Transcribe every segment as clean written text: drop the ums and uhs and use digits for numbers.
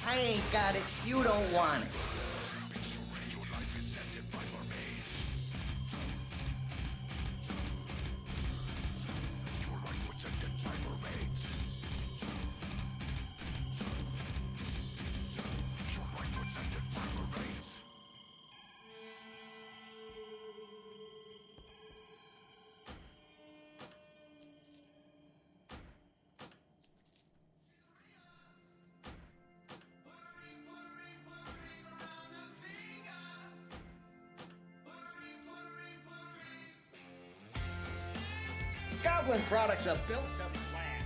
I ain't got it, you don't want it. Goblin products are built to plant.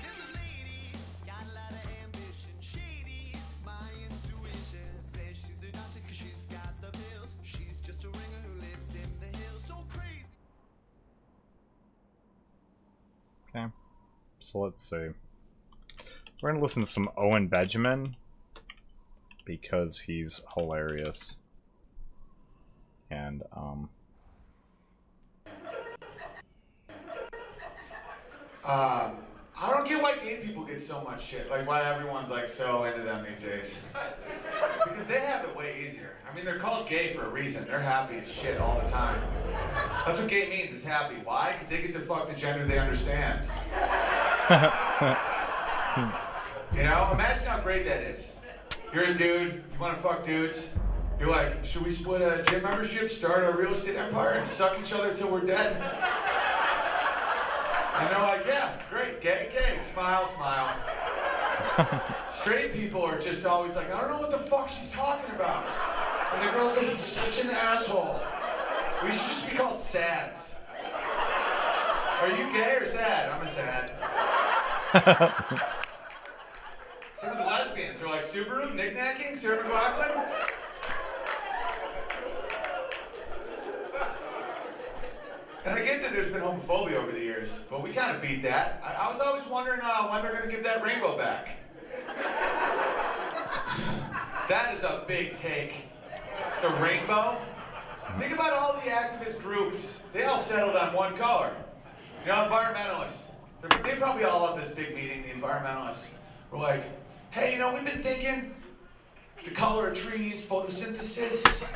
There's a lady, got a lot of ambition. Shady's my intuition. Says she's a doctor 'cause she's got the pills. She's just a ringer who lives in the hills. So crazy. Okay, so let's see. We're gonna listen to some Owen Benjamin because he's hilarious. And I don't get why gay people get so much shit. Like why everyone's like so into them these days. Because they have it way easier. I mean, they're called gay for a reason. They're happy as shit all the time. That's what gay means, is happy. Why? Because they get to fuck the gender they understand. You know, imagine how great that is. You're a dude, you want to fuck dudes. You're like, should we split a gym membership, start a real estate empire, and suck each other till we're dead? And they're like, yeah, great, gay, gay, smile, smile. Straight people are just always like, I don't know what the fuck she's talking about. And the girl's like, he's such an asshole. We should just be called sads. Are you gay or sad? I'm a sad. Same with the lesbians. They're like, Subaru, knick-knacking, Sarah McLachlan? And I get that there's been homophobia over the years, but we kind of beat that. I was always wondering when they're going to give that rainbow back. That is a big take. The rainbow? Think about all the activist groups. They all settled on one color. You know, environmentalists. They probably all at this big meeting, the environmentalists were like, hey, you know, we've been thinking the color of trees, photosynthesis,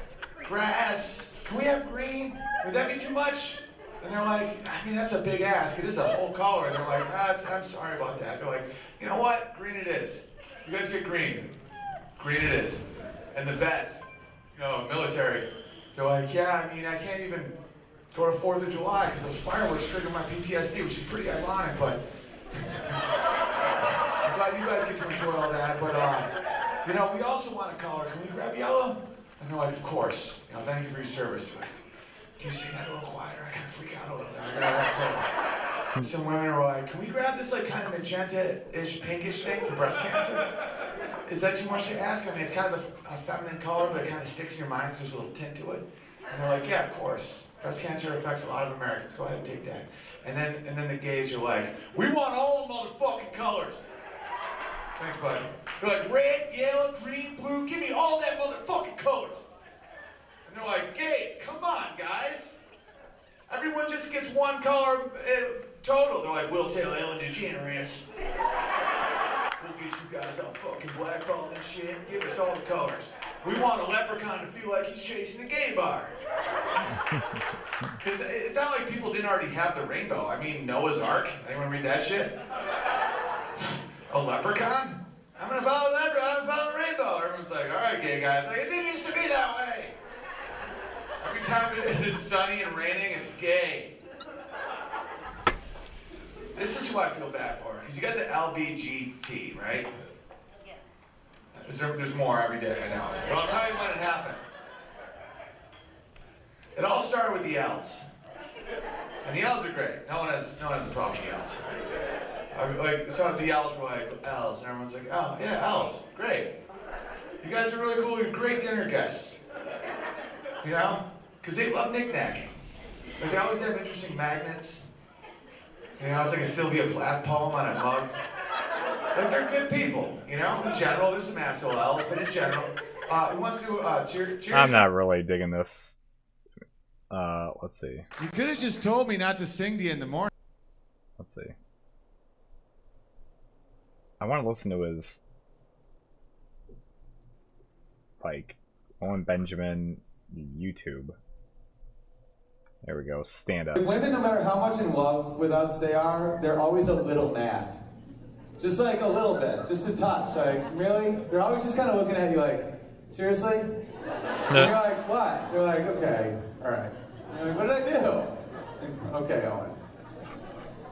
grass. Can we have green? Would that be too much? And they're like, I mean, that's a big ask. It is a whole color. And they're like, I'm sorry about that. They're like, you know what? Green it is. You guys get green. Green it is. And the vets, you know, military, they're like, yeah, I mean, I can't even go to 4th of July because those fireworks trigger my PTSD, which is pretty ironic, but I'm glad you guys get to enjoy all that. But, you know, we also want a color. Can we grab yellow? And they're like, of course. You know, thank you for your service. They're like, do you say that a little quieter? I kind of freak out a little bit. Some women are like, can we grab this like kind of magenta-ish, pinkish thing for breast cancer? Is that too much to ask? I mean, it's kind of a feminine color, but it kind of sticks in your mind, so there's a little tint to it. And they're like, yeah, of course. Breast cancer affects a lot of Americans. Go ahead and take that. And then the gays are like, we want all the motherfucking colors. Thanks, buddy. They're like, red, yellow, green, blue, give me all that motherfucking colors. And they're like, gays, come on, guys. Everyone just gets one color total. They're like, we'll tell Ellen DeGeneres. We'll get you guys all fucking blackballed and shit. Give us all the colors. We want a leprechaun to feel like he's chasing a gay bar. Because it's not like people didn't already have the rainbow. I mean, Noah's Ark. Anyone read that shit? A leprechaun? I'm gonna follow the leprechaun. I'm gonna follow the rainbow. Everyone's like, all right, gay guys. Like, it didn't used to be that way. Every time it's sunny and raining, it's gay. This is who I feel bad for, because you got the LBGT, right? Yeah. There's more every day, I know. But I'll tell you when it happened. It all started with the L's. And the L's are great. No one has a problem with the L's. So the L's were like, L's, and everyone's like, oh, yeah, L's, great. You guys are really cool, you're great dinner guests. You know? Because they love knick-knacking. Like, they always have interesting magnets. You know, it's like a Sylvia Plath poem on a mug. Like, they're good people, you know? In general, there's some asshole L's, but in general. Who wants to do cheers? I'm not really digging this. Let's see. You could have just told me not to sing to you in the morning. Let's see. I want to listen to his, like, Owen Benjamin YouTube. There we go. Stand up. Women, no matter how much in love with us they are, they're always a little mad. Just like a little bit. Just a touch. Like, really? They're always just kind of looking at you like, seriously? And you're like, what? They're like, okay, all right. You're like, what did I do? Like, okay, Owen.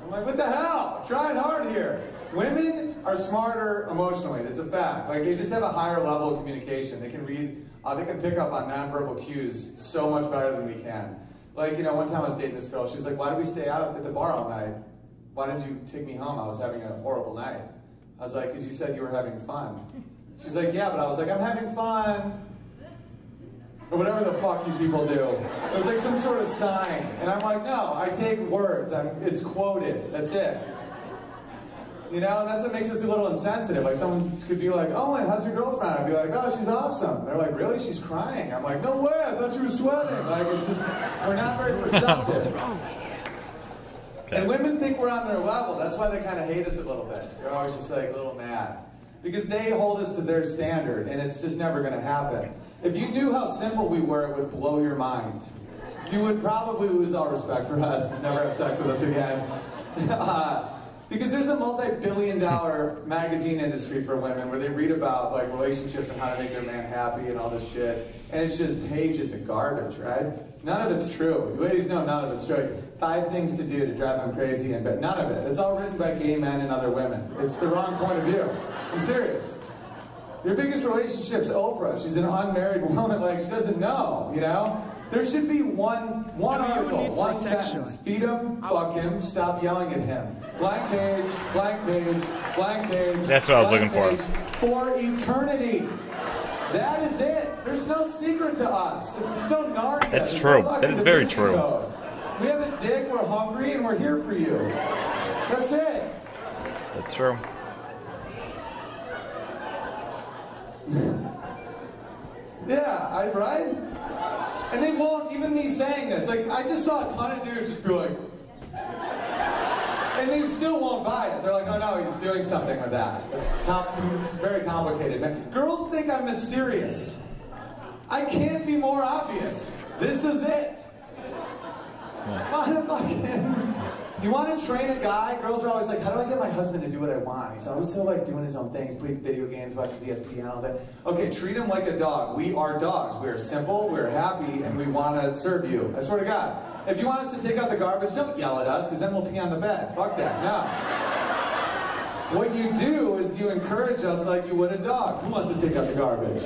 I'm like, what the hell? I'm trying hard here. Women are smarter emotionally. It's a fact. Like, they just have a higher level of communication. They can read, they can pick up on nonverbal cues so much better than we can. Like, you know, one time I was dating this girl. She's like, why did we stay out at the bar all night? Why didn't you take me home? I was having a horrible night. I was like, because you said you were having fun. She's like, yeah, but I was like, I'm having fun. Or whatever the fuck you people do. It was like some sort of sign. And I'm like, no, I take words. It's quoted. That's it. You know, and that's what makes us a little insensitive. Like, someone could be like, oh, and how's your girlfriend? I'd be like, oh, she's awesome. They're like, really? She's crying. I'm like, no way, I thought you were sweating. Like, it's just, we're not very perceptive. And women think we're on their level. That's why they kind of hate us a little bit. They're always just like a little mad. Because they hold us to their standard, and it's just never going to happen. If you knew how simple we were, it would blow your mind. You would probably lose all respect for us and never have sex with us again. Because there's a multi-billion-dollar magazine industry for women where they read about like relationships and how to make their man happy and all this shit, and it's just pages of garbage, right? None of it's true. You ladies know none of it's true. 5 things to do to drive them crazy, but none of it. It's all written by gay men and other women. It's the wrong point of view. I'm serious. Your biggest relationship's Oprah. She's an unmarried woman, like she doesn't know, you know? There should be one article, one sentence. Feed him, fuck him, stop yelling at him. Blank page, blank page, blank page. That's what I was looking for. For eternity. That is it. There's no secret to us. There's no Narnia. That's true. That is very true. Code. We have a dick, we're hungry, and we're here for you. That's it. That's true. Yeah, right? And they won't, even me saying this, like, I just saw a ton of dudes just be like, and they still won't buy it. They're like, oh no, he's doing something with that. It's very complicated, man. Girls think I'm mysterious. I can't be more obvious. This is it. Motherfucking. You want to train a guy? Girls are always like, how do I get my husband to do what I want? He's always so like doing his own things, playing video games, watches ESPN, all that. Okay, treat him like a dog. We are dogs. We are simple, we're happy, and we want to serve you. I swear to God. If you want us to take out the garbage, don't yell at us, because then we'll pee on the bed. Fuck that. No. What you do is you encourage us like you would a dog. Who wants to take out the garbage?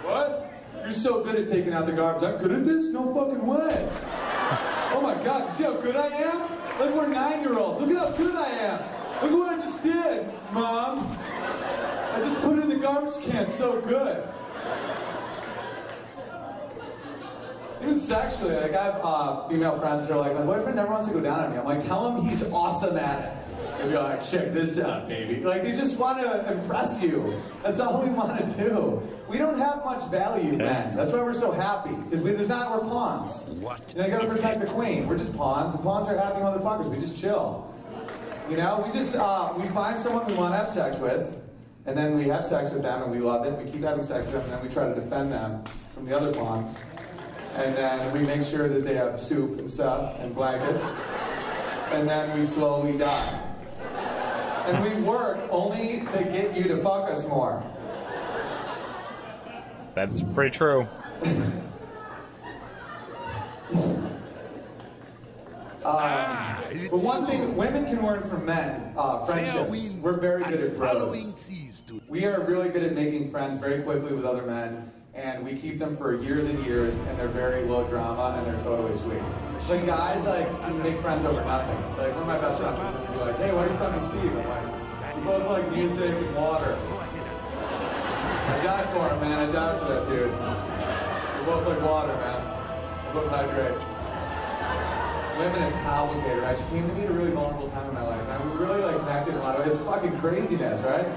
What? You're so good at taking out the garbage. I'm good at this? No fucking way. Oh my God, you see how good I am? Like we're 9-year-olds. Look at how good I am. Look at what I just did, Mom. I just put it in the garbage can. So good. Even sexually, like I have female friends that are like, my boyfriend never wants to go down on me. I'm like, tell him he's awesome at it. They'll be like, check this out, baby. Like they just want to impress you. That's all we want to do. We don't have much value, men. That's why we're so happy. Because we're pawns. What? You know, you gotta protect the queen. We're just pawns, and pawns are happy motherfuckers. We just chill. You know, we just, we find someone we want to have sex with, and then we have sex with them, and we love it. We keep having sex with them, and then we try to defend them from the other pawns. And then we make sure that they have soup and stuff, and blankets. And then we slowly die. And we work only to get you to fuck us more. That's pretty true. But one thing women can learn from men, friendships. We're very good at bros. We are really good at making friends very quickly with other men, and we keep them for years and years, and they're very low drama, and they're totally sweet. Like guys, like, just make friends over nothing. It's like, one of my best friends is gonna be like, hey, why are you friends with Steve? I'm like, we both like music and water. I died for him, man. I died for that dude. We both like water, man. We both hydrate. Women, it's complicated, right? She came to me at a really vulnerable time in my life, and we really like connected in a lot of ways. It's fucking craziness, right?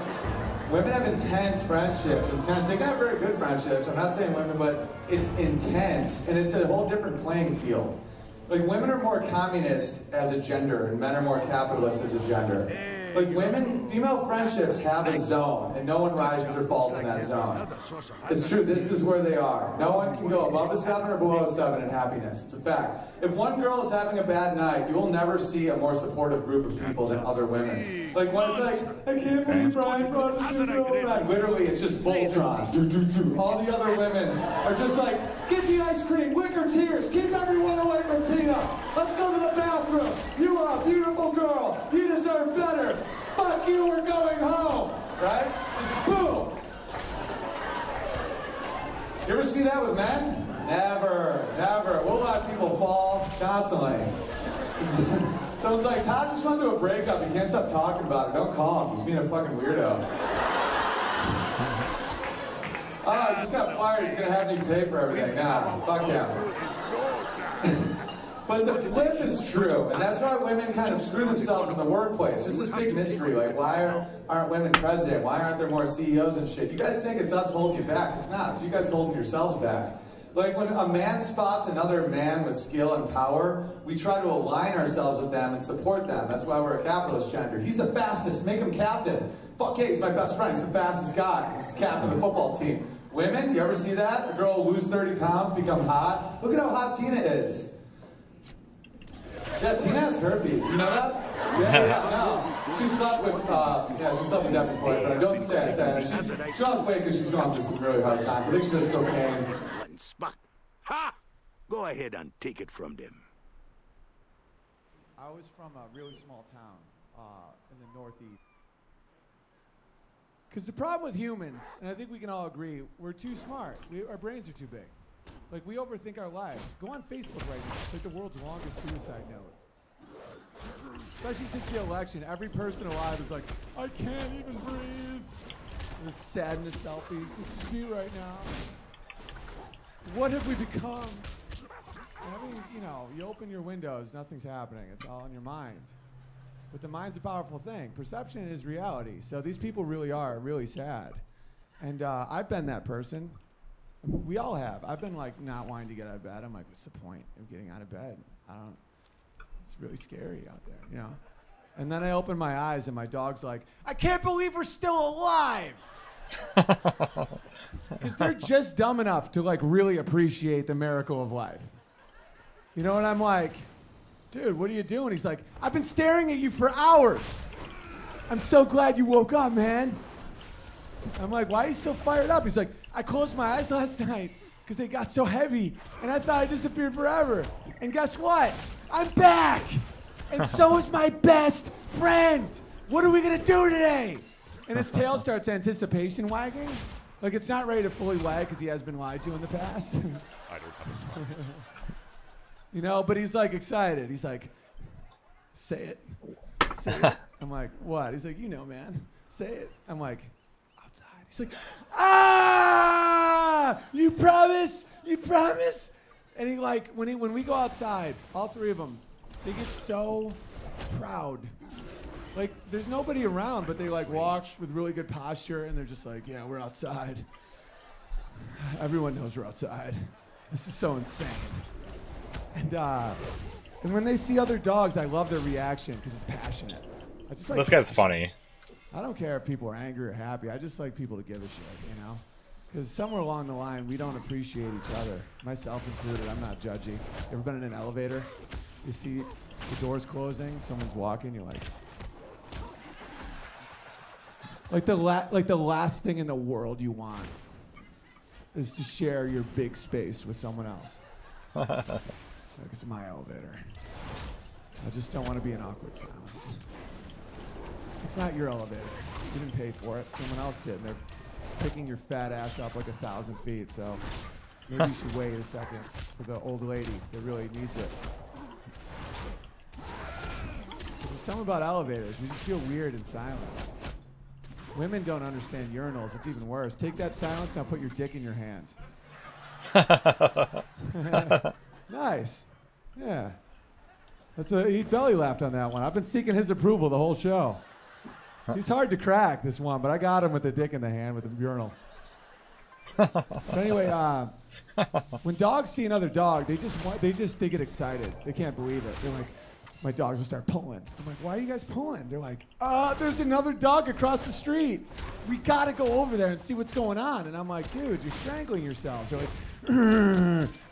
Women have intense friendships, They can have very good friendships. I'm not saying women, but it's intense, and it's a whole different playing field. Like, women are more communist as a gender, and men are more capitalist as a gender. Like, female friendships have a zone, and no one rises or falls in that zone. It's true, this is where they are. No one can go above a 7 or below a 7 in happiness. It's a fact. If one girl is having a bad night, you will never see a more supportive group of people than other women. Like, when it's like, I can't believe Brian brought us new girlfriend. Literally, it's just Voltron. All the other women are just like, get the ice cream, lick her tears, keep everyone away from Tina. Let's go to the bathroom. You are a beautiful girl. You deserve better. Fuck you, we're going home. Right? Just boom. You ever see that with men? Never, never. We'll let people fall constantly. Someone's like, Todd just went through a breakup. He can't stop talking about it. Don't call him. He's being a fucking weirdo. Oh, I just got fired. He's going to have me pay for everything. Nah, fuck him. But the flip is true, and that's why women kind of screw themselves in the workplace. There's this big mystery, like, why aren't women president? Why aren't there more CEOs and shit? You guys think it's us holding you back. It's not. It's you guys holding yourselves back. Like, when a man spots another man with skill and power, we try to align ourselves with them and support them. That's why we're a capitalist gender. He's the fastest. Make him captain. Fuck yeah, he's my best friend. He's the fastest guy. He's the captain of the football team. Women, you ever see that? A girl will lose 30 pounds, become hot. Look at how hot Tina is. Yeah, Tina has herpes. You know that? Yeah, no. She slept with, she slept with Debbie's boyfriend. Don't say it. She lost weight because she's going through some really hard times. I think she does cocaine. Spot. Ha! Go ahead and take it from them. I was from a really small town in the Northeast. Because the problem with humans, and I think we can all agree, we're too smart. Our brains are too big. Like, we overthink our lives. Go on Facebook right now. It's like the world's longest suicide note. Especially since the election, every person alive is like, I can't even breathe. There's sadness selfies. This is me right now. What have we become? I mean, you know, you open your windows, nothing's happening. It's all in your mind. But the mind's a powerful thing. Perception is reality. So these people really are really sad. And I've been that person. We all have. I've been like not wanting to get out of bed. I'm like, what's the point of getting out of bed? It's really scary out there, you know? And then I open my eyes and my dog's like, I can't believe we're still alive. Because they're just dumb enough to like really appreciate the miracle of life. You know, and I'm like, dude, what are you doing? He's like, I've been staring at you for hours. I'm so glad you woke up, man. I'm like, why are you so fired up? He's like, I closed my eyes last night because they got so heavy and I thought I disappeared forever. And guess what? I'm back. And so is my best friend. What are we going to do today? And his tail starts anticipation wagging. Like it's not ready to fully wag because he has been lied to in the past. I don't have a time. You know, but he's like excited. He's like, say it. Say it. I'm like, what? He's like, you know, man. Say it. I'm like, outside. He's like, ah! You promise? You promise? And he like, when we go outside, all three of them, they get so proud. Like, there's nobody around, but they like walk with really good posture, and they're just like, yeah, we're outside. Everyone knows we're outside. This is so insane. And when they see other dogs, I love their reaction because it's passionate. I just like This guy's funny. I don't care if people are angry or happy. I just like people to give a shit, you know? Because somewhere along the line, we don't appreciate each other. Myself included, I'm not judgy. Ever been in an elevator? You see the doors closing, someone's walking, you're like the last thing in the world you want is to share your big space with someone else. Like, it's my elevator. I just don't want to be in awkward silence. It's not your elevator. You didn't pay for it. Someone else did. And they're picking your fat ass up like 1,000 feet. So maybe you should wait a second for the old lady that really needs it. There's something about elevators. We just feel weird in silence. Women don't understand urinals. It's even worse. Take that silence, now put your dick in your hand. Nice. Yeah. He belly laughed on that one. I've been seeking his approval the whole show. He's hard to crack, this one, but I got him with the dick in the hand with the urinal. But anyway, when dogs see another dog, they get excited. They can't believe it. They're like, my dogs will start pulling. I'm like, why are you guys pulling? They're like, there's another dog across the street. We gotta go over there and see what's going on. And I'm like, dude, you're strangling yourselves. They're like,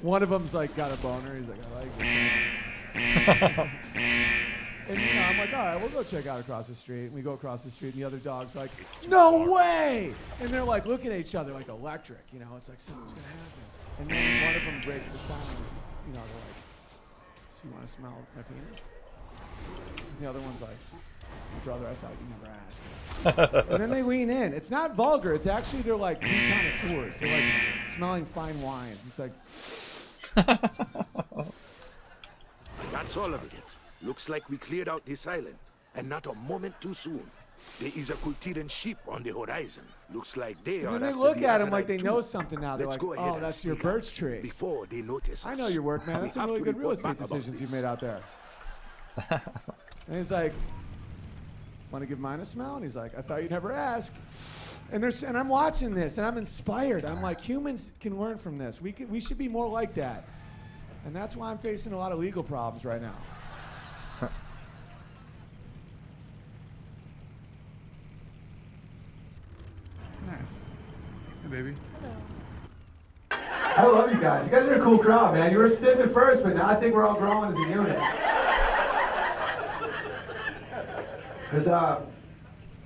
one of them's like got a boner. He's like, I like it. And you know, I'm like, all right, we'll go check out across the street. And we go across the street, and the other dog's like, no way! And they're like looking at each other like electric. You know, it's like something's gonna happen. And then one of them breaks the silence. You know, they're like, so you want to smell my penis? And the other one's like, brother, I thought you never asked. And then they lean in. It's not vulgar. It's actually, they're like connoisseurs. They're like smelling fine wine. It's like. That's all of it. Looks like we cleared out this island, and not a moment too soon. There is a Kultiran ship on the horizon. Looks like they are. And then they after look the at him like Azanite they too. know something now. They're Let's like, go ahead oh, and that's your sneak out birch tree. before they notice us. I know your work, man. We That's some have really to good real report estate back about decisions you've this. made out there. And he's like, want to give mine a smell? And he's like, I thought you'd never ask. And I'm watching this, and I'm inspired. I'm like, humans can learn from this. We should be more like that. And that's why I'm facing a lot of legal problems right now. Nice. Hey, baby. I love you guys. You guys are a cool crowd, man. You were stiff at first, but now I think we're all growing as a unit. Because,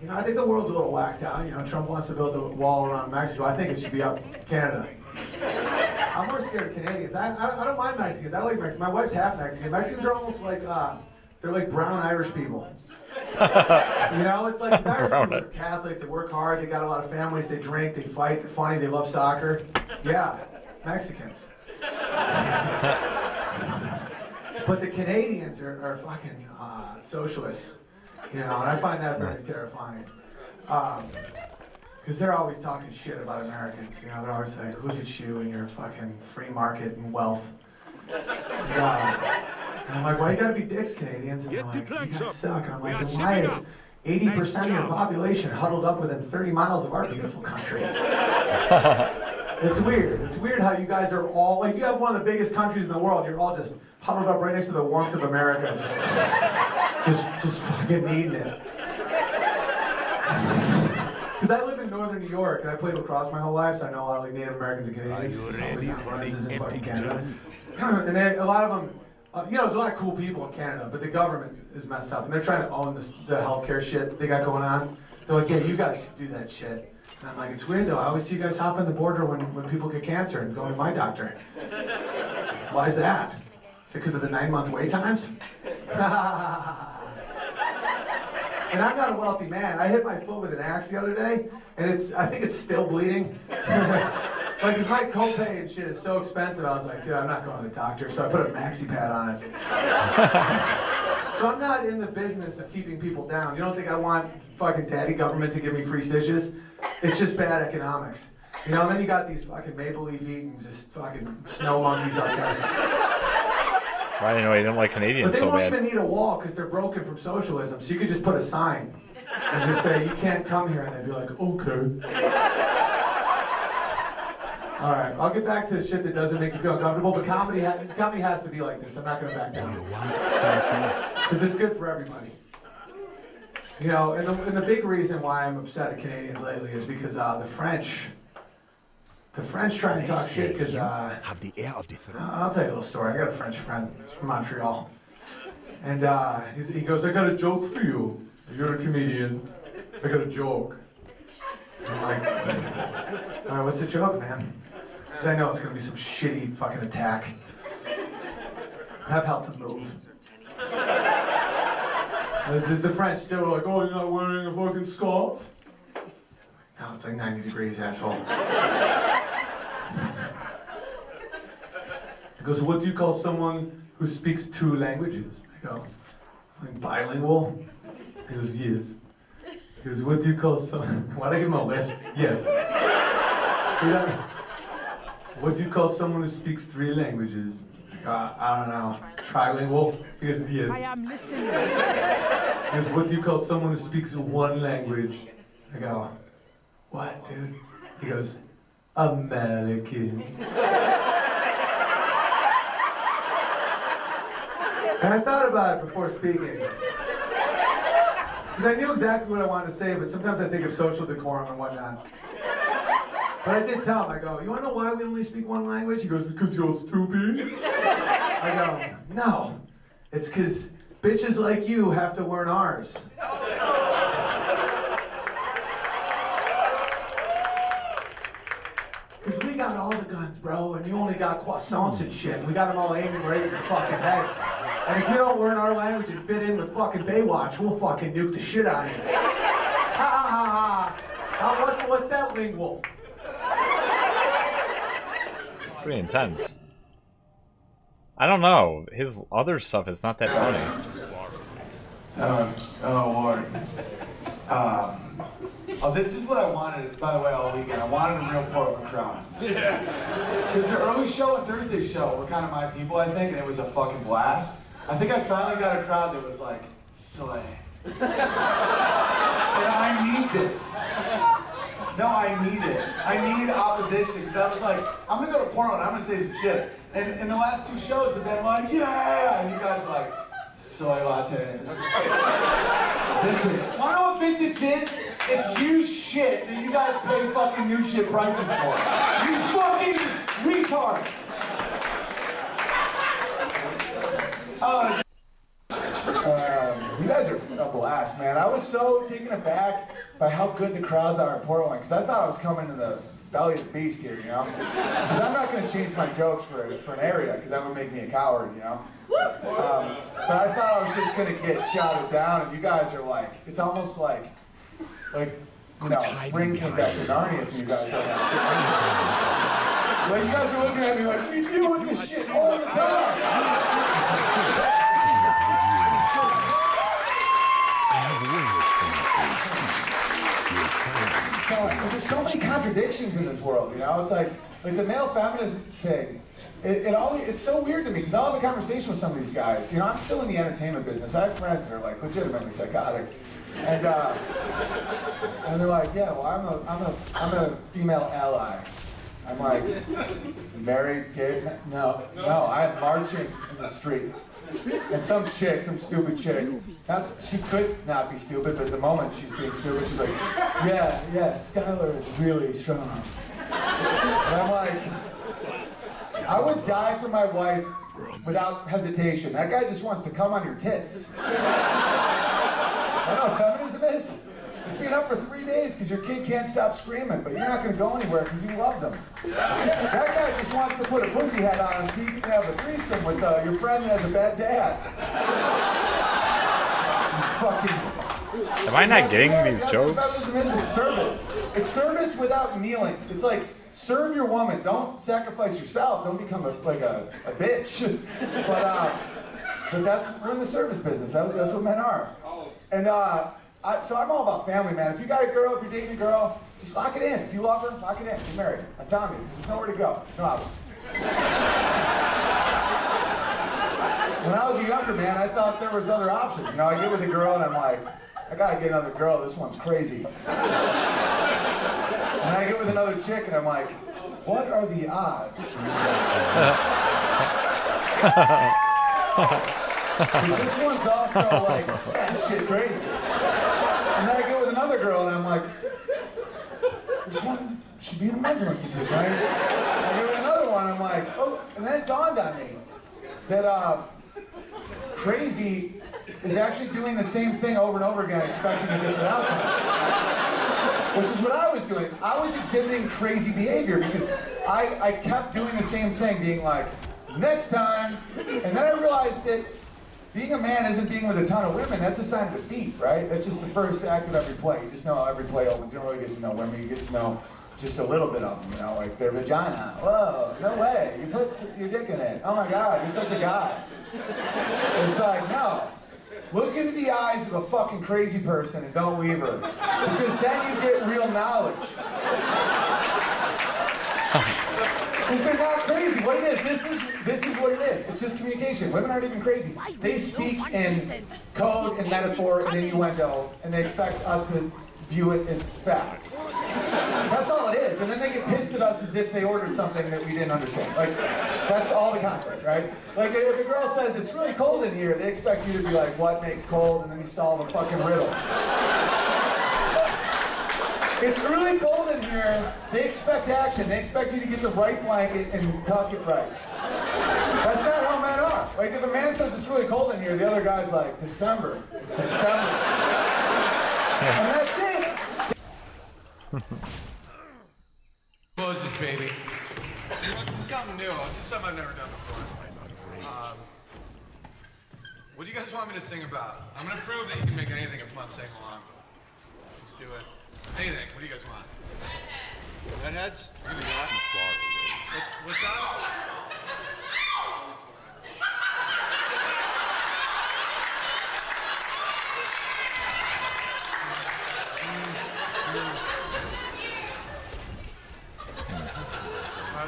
you know, I think the world's a little whacked out. You know, Trump wants to build a wall around Mexico. I think it should be up Canada. I'm more scared of Canadians. I don't mind Mexicans. I like Mexicans. My wife's half Mexican. Mexicans are almost like, they're like brown Irish people. You know, it's like these Irish people are Catholic, they work hard, they got a lot of families, they drink, they fight, they're funny, they love soccer. Yeah. Mexicans. But the Canadians are fucking socialists, you know, and I find that very terrifying. Because they're always talking shit about Americans, you know, they're always like, look at you and your fucking free market and wealth. And I'm like, why you gotta be dicks, Canadians? And they're like, you guys suck. And I'm like, then why is 80% of your population huddled up within 30 miles of our beautiful country? It's weird. It's weird how you guys are all, like, you have one of the biggest countries in the world, you're all just huddled up right next to the warmth of America, just fucking needing it. Because I live in northern New York, and I played lacrosse my whole life, so I know a lot of like Native Americans and Canadians. In fucking Canada. And a lot of them, you know, there's a lot of cool people in Canada, but the government is messed up, and they're trying to own the healthcare shit they got going on. They're like, yeah, you guys should do that shit. And I'm like, it's weird though, I always see you guys hop on the border when people get cancer and go to my doctor. Why is that? Is it because of the 9-month wait times? And I'm not a wealthy man. I hit my foot with an axe the other day, and I think it's still bleeding. Like, cause my copay and shit is so expensive, I was like, dude, I'm not going to the doctor, so I put a maxi pad on it. So I'm not in the business of keeping people down. You don't think I want fucking daddy government to give me free stitches? It's just bad economics. You know, and then you got these fucking maple leaf eating, just fucking snow monkeys out there. I didn't know you didn't like Canadians so bad. But they won't even need a wall because they're broken from socialism. So you could just put a sign and just say, you can't come here. And they'd be like, okay. All right, I'll get back to the shit that doesn't make you feel uncomfortable. But comedy has to be like this. I'm not going to back down. Because it's good for everybody. You know, and the big reason why I'm upset at Canadians lately is because the French try and talk shit because, have the air of the throne. I'll tell you a little story. I got a French friend. He's from Montreal. And he goes, I got a joke for you. You're a comedian. I got a joke. I'm like, all right, what's the joke, man? Because I know it's going to be some shitty fucking attack. I've helped him move. Because the French still like, oh, you're not wearing a fucking scarf? No, it's like 90 degrees, asshole. He goes, what do you call someone who speaks 2 languages? I go, like bilingual? He goes, yes. He goes, what do you call someone? Why'd I give him a list? Yeah. What do you call someone who speaks 3 languages? I don't know. Trilingual? He goes, yes. I am listening. He goes, what do you call someone who speaks 1 language? I go, what, dude? He goes, American. And I thought about it before speaking. Because I knew exactly what I wanted to say, but sometimes I think of social decorum and whatnot. But I did tell him, I go, you want to know why we only speak 1 language? He goes, because you're stupid. I go, no. It's because bitches like you have to learn ours. Because we got all the guns, bro, and you only got croissants and shit. We got them all aiming right at your fucking head. And if you don't learn our language and fit in with fucking Baywatch, we'll fucking nuke the shit out of you. Ha ha ha ha. What's that lingual? Pretty intense. I don't know. His other stuff is not that funny. Lord. Oh, this is what I wanted, by the way, all weekend. I wanted a real Portland crowd. Yeah. Because the early show and Thursday show were kind of my people, I think, and it was a fucking blast. I think I finally got a crowd that was like, slay. And I need this. No, I need it. I need opposition, because I was like, I'm going to go to Portland, I'm going to say some shit. And the last 2 shows have been like, yeah! And you guys are like, soy latte. Vintage. Want to know what vintage is? It's used shit that you guys pay fucking new shit prices for. You fucking retards! You guys are a blast, man. I was so taken aback by how good the crowds are in Portland, because I thought I was coming to the belly of the beast here, you know? Because I'm not going to change my jokes for an area, because that would make me a coward, you know? But I thought I was just going to get shouted down, and you guys are like, it's almost like you know, spring came back to Narnia for you guys right now. Like, you guys are looking at me like, we deal with this shit all the time. There's so many contradictions in this world, you know? It's like the male feminism thing. It's so weird to me because I'll have a conversation with some of these guys. You know, I'm still in the entertainment business. I have friends that are like legitimately psychotic, and they're like, yeah, well, I'm a female ally. I'm like, married, kid? No, I'm marching in the streets. And some chick, some stupid chick, she could not be stupid, but at the moment she's being stupid, she's like, yeah, Skylar is really strong. And I'm like, I would die for my wife without hesitation. That guy just wants to come on your tits. I know what feminism is. It's been up for 3 days because your kid can't stop screaming, but you're not going to go anywhere because you love them. That guy just wants to put a pussy hat on so you can have a threesome with your friend that has a bad dad. You fucking... Am I not getting these jokes? Feminism is. It's service. It's service without kneeling. It's like, serve your woman. Don't sacrifice yourself. Don't become a bitch. But we're in the service business. That's what men are. And so I'm all about family, man. If you got a girl, if you're dating a girl, just lock it in. If you love her, lock it in. Get married. I'm telling you, because there's nowhere to go. There's no options. When I was a younger man, I thought there was other options. You know, I get with a girl and I'm like, I gotta get another girl. This one's crazy. And I get with another chick and I'm like, what are the odds? This one's also like, shit crazy. And then I go with another girl and I'm like, this one should be in a mental institution. I go with another one, I'm like, oh, and then it dawned on me that crazy is actually doing the same thing over and over again, expecting a different outcome. Which is what I was doing. I was exhibiting crazy behavior because I kept doing the same thing, being like, next time. And then I realized that being a man isn't being with a ton of women. That's a sign of defeat, right? That's just the first act of every play. You just know how every play opens. You don't really get to know women. You get to know just a little bit of them, you know, like their vagina. Whoa, no way. You put your dick in it. Oh my God, you're such a guy. It's like, no. Look into the eyes of a fucking crazy person and don't leave her. Because then you get real knowledge. Because they're not crazy. What it is, this is what it is. It's just communication. Women aren't even crazy. They speak in code and metaphor and innuendo, and they expect us to view it as facts. That's all it is. And then they get pissed at us as if they ordered something that we didn't understand. Like, that's all the conflict, right? Like, if a girl says, it's really cold in here, they expect you to be like, what makes cold? And then you solve a fucking riddle. It's really cold in here. They expect action. They expect you to get the right blanket and tuck it right. That's not how men are. Like, if a man says it's really cold in here, the other guy's like, December. And that's it. Close this, baby. Let's do something new. Let's do something I've never done before. What do you guys want me to sing about? I'm gonna prove that you can make anything a fun sing-along. Let's do it. Anything. What do you guys want? Redheads? You can do that. What's that?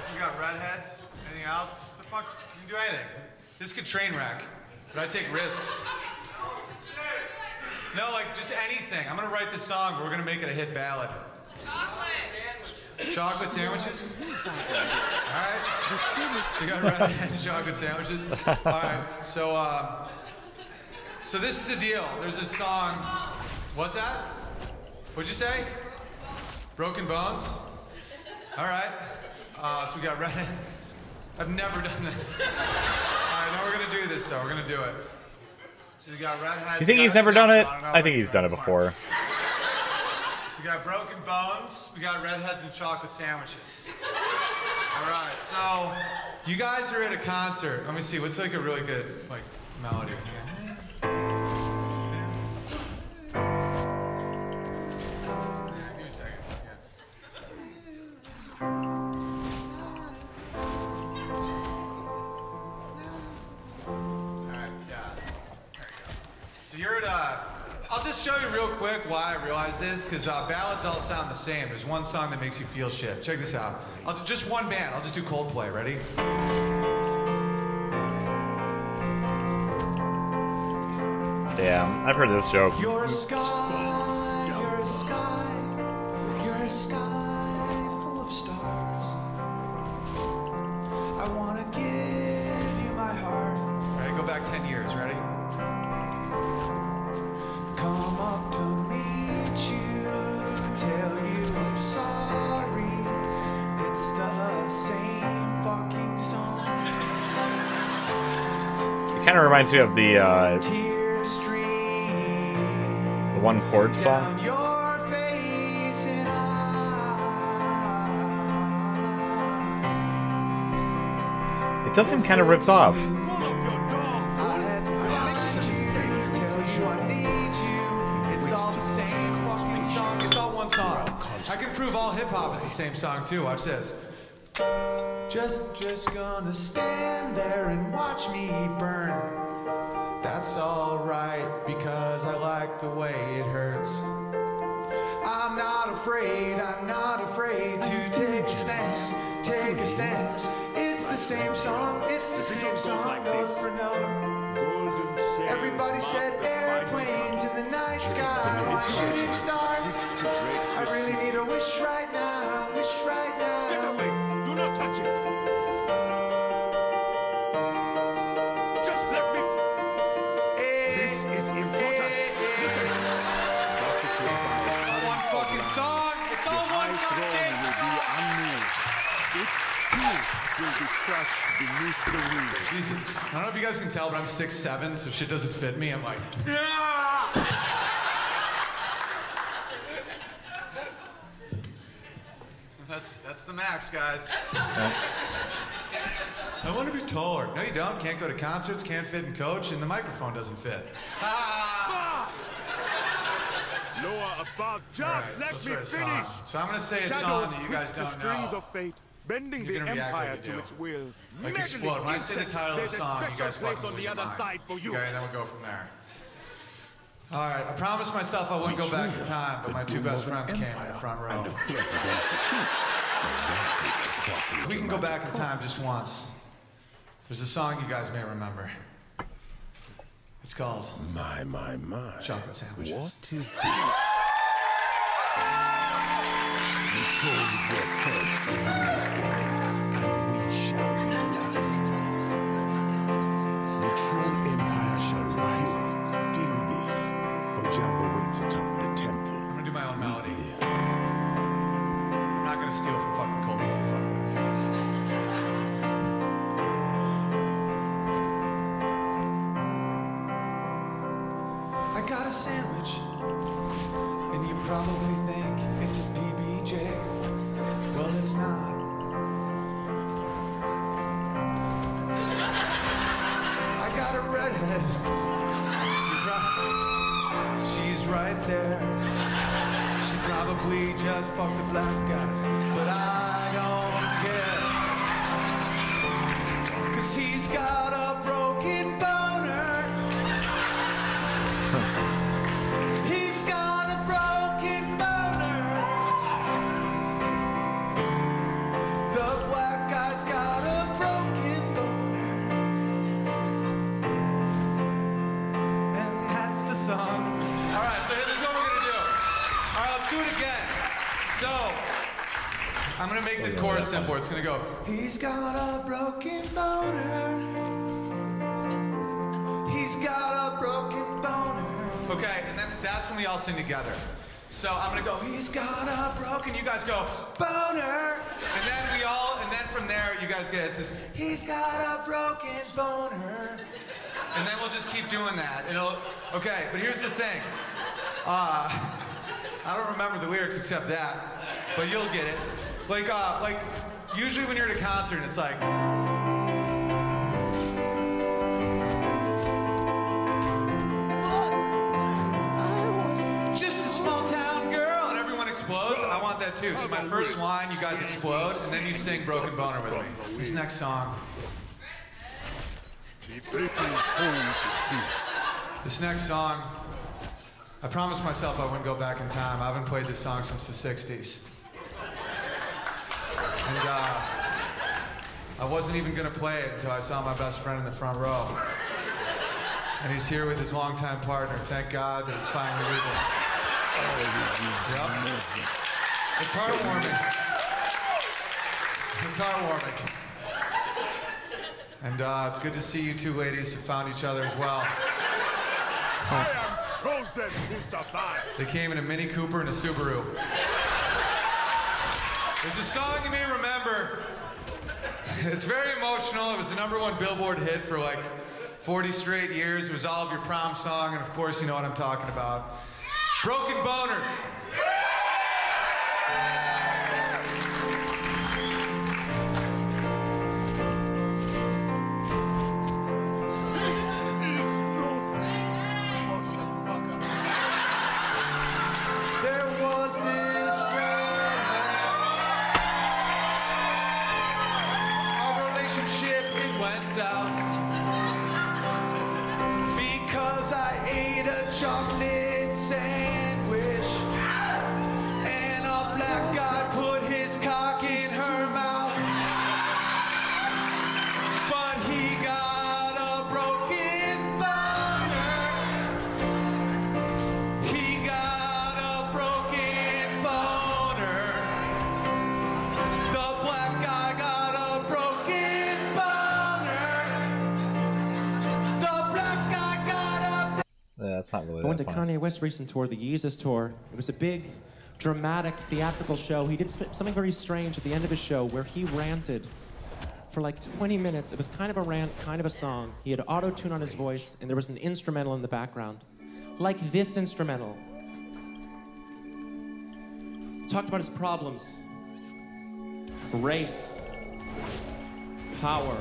So you got redheads? Anything else? What the fuck? You can do anything. This could train wreck, but I take risks. No, like just anything. I'm gonna write the song, but we're gonna make it a hit ballad. Chocolate sandwiches? Alright. So you got redhead and chocolate sandwiches? Alright, so this is the deal. There's a song. What's that? What'd you say? Broken Bones? Alright. So we got redhead. I've never done this. Alright, now we're gonna do this though. We're gonna do it. So we got redheads. Do you think he's never done it? I think he's done it before. So we got Broken Bones, we got redheads and chocolate sandwiches. Alright, so you guys are at a concert. Let me see, what's like a really good like melody? So you're at, I'll just show you real quick why I realized this, because ballads all sound the same. There's one song that makes you feel shit. Check this out. I'll do just one band. I'll just do Coldplay. Ready? Yeah, I've heard this joke. You're a sky, you're a sky, you're a sky full of stars. I wanna give you my heart. All right, go back 10 years. Ready? Come up to meet you, tell you I'm sorry. It's the same fucking song. It kind of reminds me of the Tear stream one chord song. down your face and It does seem kind of ripped off. I had to find you, tell you I need you. It's all the same fucking song. It's all one song. I can prove all hip hop is the same song too. Watch this. Just gonna stand there and watch me burn. That's alright because I like the way it hurts. I'm not afraid to take a stand, take a stand. It's the same song, note for note. Everybody said airplanes in the night sky, like shooting stars. I really need a wish right now, wish right now. Get away! Do not touch it! Just let me... This is important. Listen. One fucking song. It's all one fucking will be unmoved. It too will be crushed beneath the wheels. Jesus. I don't know if you guys can tell, but I'm 6'7", so shit doesn't fit me. I'm like, yeah! That's the max, guys. I want to be taller. No, you don't. Can't go to concerts, can't fit in coach, and the microphone doesn't fit. Lower above, just Alright, let so me let's finish. start a song. So I'm gonna say a Shadows song that you guys twist the don't strings know. of fate, bending You're the gonna react empire like you to do. its will. Like Meddling explode. When I say the insect, title of the there's a song, you special guys place fucking on lose the your other mind. side for you. Okay, and then we'll go from there. All right, I promised myself I wouldn't go back in time, but my two best friends came in the front row. We can go back in time just once. There's a song you guys may remember. It's called My. Chocolate Sandwiches. What is this? The trolls were first to rule this world, and we shall be the last. The troll empire shall rise. Deal with this. Bojangles waits atop the temple. I'm gonna do my own melody. I'm not gonna steal from fucking Coldplay. Fuck that. I got a sandwich, and you probably think it's a PBJ. Well, it's not. I got a redhead. She's right there. She probably just fucked a black guy, but I don't care. 'Cause he's got a broken boner. He's got a broken boner. The black guy's got a broken boner. And that's the song. All right, so here's what we're gonna do. All right, let's do it again. So, I'm gonna make the chorus simple. It's gonna go. He's got a broken boner. He's got a broken boner. Okay, and then that's when we all sing together. So I'm gonna go. He's got a broken. You guys go. Boner. And then we all, and then from there, you guys get it. It says, He's got a broken boner. and then we'll just keep doing that. Okay, but here's the thing. I don't remember the lyrics except that, but you'll get it. Like usually when you're at a concert, it's like. Just a small town girl, and everyone explodes. I want that too. So my first line, you guys explode, and then you sing Broken Boner with me. This next song. The people's home to truth. This next song, I promised myself I wouldn't go back in time. I haven't played this song since the 60s. And I wasn't even gonna play it until I saw my best friend in the front row. And he's here with his longtime partner. Thank God that it's finally legal. Yep. It's heartwarming. It's heartwarming. And it's good to see you two ladies have found each other as well. I am chosen to survive. They came in a Mini Cooper and a Subaru. There's a song you may remember. It's very emotional. It was the #1 Billboard hit for like 40 straight years. It was all of your prom song, and of course you know what I'm talking about. Broken Boners. There was this our relationship, it went south because I ate a chocolate sandwich and a black guy put his cock in her mouth, but he got a broken boner. He got a broken boner. The black guy got a broken boner. The black guy got a Yeah, it's not really I went that to funny. Kanye West's recent tour, the Yeezus tour. It was a big, dramatic, theatrical show. He did something very strange at the end of his show where he ranted for like 20 minutes. It was kind of a rant, kind of a song. He had auto-tune on his voice, and there was an instrumental in the background. Like this instrumental. He talked about his problems. Race. Power.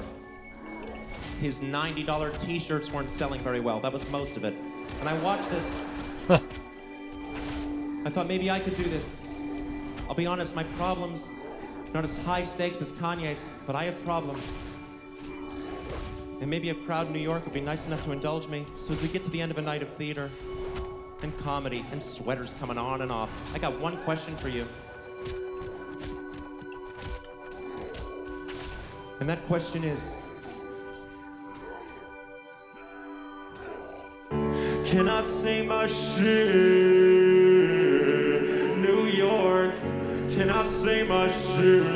His $90 t-shirts weren't selling very well. That was most of it. And I watched this. I thought maybe I could do this. I'll be honest, my problems are not as high stakes as Kanye's, but I have problems. And maybe a crowd in New York would be nice enough to indulge me. So as we get to the end of a night of theater and comedy and sweaters coming on and off, I got one question for you. And that question is, can I say my shit? New York, can I say my shit?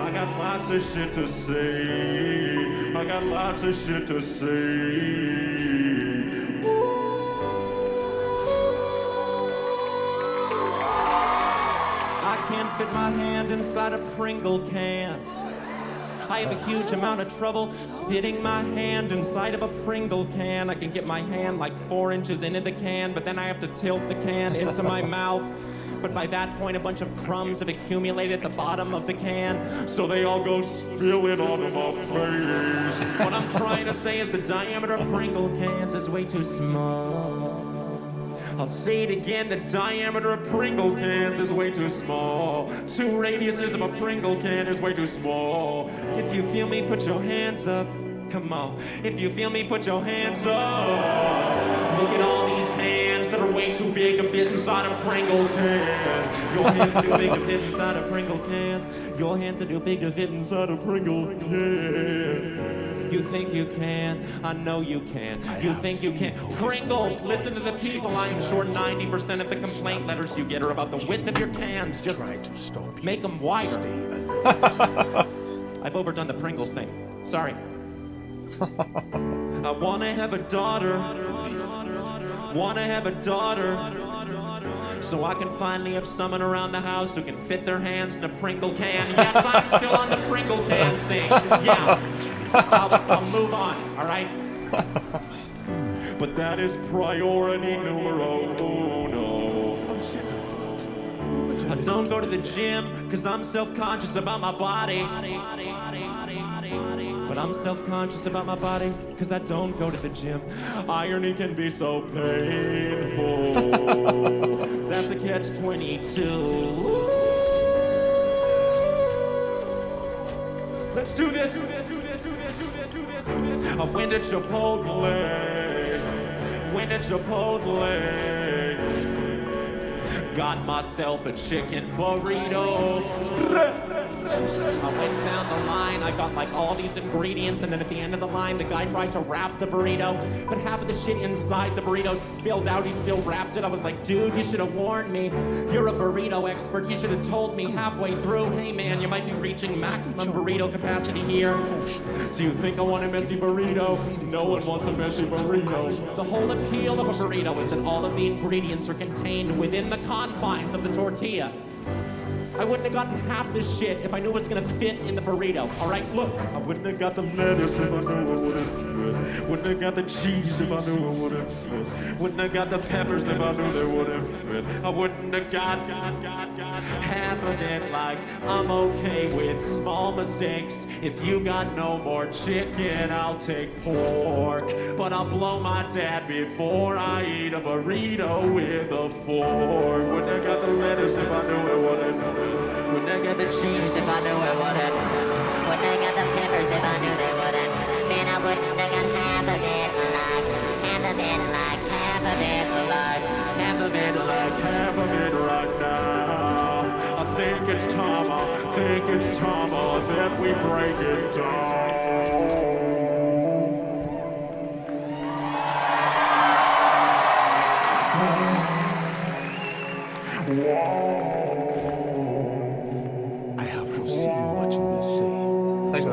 I got lots of shit to say. I got lots of shit to say. I can't fit my hand inside a Pringle can. I have a huge amount of trouble fitting my hand inside of a Pringle can. I can get my hand like 4 inches into the can, but then I have to tilt the can into my mouth. But by that point, a bunch of crumbs have accumulated at the bottom of the can, so they all go spilling onto my face. What I'm trying to say is the diameter of Pringle cans is way too small. I'll say it again, the diameter of Pringle cans is way too small. 2 radiuses of a Pringle can is way too small. If you feel me, put your hands up. Come on. If you feel me, put your hands up. Look at all these hands that are way too big to fit inside a Pringle can. Your hands are too big to fit inside a Pringle cans. Your hands are too big to fit inside a Pringle can. You think you can? I know you can. You think you can? Pringles, listen to the people. I'm sure 90% of the complaint letters you get are about the width of your cans. Just make them wider. I've overdone the Pringles thing. Sorry. I want to have a daughter. Want to have a daughter. So I can finally have someone around the house who can fit their hands in a Pringle can. Yes, I'm still on the Pringle cans thing. Yeah. I'll move on, all right? But that is priority numero uno. I don't go to the gym because I'm self-conscious about my body. But I'm self-conscious about my body because I don't go to the gym. Irony can be so painful. That's a catch-22. Let's do this. I went to Chipotle. went to Chipotle. Got myself a chicken burrito. I went down the line, I got like all these ingredients, and then at the end of the line, the guy tried to wrap the burrito, but half of the shit inside the burrito spilled out. He still wrapped it. I was like, dude, you should have warned me. You're a burrito expert. You should have told me halfway through, hey man, you might be reaching maximum burrito capacity here. Do you think I want a messy burrito? No one wants a messy burrito. The whole appeal of a burrito is that all of the ingredients are contained within the confines of the tortilla. I wouldn't have gotten half this shit if I knew it was gonna fit in the burrito. All right, look. I wouldn't have got the lettuce if I knew it wouldn't fit. Wouldn't have got the cheese if I knew it wouldn't fit. Wouldn't have got the peppers if I knew they wouldn't fit. I wouldn't have got half of it. Like, I'm okay with small mistakes. If you got no more chicken, I'll take pork. But I'll blow my dad before I eat a burrito with a fork. Wouldn't have got the lettuce if I knew it wouldn't fit. Wouldn't have got the cheese if I knew it wouldn't. Wouldn't have got the peppers if I knew they wouldn't. Man, I wouldn't have got half of it like, half of it like, half of it like, half of it like, half of it right now. I think it's time that we break it down.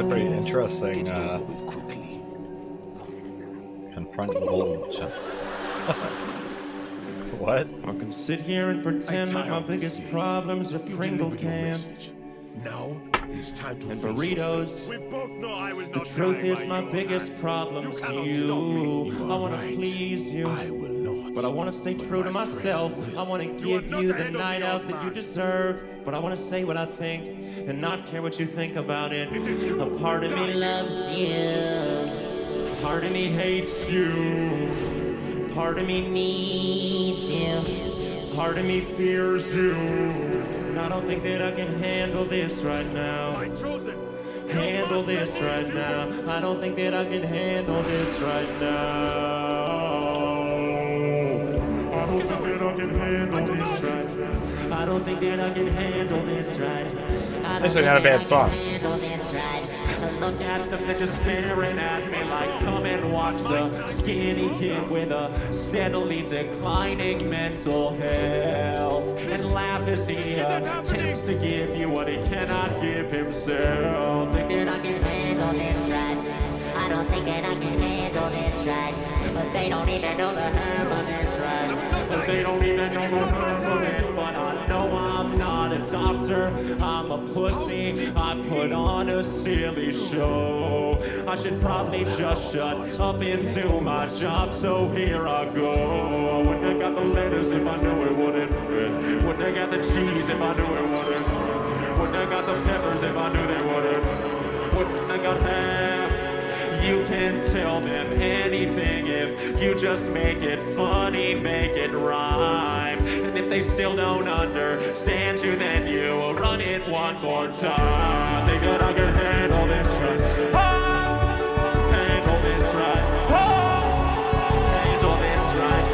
Pretty interesting, confrontable. What? I can sit here and pretend like my biggest problems are Pringle cans. Now it's time to and burritos. We both know I will the not truth is my you. biggest problem's you. I want to please you. I will not. But I want to stay true to myself. I want to give you the night out that you deserve. But I want to say what I think and not care what you think about it. A part of me loves you. Part of me hates you. Part of me needs you. Part of me fears you. And I don't think that I can handle this right now. Handle this right now. I don't think that I can handle this right now. I don't think that I can handle this right. I don't think that I can handle this right. Actually, not a bad song. Look at them, they're just staring at me like, come and watch the skinny kid with a steadily declining mental health. And laugh as he attempts to give you what he cannot give himself. Think that I can handle this right. I don't think that I can handle this right. But they don't even know the half of this right. But they don't even know the half of it. But I know I'm not a doctor. I'm a pussy. I put on a silly show. I should probably just shut up and do my job. So here I go. Wouldn't have got the lettuce if I knew it wouldn't fit. Wouldn't have got the cheese if I knew it wouldn't. Wouldn't have got the peppers if I knew they wouldn't. Wouldn't have got half. You can tell them anything if you just make it funny, make it rhyme. And if they still don't understand you, then you will run it one more time. Think that I can handle this right. Handle this right. Handle this right.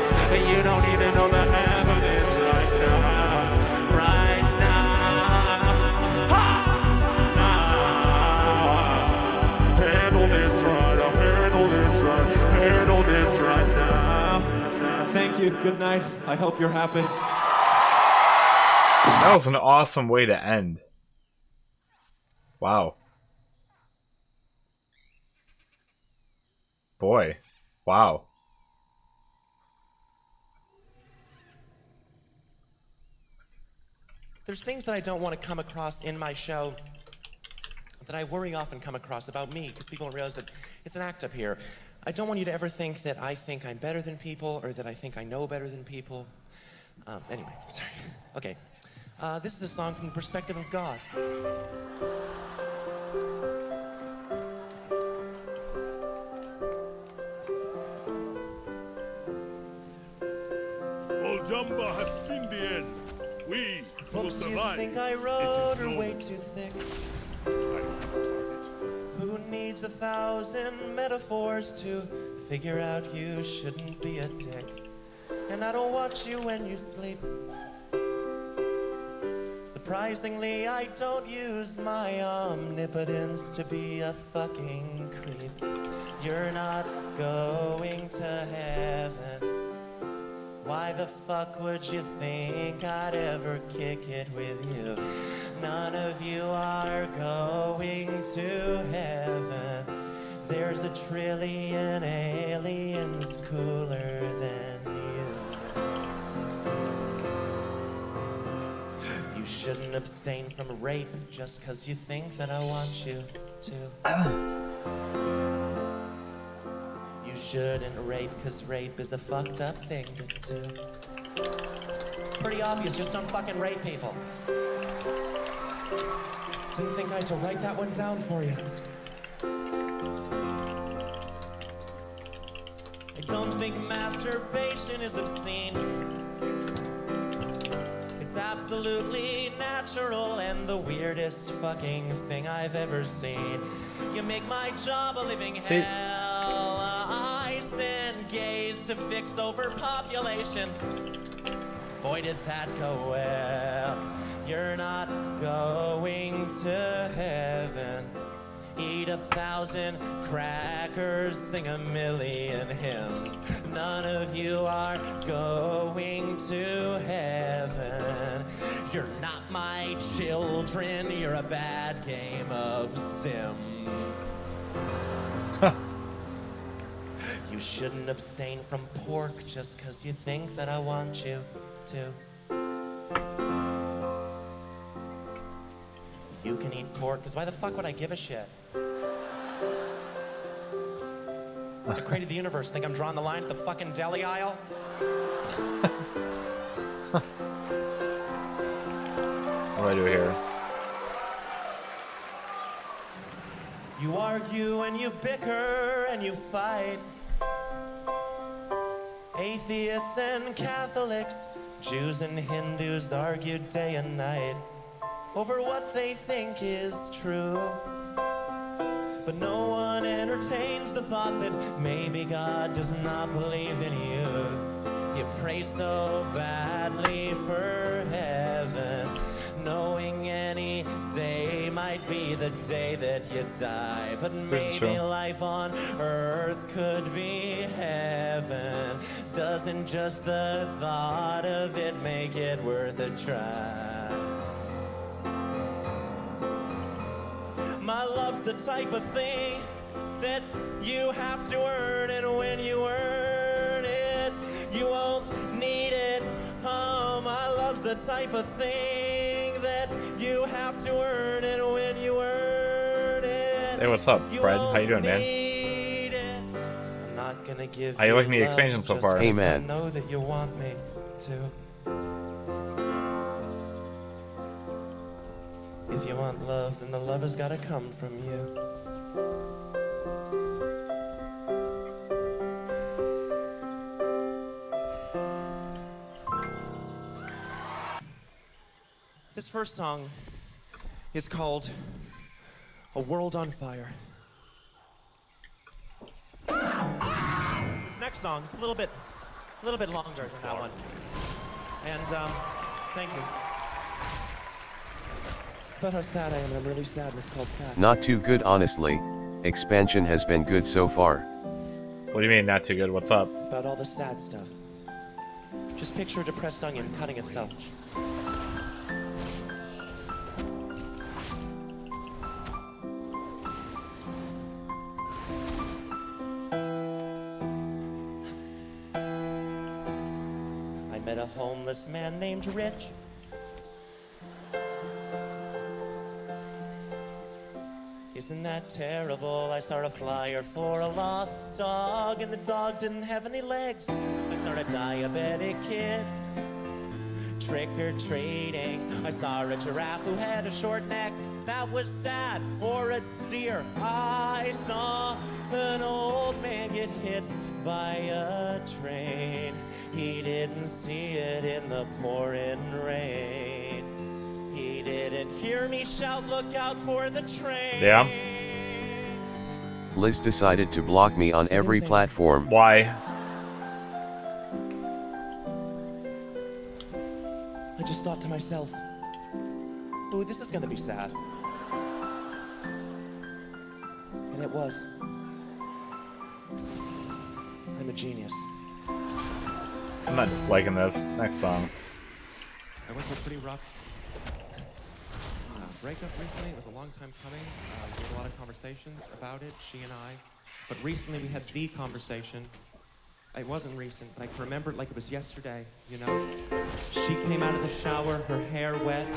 You don't even know the half of this right now. Right now. Handle this right. Handle this right now. Thank you. Good night. I hope you're happy. That was an awesome way to end. Wow. Boy. Wow. There's things that I don't want to come across in my show that I worry often come across about me, because people don't realize that it's an act up here. I don't want you to ever think that I think I'm better than people or that I think I know better than people. Anyway, sorry. Okay. This is a song from the perspective of God. Old Jumba has seen the end. We will Folks, you survive. think I wrote her way too thick? I have a target. Who needs 1,000 metaphors to figure out you shouldn't be a dick. And I don't watch you when you sleep. Surprisingly, I don't use my omnipotence to be a fucking creep. You're not going to heaven. Why the fuck would you think I'd ever kick it with you? None of you are going to heaven. There's a trillion aliens cooler than you. You shouldn't abstain from rape just 'cause you think that I want you to. You shouldn't rape 'cause rape is a fucked up thing to do. Pretty obvious, just don't fucking rape people. Didn't think I had to write that one down for you. I don't think masturbation is obscene. It's absolutely natural and the weirdest fucking thing I've ever seen. You make my job a living hell. I send gays to fix overpopulation. Boy, did that go well. You're not going to heaven. Eat 1,000 crackers, sing 1,000,000 hymns. None of you are going to heaven. You're not my children, you're a bad game of sim. You shouldn't abstain from pork just 'cause you think that I want you to. You can eat pork, 'cause why the fuck would I give a shit? I created the universe. Think I'm drawing the line at the fucking deli aisle? What do I do here? You argue and you bicker and you fight. Atheists and Catholics, Jews and Hindus argue day and night over what they think is true. But no one entertains the thought that maybe God does not believe in you. You pray so badly for heaven, knowing any day might be the day that you die. But maybe life on earth could be heaven. Doesn't just the thought of it make it worth a try? My love's the type of thing that you have to earn, and when you earn it, you won't need it. Oh, my love's the type of thing that you have to earn, and when you earn it, hey, what's up, Fred? How you doing, man? I'm not gonna give How you liking the expansion so far? Hey, man. I know that you want me to. If you want love, then the love has gotta come from you. This first song is called A World on Fire. This next song is a little bit longer than that one. And thank you. It's about how sad I am, and I'm really sad, and it's called Sad. Not too good, honestly. Expansion has been good so far. What do you mean, not too good? What's up? It's about all the sad stuff. Just picture a depressed onion cutting itself. I met a homeless man named Rich. Isn't that terrible? I saw a flyer for a lost dog, and the dog didn't have any legs. I saw a diabetic kid trick-or-treating. I saw a giraffe who had a short neck. That was sad. Or a deer. I saw an old man get hit by a train. He didn't see it in the pouring rain. He didn't hear me shout, "Look out for the train." Yeah. Liz decided to block me on every platform. Why? I just thought to myself, ooh, this is gonna be sad. And it was. I'm a genius. I'm not liking this. Next song. I went through a pretty rough breakup recently. It was a long time coming. We had a lot of conversations about it, she and I. But recently we had the conversation. It wasn't recent, but I can remember it like it was yesterday, you know? She came out of the shower, her hair wet,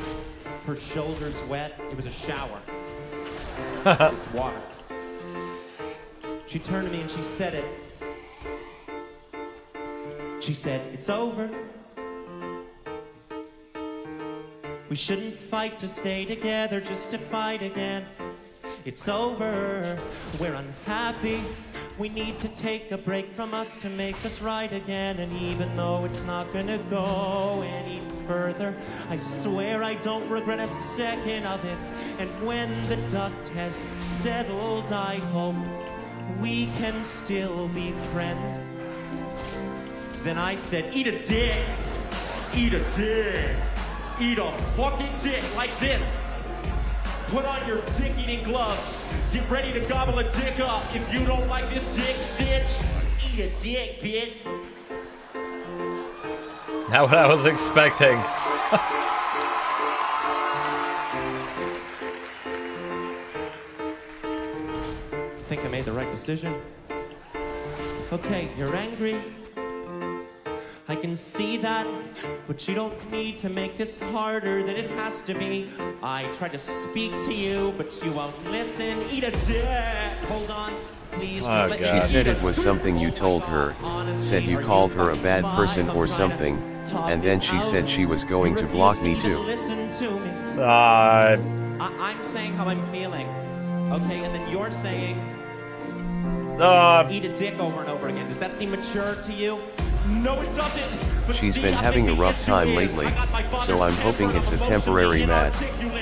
her shoulders wet. It was a shower. It was water. She turned to me and she said it. She said, "It's over. We shouldn't fight to stay together, just to fight again. It's over. We're unhappy. We need to take a break from us to make us right again. And even though it's not gonna go any further, I swear I don't regret a second of it. And when the dust has settled, I hope we can still be friends." Then I said, "Eat a dick. Eat a dick. Eat a fucking dick like this. Put on your dick-eating gloves. Get ready to gobble a dick up. If you don't like this dick, sitch, eat a dick, bitch." Not what I was expecting. I think I made the right decision. Okay, you're angry. I can see that, but you don't need to make this harder than it has to be. I tried to speak to you, but you won't listen. Eat a dick. Hold on, please. Just let She said it was something you told her, said you called her a bad person or something, and then she said she was going to block me too. Listen to me. I'm saying how I'm feeling, okay, and then you're saying eat a dick over and over again. Does that seem mature to you? No, it doesn't. But She's see, been having a rough time lately, so I'm hoping it's a temporary mad.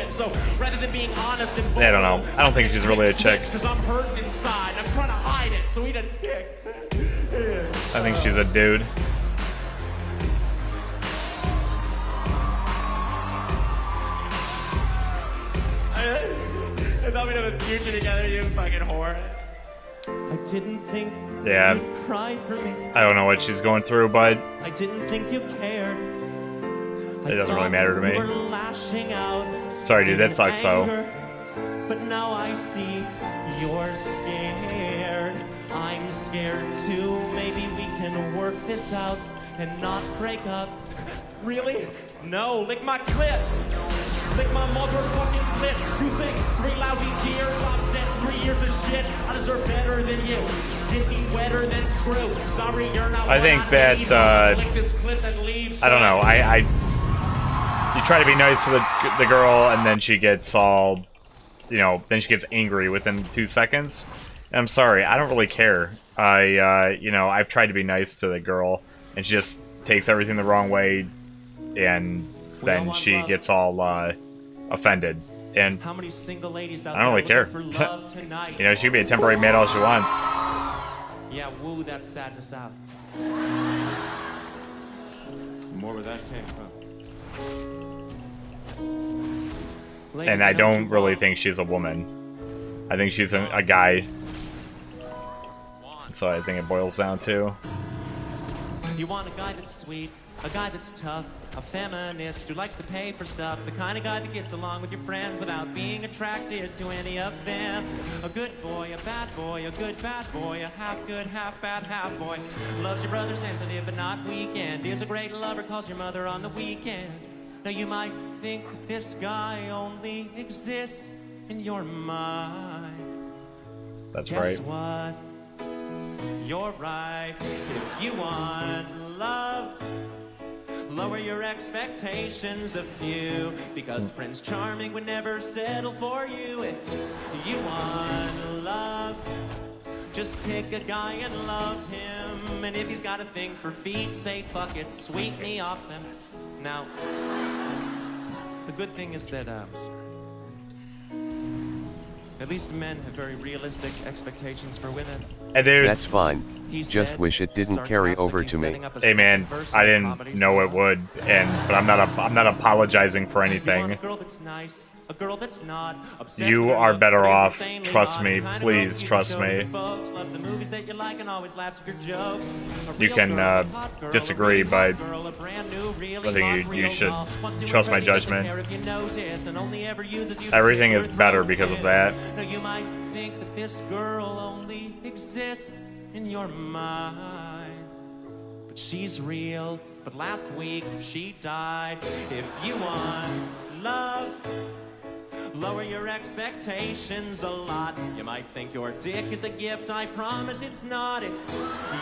So rather than being honest and I don't know. I don't think she's really a chick. because I'm hurting inside. I'm trying to hide it. So eat a dick. I think she's a dude. I thought we'd have a future together, you fucking whore. I didn't think Yeah. you'd cry for me. I don't know what she's going through, but I didn't think you cared. it doesn't really matter to me. You were lashing out Sorry, dude, that sucks, though. anger, but now I see you're scared. I'm scared too. Maybe we can work this out and not break up. Really? No, lick my clit. Lick my motherfucking clit. You think 3 lousy tears offset 3 years of shit? I deserve better than you. Get me wetter than screw. Sorry, you're not. I think that, Lick this clit and leave, I don't know. You try to be nice to the girl, and then she gets all, you know, then she gets angry within 2 seconds. And I'm sorry, I don't really care. You know, I've tried to be nice to the girl, and she just takes everything the wrong way, and then she gets all offended. And how many single ladies out I don't really there care. looking for love tonight? You know, she can be a temporary mad all she wants. Yeah, woo that sadness out. Some more where that came from. And I don't really think she's a woman. I think she's a guy. So I think it boils down to. You want a guy that's sweet, a guy that's tough, a feminist who likes to pay for stuff, the kind of guy that gets along with your friends without being attracted to any of them. A good boy, a bad boy, a good bad boy, a half good, half bad, half boy. Loves your brother, sensitive but not weekend. Is a great lover, calls your mother on the weekend. Now you might think that this guy only exists in your mind. That's Guess right. what? You're right. If you want love, lower your expectations a few, because Prince Charming would never settle for you. If you want love, just pick a guy and love him. And if he's got a thing for feet, say fuck it, sweep me off them. Now, the good thing is that At least men have very realistic expectations for women. Hey, dude. That's fine. He Just said, wish it didn't carry over to me. setting up a Hey, man. second verse I in the didn't comedy know it song. would, but I'm not apologizing for You want anything. a girl that's nice, a girl that's not obsessed You with her are looks, better but is off. insanely Trust hot, me. the kind of Please girl you trust can show me. your folks, love the movies that you like and always laughs at your joke. A You real can, girl, a hot girl, disagree, a really hot but girl, a brand new, really I think hot, you real should doll. Wants to trust my impress you, doesn't judgment. care if you notice, and only ever uses you to Everything take is her better throat. because of that. Now you might think that this girl only exists in your mind, but she's real. But last week she died. If you want love, lower your expectations a lot. You might think your dick is a gift, I promise it's not. If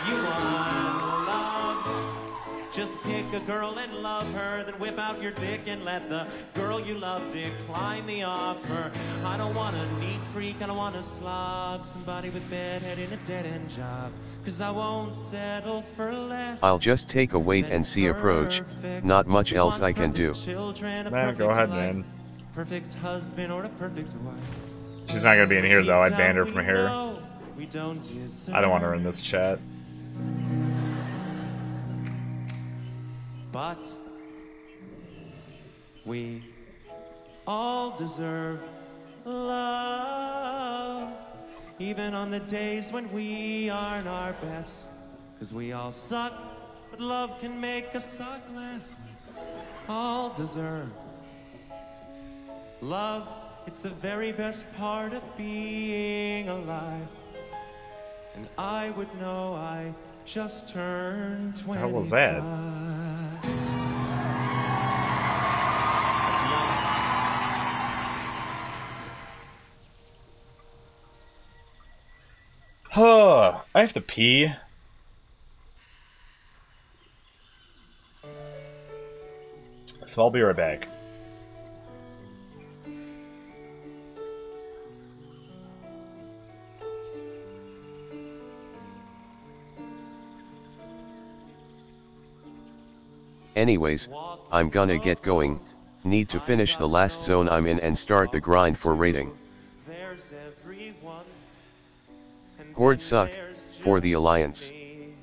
you want love, just pick a girl and love her, then whip out your dick and let the girl you love decline the offer. I don't want a neat freak, I don't want a slob, somebody with bedhead in a dead-end job, 'cause I won't settle for less. I'll just take a wait and see approach. Not much else I can do. Man, go ahead, man. Perfect husband or a perfect wife. She's not gonna be in here though. I Deep banned her down from we here. know we don't deserve. I don't want her in this chat. But we all deserve love, even on the days when we aren't our best. 'Cause we all suck, but love can make us suck less. We all deserve love. It's the very best part of being alive. And I would know I just turned 25. The hell was that? Huh, I have to pee. So I'll be right back. Anyways, I'm gonna get going. Need to finish the last zone I'm in and start the grind for rating. There's everyone, and Horde then suck, there's for the just alliance. me.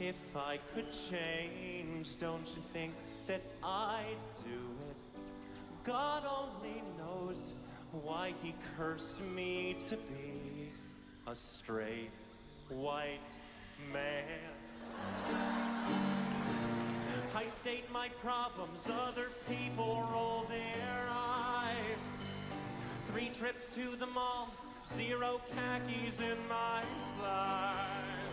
If I could change, don't you think that I'd do it? God only knows why he cursed me to be a straight white man. I state my problems, other people roll their eyes. 3 trips to the mall, 0 khakis in my side.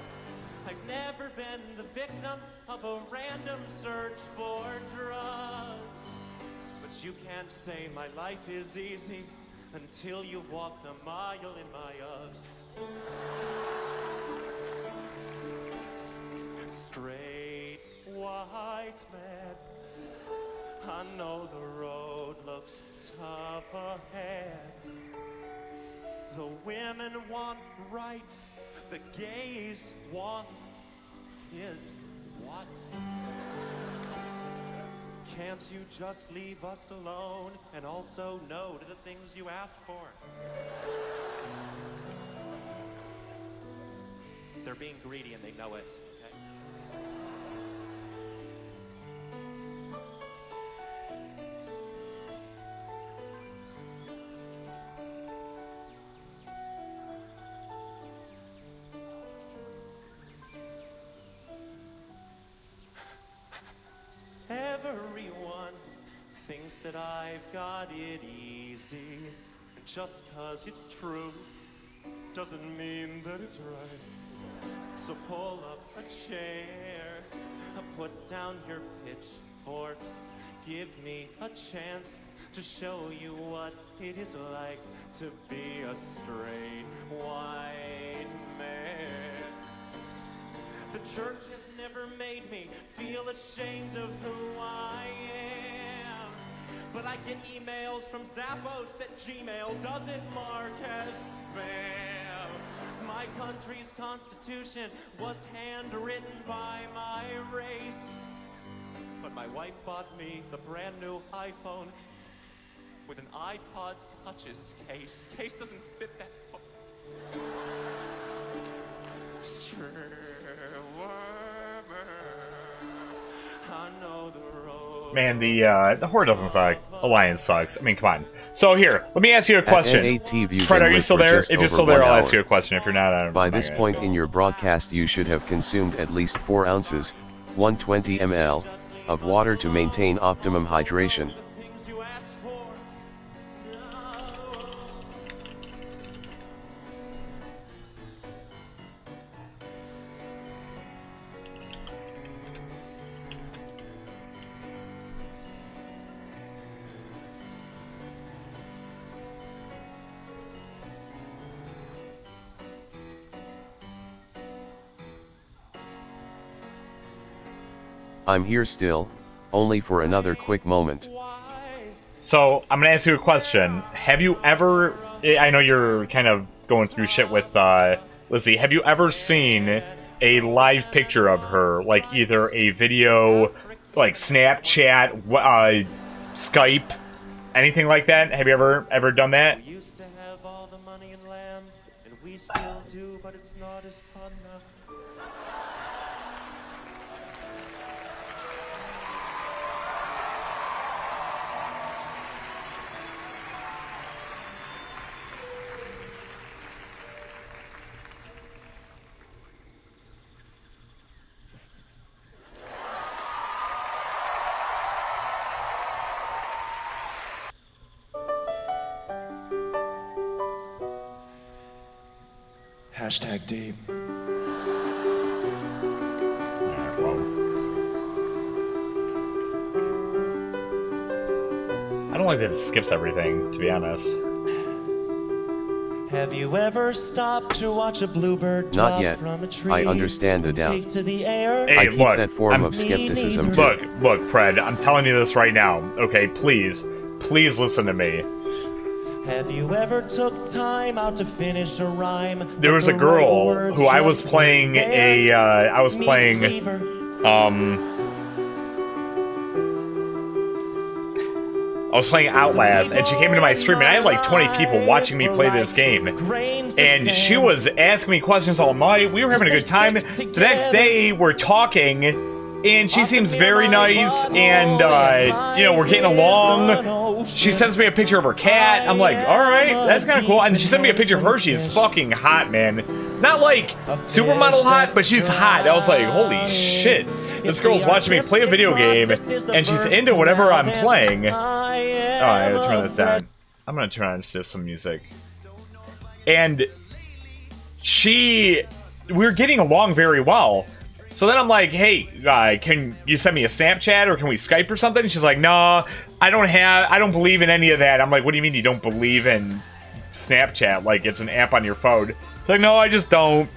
I've never been the victim of a random search for drugs. But you can't say my life is easy until you've walked a mile in my Uggs. Straight white man, I know the road looks tough ahead. The women want rights, the gays want kids. What? Can't you just leave us alone and also no to the things you asked for? They're being greedy and they know it, okay? Everyone thinks that I've got it easy. And just 'cause it's true doesn't mean that it's right. So pull up a chair, put down your pitchforks, give me a chance to show you what it is like to be a straight white man. The church has never made me feel ashamed of who I am. But I get emails from Zappos that Gmail doesn't mark as spam. My country's constitution was handwritten by my race. But my wife bought me the brand new iPhone with an iPod Touch's case. Case doesn't fit that. I know the road. Man, the whore doesn't suck. Alliance sucks. I mean, come on. So here, let me ask you a question. Fred, are you still there? If you're still there, I'll ask you a question. If you're not, I don't. By this point in your broadcast, you should have consumed at least 4 ounces, 120 ml, of water to maintain optimum hydration. I'm here still, only for another quick moment. So, I'm gonna ask you a question. Have you ever... I know you're kind of going through shit with Lizzie. Have you ever seen a live picture of her? Like, either a video, like Snapchat, Skype, anything like that? Have you ever done that? We used to have all the money and land, and we still do, but it's not as fun now. Hashtag deep. I don't like that it skips everything, to be honest. Have you ever stopped to watch a bluebird drop Not yet. from a tree? I understand the doubt. Take to the air? Hey, I keep look, that form of skepticism too. Look, Pred, I'm telling you this right now, okay? Please listen to me. Have you ever took time out to finish a rhyme? There was a girl who I was playing I was playing Outlast, and she came into my stream, and I had like 20 people watching me play this game. And she was asking me questions all night. We were having a good time. The next day, we're talking, and she seems very nice, and, you know, we're getting along. She sends me a picture of her cat. I'm like, alright, that's kind of cool. And she sent me a picture of her. She's fucking hot, man. Not like supermodel hot, but she's hot. I was like, holy shit. This girl's watching me play a video game, and she's into whatever I'm playing. Oh, I gotta turn this down. I'm gonna turn on just some music. And we were getting along very well. So then I'm like, hey, can you send me a Snapchat or can we Skype or something? And she's like, nah, I don't believe in any of that. I'm like, what do you mean you don't believe in Snapchat? Like, it's an app on your phone. She's like, no, I just don't.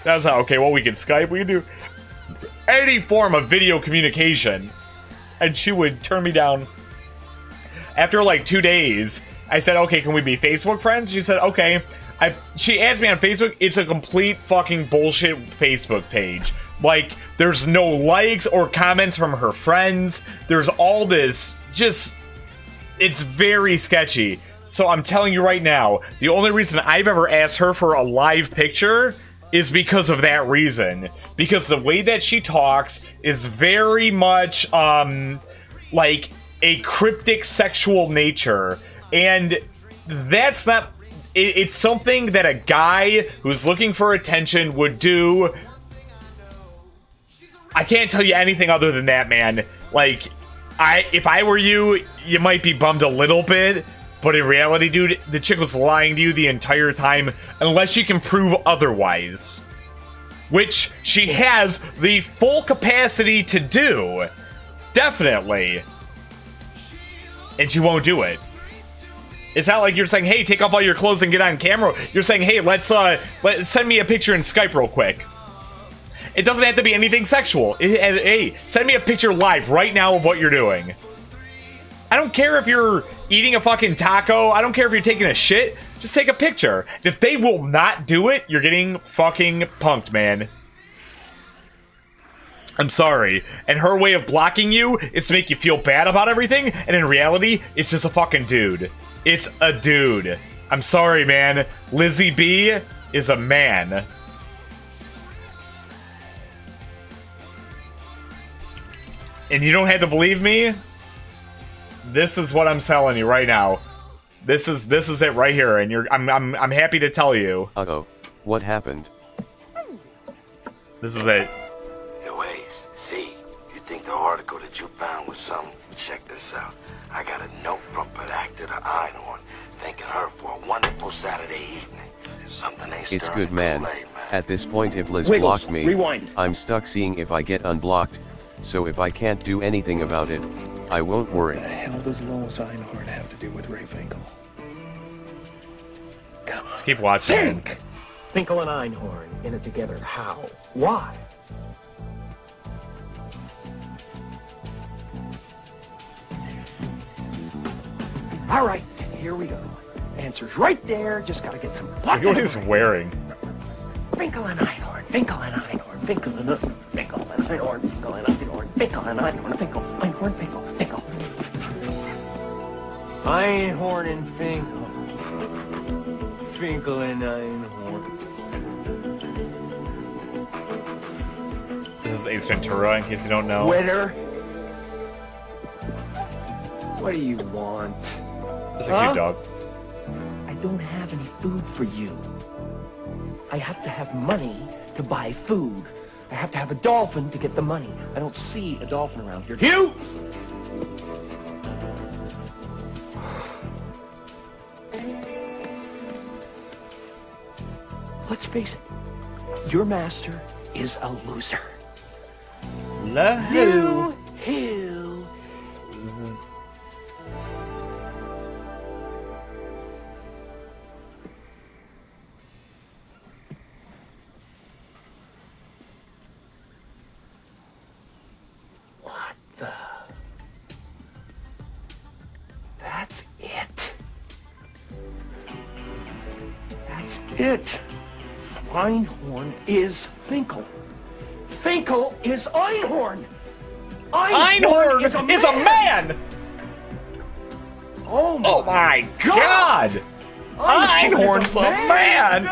I was like, okay, well, we can Skype. We can do any form of video communication. And she would turn me down. After like 2 days, I said, okay, can we be Facebook friends? She said, okay. She asked me on Facebook. It's a complete fucking bullshit Facebook page. Like, there's no likes or comments from her friends. There's all this, it's very sketchy. So I'm telling you right now, the only reason I've ever asked her for a live picture is because of that reason. Because the way that she talks is very much, like, a cryptic sexual nature. And that's not... It's something that a guy who's looking for attention would do. I can't tell you anything other than that, man. Like, if I were you, you might be bummed a little bit. But in reality, dude, the chick was lying to you the entire time. Unless she can prove otherwise. Which she has the full capacity to do. Definitely. And she won't do it. It's not like you're saying, hey, take off all your clothes and get on camera. You're saying, hey, let's send me a picture in Skype real quick. It doesn't have to be anything sexual. Hey, send me a picture live right now of what you're doing. I don't care if you're eating a fucking taco. I don't care if you're taking a shit. Just take a picture. If they will not do it, you're getting fucking punked, man. I'm sorry. And her way of blocking you is to make you feel bad about everything, and in reality, it's just a fucking dude. It's a dude. I'm sorry, man. Lizzie B is a man. And you don't have to believe me. This is what I'm telling you right now. This is it right here, and I'm happy to tell you. Uh-oh. What happened? This is it. Yo, Ace, see, you think the article that you found was something? Check this out. I got a note from Pedacta to Einhorn, thanking her for a wonderful Saturday evening. Something ain't It's stirring good, the man. Kool-Aid, At this point, if Liz Wiggles, blocked me, rewind. I'm stuck seeing if I get unblocked. So if I can't do anything about it, I won't worry. What the hell does Lois Einhorn have to do with Ray Finkel? Come on. Let's keep watching. Think! Finkel and Einhorn in it together. How? Why? All right, here we go. Answer's right there. Just gotta get some. Look at what he's wearing. Finkel and Einhorn. Finkel and Einhorn. Finkel and Einhorn. Finkel and Einhorn. Finkel and Einhorn. Finkel and Einhorn. Finkel. Einhorn. Finkel. Finkel. Einhorn and Finkel. Finkel and Einhorn. This is Ace Ventura, in case you don't know. Winner. What do you want? There's a cute dog. I don't have any food for you. I have to have money to buy food. I have to have a dolphin to get the money. I don't see a dolphin around here. Do you? Let's face it. Your master is a loser. Who? Who? What the? That's it. That's it. Einhorn is Finkel. Finkel is Einhorn. Einhorn is a man! Oh my god! Einhorn's a man!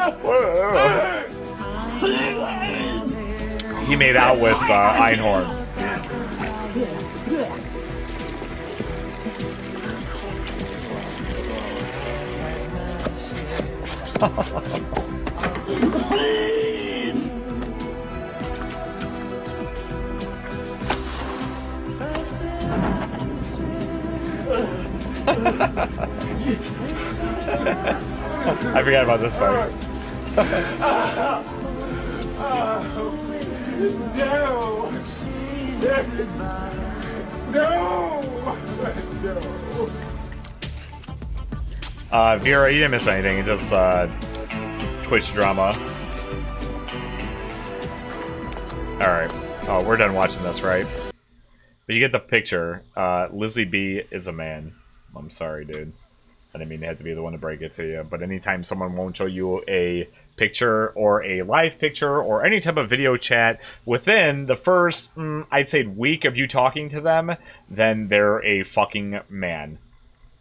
He made out with Einhorn. I forgot about this part. Vera, you didn't miss anything. It's just Twitch drama. Alright. Oh, we're done watching this, right? But you get the picture. Lizzie B is a man. I'm sorry, dude. I didn't mean to have to be the one to break it to you. But anytime someone won't show you a picture or a live picture or any type of video chat within the first, I'd say, week of you talking to them, then they're a fucking man.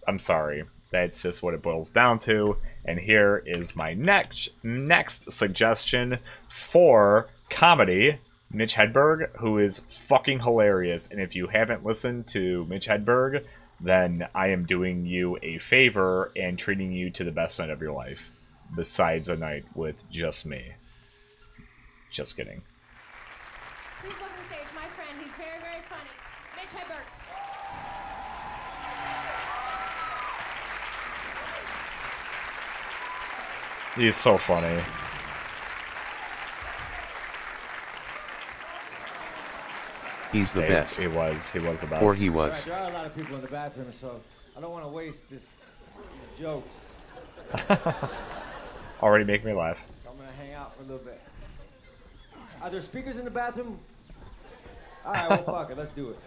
I'm sorry. That's just what it boils down to. And here is my next suggestion for comedy. Mitch Hedberg, who is fucking hilarious. And if you haven't listened to Mitch Hedberg, then I am doing you a favor and treating you to the best night of your life. Besides a night with just me. Just kidding. Please welcome to stage my friend. He's very, very funny. Mitch Hedberg. He's so funny. He's the best. He was the best. Or he was. There are a lot of people in the bathroom, so I don't want to waste these jokes. Already make me laugh. So I'm gonna hang out for a little bit. Are there speakers in the bathroom? All right, well, fuck it, let's do it.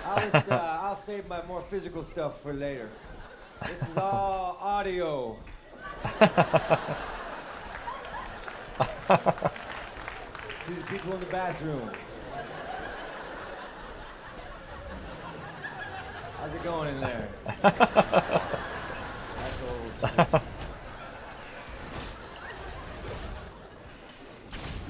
I'll save my more physical stuff for later. This is all audio. See the people in the bathroom. How's it going in there? That's old.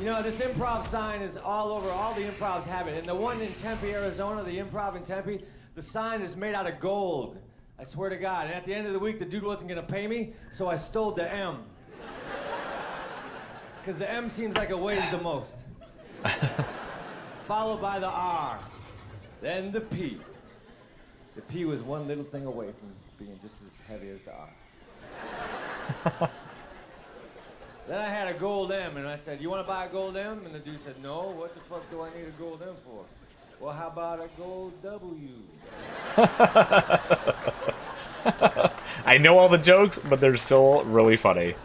You know, this improv sign is all over. All the improvs have it. And the one in Tempe, Arizona, the improv in Tempe, the sign is made out of gold. I swear to God. And at the end of the week, the dude wasn't going to pay me, so I stole the M. Because the M seems like it weighs the most. Followed by the R. Then the P. The P was one little thing away from being just as heavy as the R. Then I had a gold M, and I said, you want to buy a gold M? And the dude said, no, what the fuck do I need a gold M for? Well, how about a gold W? I know all the jokes, but they're still really funny.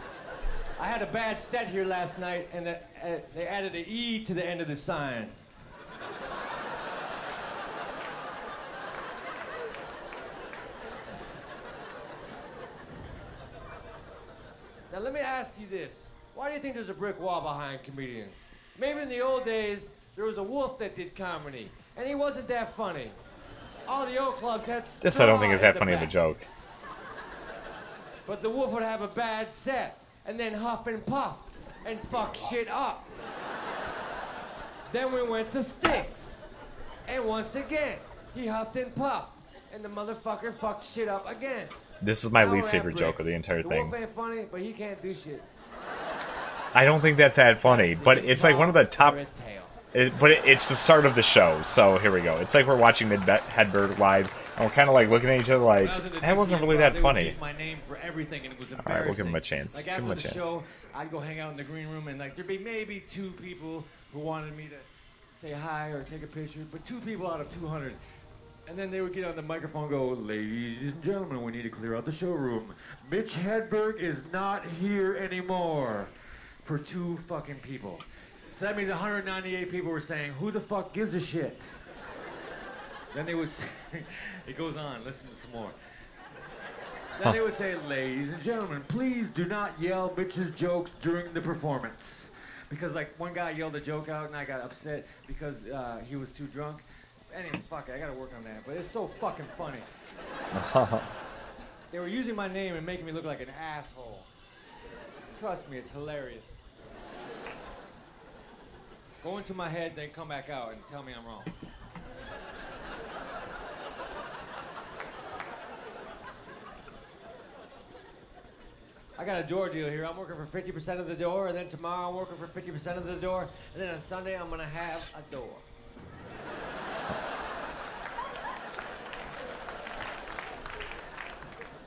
I had a bad set here last night, and they added an E to the end of the sign. Now let me ask you this. Why do you think there's a brick wall behind comedians? Maybe in the old days, there was a wolf that did comedy, and he wasn't that funny. All the old clubs had This I don't think is that funny of a joke. But the wolf would have a bad set, and then huff and puff, and fuck shit up. Then we went to Sticks, and once again, he huffed and puffed, and the motherfucker fucked shit up again. This is my Now least we're at favorite joke of the Bricks. entire The thing. wolf ain't funny, but he can't do shit. I don't think that's that funny, but it's like one of the top. It's the start of the show, so here we go. It's like we're watching Hedberg live, and we're kind of like looking at each other like, that wasn't really that funny. My name for everything, and it was All right, we'll give him a embarrassing. chance. Like Give after him a the chance. show, I'd go hang out in the green room, and like there'd be maybe 2 people who wanted me to say hi or take a picture, but 2 people out of 200. And then they would get on the microphone and go, ladies and gentlemen, we need to clear out the showroom. Mitch Hedberg is not here anymore. For 2 fucking people. So that means 198 people were saying, who the fuck gives a shit? Then they would say, it goes on, listen to some more. Then they would say, ladies and gentlemen, please do not yell Mitch's jokes during the performance. Because like one guy yelled a joke out and I got upset because he was too drunk. Anyway, fuck it, I gotta work on that. But it's so fucking funny. They were using my name and making me look like an asshole. Trust me, it's hilarious. Go into my head, then come back out and tell me I'm wrong. I got a door deal here. I'm working for 50% of the door, and then tomorrow I'm working for 50% of the door, and then on Sunday I'm gonna have a door.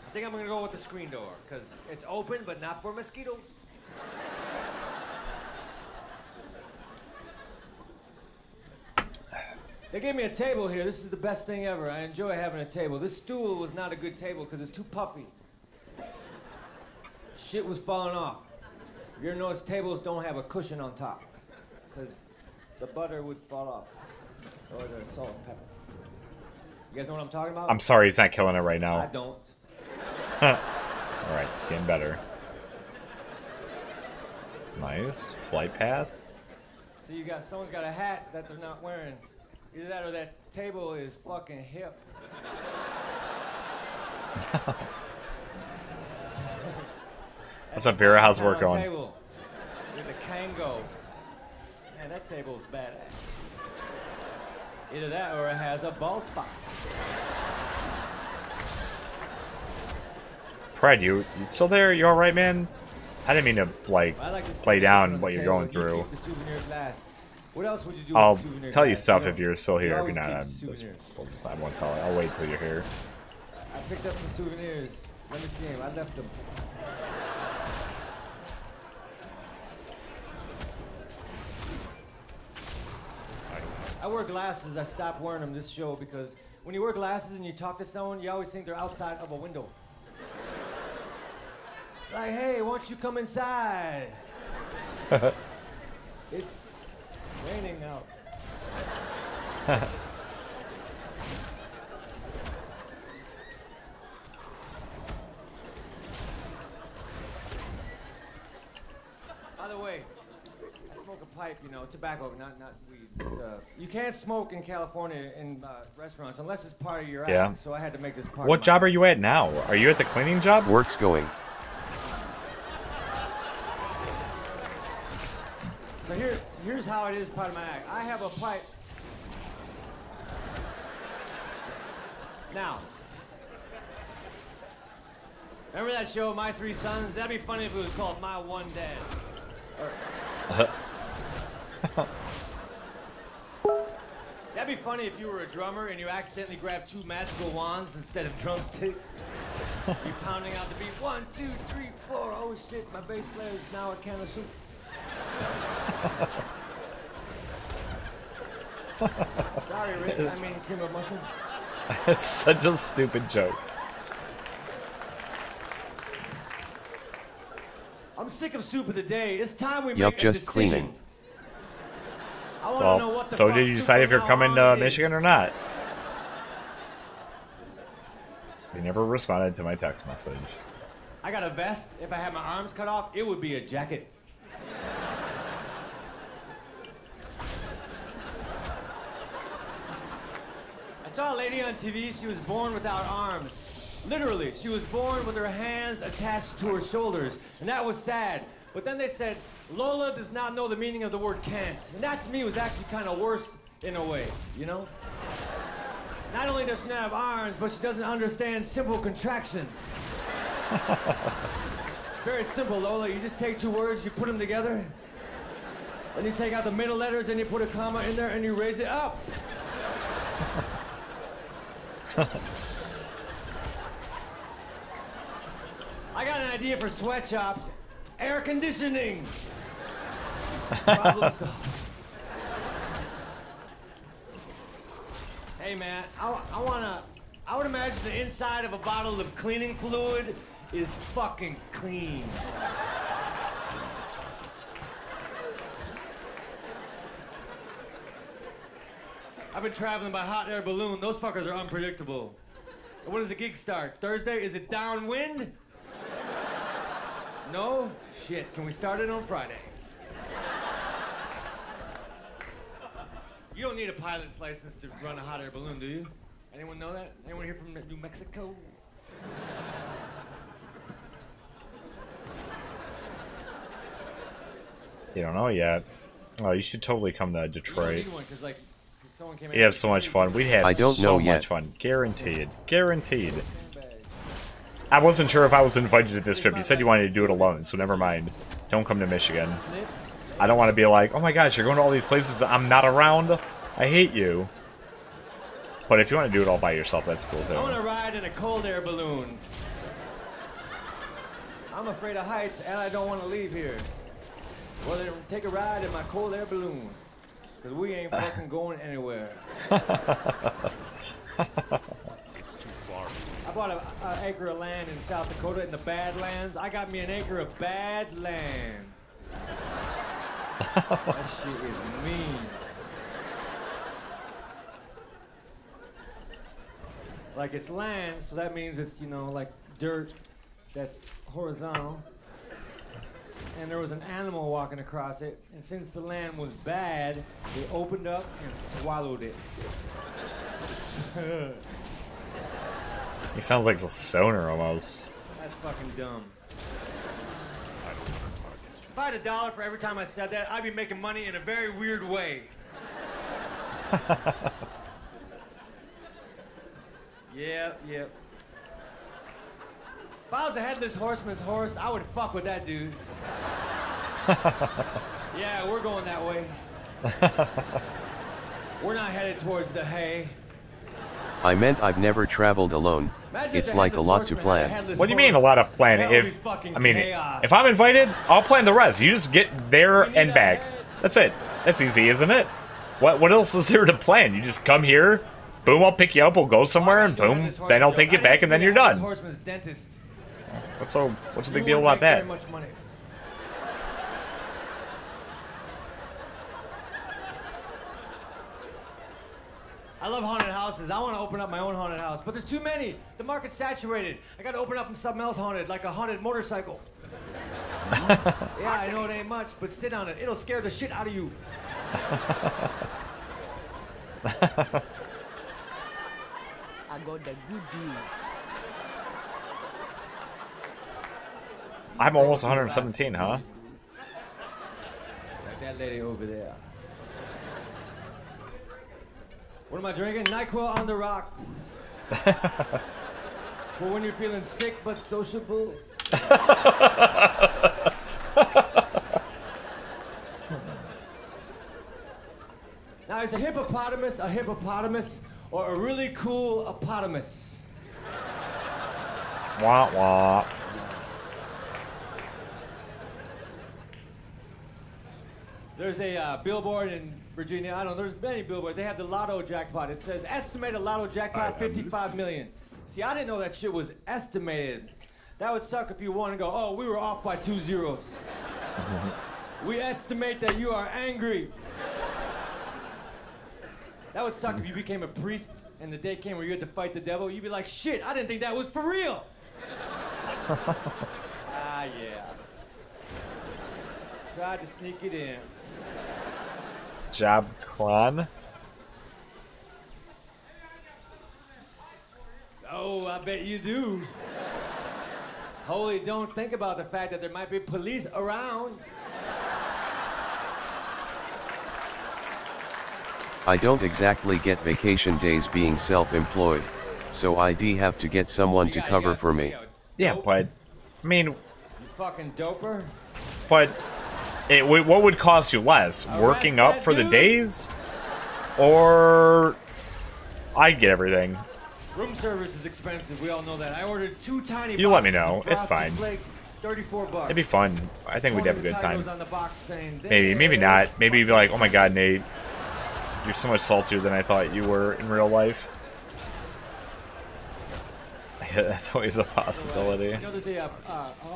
I think I'm gonna go with the screen door, because it's open, but not for mosquito. They gave me a table here. This is the best thing ever. I enjoy having a table. This stool was not a good table because it's too puffy. Shit was falling off. You ever notice tables don't have a cushion on top? Because the butter would fall off. Or the salt and pepper. You guys know what I'm talking about? I'm sorry he's not killing it right now. I don't. Alright, getting better. Nice. Flight path. See, someone's got a hat that they're not wearing. Either that or that table is fucking hip. What's up, Vera? How's work going? Table with a Kango. Man, that table's badass. Either that or it has a bald spot. Fred, you still there? You alright, man? I didn't mean to, like play down what you're going through. You keep the souvenir glass. What else would you do I'll with the souvenir tell you glass? stuff know, if you're still here. If you're not, always I won't tell you. I'll wait till you're here. I picked up some souvenirs. Let me see them. I left them. I wear glasses. I stopped wearing them this show because when you wear glasses and you talk to someone, you always think they're outside of a window. It's like, hey, why don't you come inside? It's raining out. By the way, I smoke a pipe you know, tobacco, not weed. You can't smoke in California in restaurants unless it's part of your act. Yeah. So I had to make this part. What job are you at now? Are you at the cleaning job? Work's going. So here's how it is part of my act. I have a pipe. Now, remember that show, My Three Sons? That'd be funny if it was called My One Dad. That'd be funny if you were a drummer and you accidentally grabbed 2 magical wands instead of drumsticks. You pounding out the beat, 1, 2, 3, 4. Oh shit, my bass player is now a can of soup. Sorry, Rick. I mean, cream of mushroom. It's such a stupid joke. I'm sick of soup of the day. It's time we Yup, make a just decision. cleaning. I want to know Well, what the so fuck did you soup decide if from you're now coming on to is. Michigan or not? You never responded to my text message. I got a vest. If I had my arms cut off, it would be a jacket. I saw a lady on TV. She was born without arms. Literally, she was born with her hands attached to her shoulders, and that was sad. But then they said, Lola does not know the meaning of the word can't. And that to me was actually kind of worse in a way, you know? Not only does she not have arms, but she doesn't understand simple contractions. It's very simple, Lola. You just take 2 words, you put them together, then you take out the middle letters, and you put a comma in there, and you raise it up. I got an idea for sweatshops. Air conditioning. Problem solved. Hey man, I would imagine the inside of a bottle of cleaning fluid is fucking clean. I've been traveling by hot air balloon. Those fuckers are unpredictable. When does the gig start? Thursday? Is it downwind? No? Shit, can we start it on Friday? You don't need a pilot's license to run a hot air balloon, do you? Anyone know that? Anyone here from New Mexico? You don't know yet. Oh, you should totally come to Detroit. You don't need one, 'cause, like, someone came We'd have so much fun. We'd have I don't so know much yet. fun. Guaranteed. Guaranteed. I wasn't sure if I was invited to this trip. You said you wanted to do it alone, so never mind. Don't come to Michigan. I don't want to be like, oh my gosh, you're going to all these places I'm not around? I hate you. But if you want to do it all by yourself, that's cool too. I want to ride in a cold air balloon. I'm afraid of heights, and I don't want to leave here. Well, then take a ride in my cold air balloon. Because we ain't fucking going anywhere. It's too far. I bought an acre of land in South Dakota in the Badlands. I got me an acre of bad land. That shit is mean. Like, it's land, so that means it's, you know, like dirt that's horizontal. And there was an animal walking across it, and since the land was bad, they opened up and swallowed it. He sounds like a stoner almost. That's fucking dumb. If I had $1 for every time I said that, I'd be making money in a very weird way. Yep. If I was a headless horseman's horse, I would fuck with that dude. Yeah, we're going that way. We're not headed towards the hay. I meant I've never traveled alone. Imagine It's if a like a headless lot to horseman had a plan. headless What do you mean a horse. lot of plan? That would be fucking chaos. If I'm invited, I'll plan the rest. You just get there and back. That's it. That's easy, isn't it? What else is there to plan? You just come here, boom, I'll pick you up, we'll go somewhere, and boom, then I'll take you back, and then you're done. Horseman's dentist. What's the big You deal won't about make that? very much money. I love haunted houses. I want to open up my own haunted house, but there's too many. The market's saturated. I got to open up something else haunted, like a haunted motorcycle. Yeah, I know it ain't much, but sit on it. It'll scare the shit out of you. I got the goodies. I'm almost 117, huh? Like that lady over there. What am I drinking? NyQuil on the rocks. For when you're feeling sick but sociable. Now, is a hippopotamus, or a really cool hippopotamus? Wah wah. There's a billboard in Virginia. I don't know. There's many billboards. They have the lotto jackpot. It says estimated lotto jackpot 55 million. See, I didn't know that shit was estimated. That would suck if you won and go, oh, we were off by 2 zeros. We estimate that you are angry. That would suck if you became a priest and the day came where you had to fight the devil. You'd be like, shit, I didn't think that was for real. Ah, yeah. Tried to sneak it in. Job Kwan. Oh, I bet you do. Holy, don't think about the fact that there might be police around. I don't exactly get vacation days being self-employed, so I'd have to get someone to cover for me. Yeah, but I mean, You fucking doper. but what would cost you less? Working up for the days? Or I get everything. Room service is expensive. We all know that. I ordered 2 tiny You let me boxes know. of It's Frosted fine. Flakes, $34. It'd be fun. I think we'd have a good time. On the box saying, Maybe not. Maybe you'd be like, oh my god, Nate, you're so much saltier than I thought you were in real life. Yeah, that's always a possibility. You know, there's a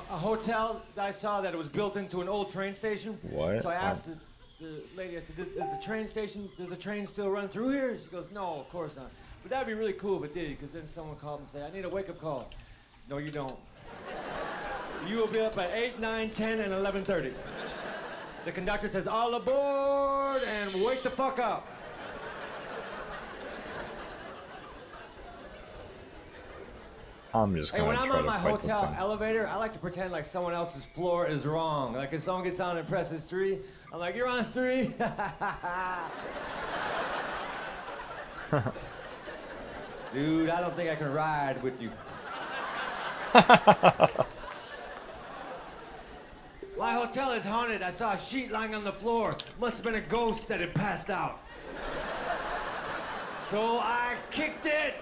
hotel that I saw that it was built into an old train station. What? So I asked the lady, I said, does the train still run through here? She goes, no, of course not. But that'd be really cool if it did, because then someone called and said, I need a wake-up call. No, you don't. You will be up at 8, 9, 10, and 11:30. The conductor says, all aboard, and wake the fuck up. I'm just Hey, gonna when I'm try on to my fight this hotel thing. elevator, I like to pretend like someone else's floor is wrong. Like if someone gets on and presses 3, I'm like, you're on 3. Dude, I don't think I can ride with you. My hotel is haunted. I saw a sheet lying on the floor. Must have been a ghost that had passed out. So I kicked it.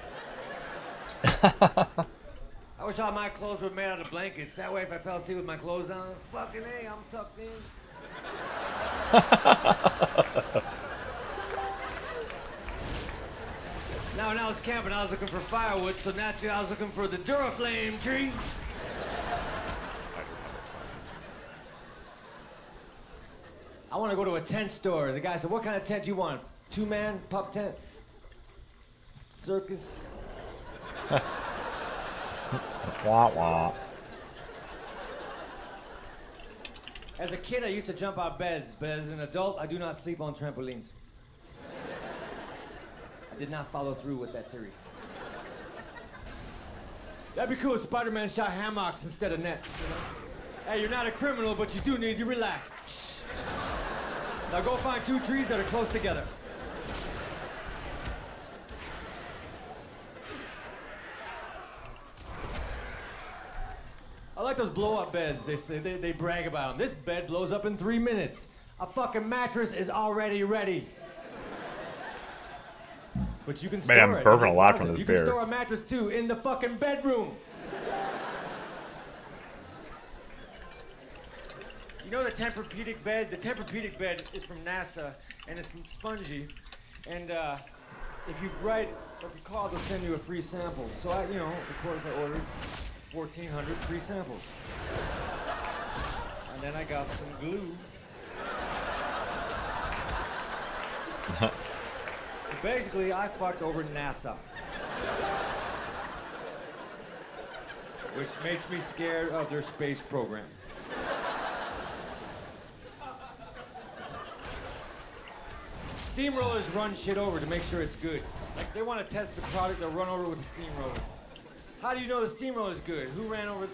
I wish all my clothes were made out of blankets. That way, if I fell asleep with my clothes on, fucking A, I'm tucked in. Now, when I was camping, I was looking for firewood, so naturally, I was looking for the Duraflame tree. I want to go to a tent store. The guy said, what kind of tent do you want? 2-man, pup tent? Circus? Wah wah. As a kid, I used to jump out beds, but as an adult, I do not sleep on trampolines. I did not follow through with that theory. That'd be cool if Spider-Man shot hammocks instead of nets, you know? Hey, you're not a criminal, but you do need to relax. Now go find 2 trees that are close together. I like those blow-up beds. They say they brag about them. This bed blows up in 3 minutes. A fucking mattress is already ready. But you can store Man, it. I'm burping a lot from You this can beer. store a mattress too in the fucking bedroom. You know the Tempur-Pedic bed? The Tempur-Pedic bed is from NASA, and it's spongy. And if you call, they'll send you a free sample. So of course I ordered 1,400 free samples. And then I got some glue. So basically, I fucked over NASA. Which makes me scared of their space program. Steamrollers run shit over to make sure it's good. Like they want to test the product, they'll run over with a steamroller. How do you know the steamroller's good? Who ran over?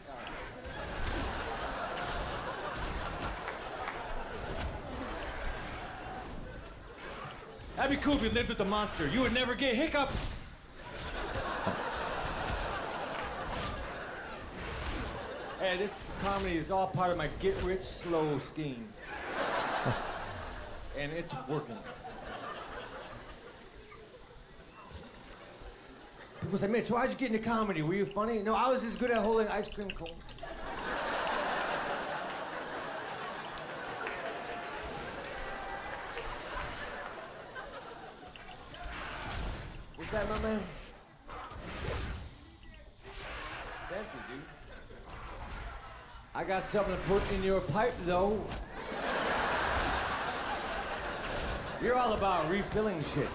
That'd be cool if you lived with the monster. You would never get hiccups. Hey, this comedy is all part of my get-rich-slow scheme. And it's working. People say, Mitch, why'd you get into comedy? Were you funny? No, I was just good at holding ice cream cones. What's that, my man? It's empty, dude. I got something to put in your pipe, though. You're all about refilling shit.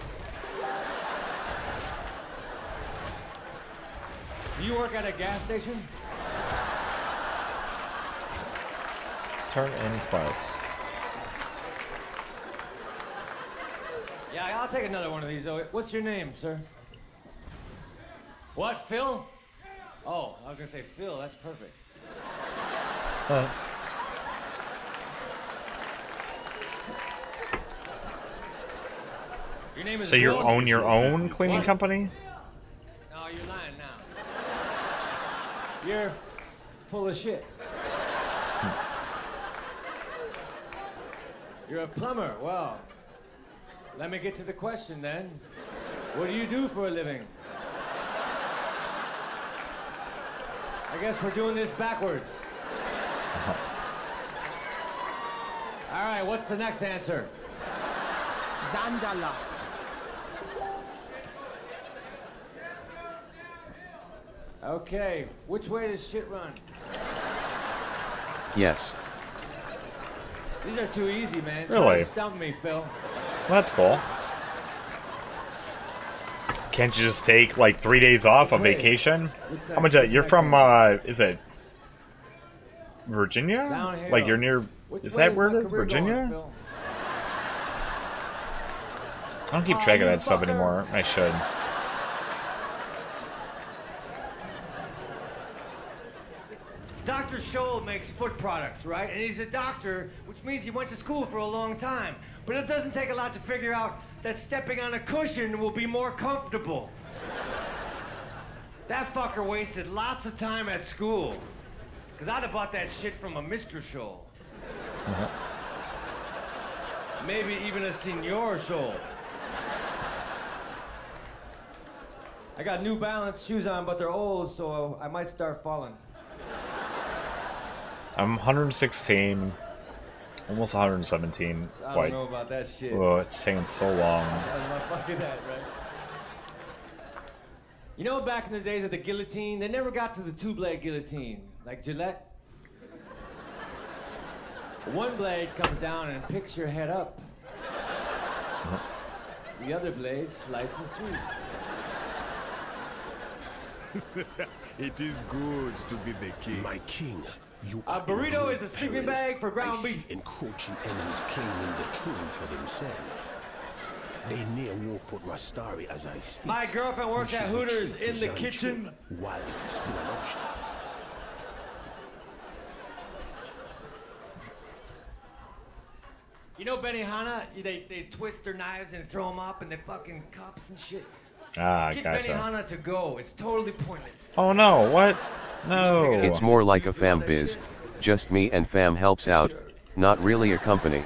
Do you work at a gas station? Turn in quest. Yeah, I'll take another one of these, though. What's your name, sir? What, Phil? Oh, I was gonna say Phil, that's perfect. Your name is So you Will? own your own cleaning company? No, you're lying now. You're full of shit. You're a plumber. Well, let me get to the question then. What do you do for a living? I guess we're doing this backwards. All right, what's the next answer? Zandala. Okay, which way does shit run? Yes. These are too easy, man. Really? Try to stump me, Phil. Well, that's cool. Can't you just take like 3 days off of vacation? How much? You're from? Is it Virginia? Downhill. Like you're near? Is that where it is? Virginia? Phil? I don't keep track of that stuff anymore. I should. Dr. Scholl makes foot products, right? And he's a doctor, which means he went to school for a long time. But it doesn't take a lot to figure out that stepping on a cushion will be more comfortable. That fucker wasted lots of time at school. Because I'd have bought that shit from a Mr. Scholl. Maybe even a Senor Scholl. I got New Balance shoes on, but they're old, so I might start falling. I'm 116, almost 117. I don't know about that shit. Oh, it's taking so long. Fucking that, right? You know, back in the days of the guillotine, they never got to the two-blade guillotine, like Gillette. One blade comes down and picks your head up. The other blade slices through. It is good to be the king. My king, you A burrito is a sleeping bag for ground beef. Encroaching enemies claiming the throne for themselves. They near Warport Rastari as I speak. My girlfriend works at Hooters in the kitchen. While it is still an option. You know Benihana? They twist their knives and throw them up and they fucking cups and shit. Ah, Get gotcha. Benihana to go. It's totally pointless. Oh no, what? No. It's more like a fam biz. Just me and fam helps out, not really a company.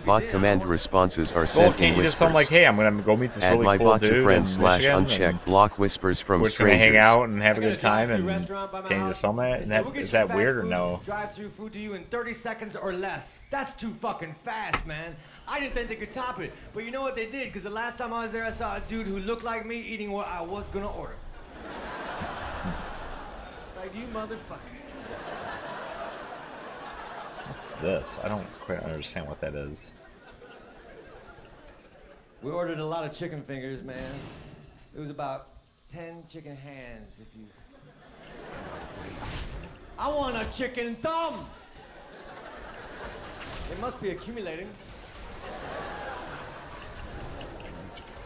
Bot command responses are Well, sent in can't you just whispers. tell them like, hey, I'm gonna go meet this Add really my cool bot dude to in friends / Michigan, uncheck and block whispers from we're just gonna strangers. hang out and have a I got good time, drive-thru and restaurant by my can you house. just tell them that? They And said, that "We'll get is you that fast weird or food, no? Drive-through food to you in 30 seconds or less. That's too fucking fast, man. I didn't think they could top it. But you know what they did? Because the last time I was there, I saw a dude who looked like me eating what I was gonna order. Like, you motherfucker. What's this? I don't quite understand what that is. We ordered a lot of chicken fingers, man. It was about 10 chicken hands, if you... I want a chicken thumb! It must be accumulating.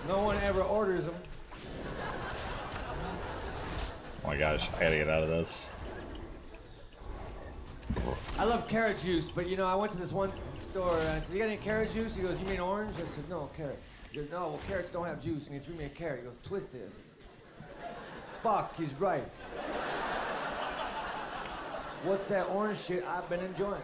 No one ever orders them. Oh my gosh, I gotta get out of this. I love carrot juice, but you know, I went to this one store and I said, "You got any carrot juice?" He goes, "You mean orange?" I said, "No, carrot." He goes, "No, well, carrots don't have juice." And he threw me a carrot. He goes, "Twist it." I said, "Fuck, he's right. What's that orange shit I've been enjoying?"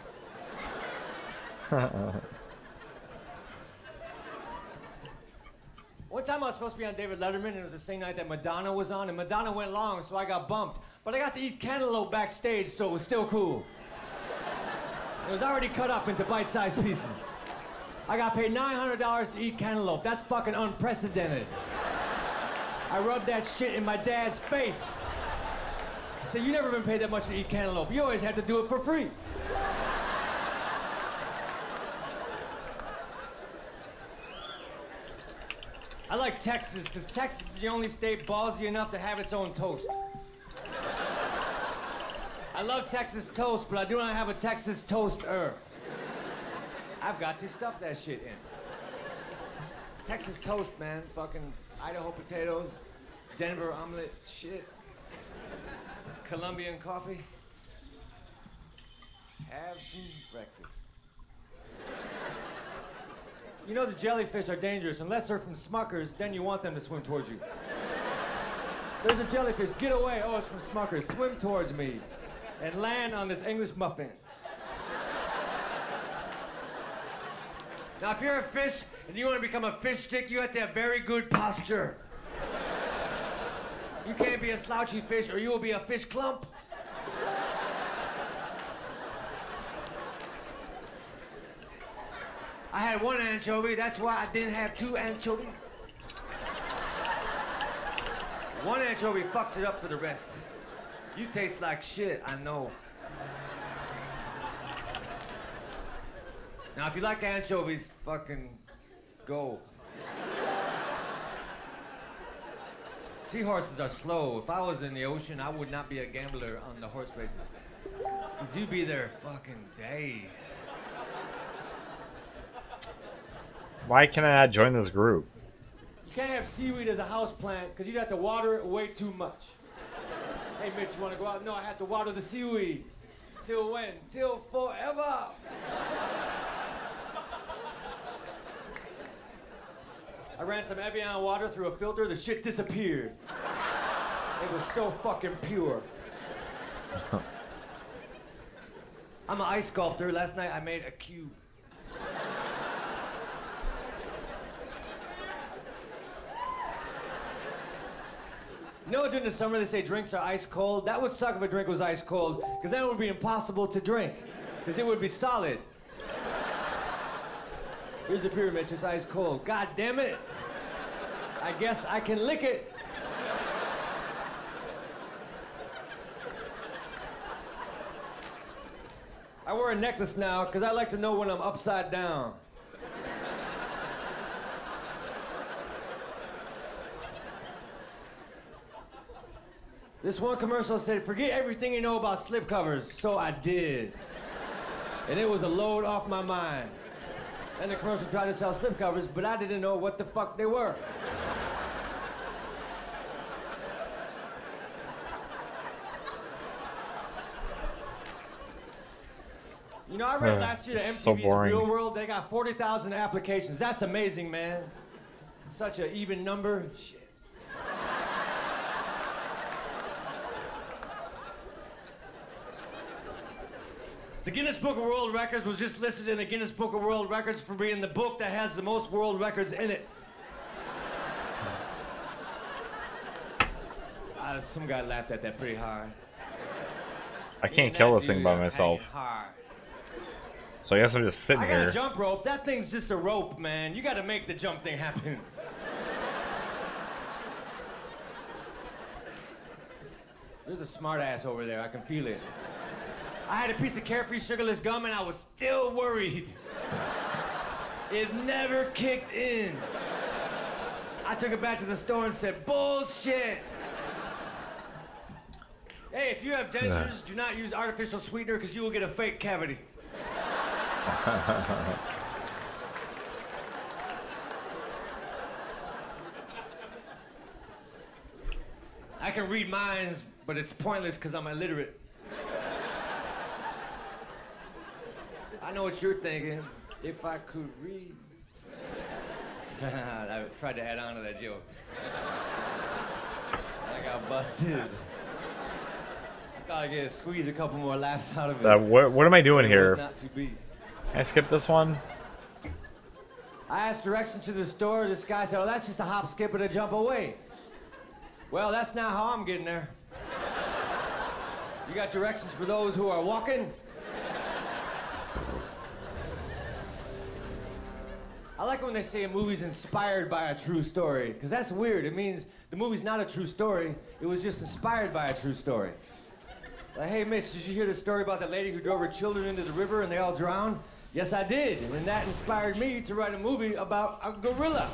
One time I was supposed to be on David Letterman, and it was the same night that Madonna was on, and Madonna went long, so I got bumped. But I got to eat cantaloupe backstage, so it was still cool. It was already cut up into bite-sized pieces. I got paid $900 to eat cantaloupe. That's fucking unprecedented. I rubbed that shit in my dad's face. I said, "You never been paid that much to eat cantaloupe. You always had to do it for free." I like Texas, because Texas is the only state ballsy enough to have its own toast. I love Texas toast, but I do not have a Texas toaster. I've got to stuff that shit in. Texas toast, man. Fucking Idaho potatoes, Denver omelet, shit. Colombian coffee. Have some breakfast. You know the jellyfish are dangerous. Unless they're from Smuckers, then you want them to swim towards you. There's a jellyfish. Get away. Oh, it's from Smuckers. Swim towards me and land on this English muffin. Now, if you're a fish and you want to become a fish stick, you have to have very good posture. You can't be a slouchy fish or you will be a fish clump. I had one anchovy, that's why I didn't have two anchovies. One anchovy fucks it up for the rest. You taste like shit, I know. Now, if you like anchovies, fucking go. Seahorses are slow. If I was in the ocean, I would not be a gambler on the horse races. Because you'd be there fucking days. Why can I not join this group? You can't have seaweed as a house plant because you'd have to water it way too much. Hey, Mitch, you want to go out? No, I have to water the seaweed. Till when? Till forever. I ran some Evian water through a filter, the shit disappeared. It was so fucking pure. I'm an ice sculptor. Last night I made a cube. You know, during the summer they say drinks are ice cold. That would suck if a drink was ice cold, because then it would be impossible to drink, because it would be solid. Here's the pyramid, just ice cold. God damn it! I guess I can lick it. I wear a necklace now, because I like to know when I'm upside down. This one commercial said, "Forget everything you know about slipcovers," so I did. And it was a load off my mind. And the commercial tried to sell slipcovers, but I didn't know what the fuck they were. You know, I read last year that It's so MTV's boring. Real World, they got 40,000 applications. That's amazing, man. Such an even number. Shit. The Guinness Book of World Records was just listed in the Guinness Book of World Records for being the book that has the most world records in it. Some guy laughed at that pretty hard. I can't kill this thing by myself. So I guess I'm just sitting I got here. a jump rope. That thing's just a rope, man. You got to make the jump thing happen. There's a smart ass over there. I can feel it. I had a piece of Carefree sugarless gum and I was still worried. It never kicked in. I took it back to the store and said, "Bullshit." Hey, if you have dentures, do not use artificial sweetener because you will get a fake cavity. I can read minds, but it's pointless because I'm illiterate. I know what you're thinking. If I could read. I tried to add on to that joke. I got busted. I thought I could squeeze a couple more laughs out of it. What am I doing here? Not to be. Can I skip this one? I asked directions to the store. This guy said, "Oh, that's just a hop, skip, and a jump away." Well, that's not how I'm getting there. You got directions for those who are walking? I like when they say a movie's inspired by a true story, because that's weird. It means the movie's not a true story. It was just inspired by a true story. Like, hey, Mitch, did you hear the story about the lady who drove her children into the river and they all drowned? Yes, I did. And that inspired me to write a movie about a gorilla.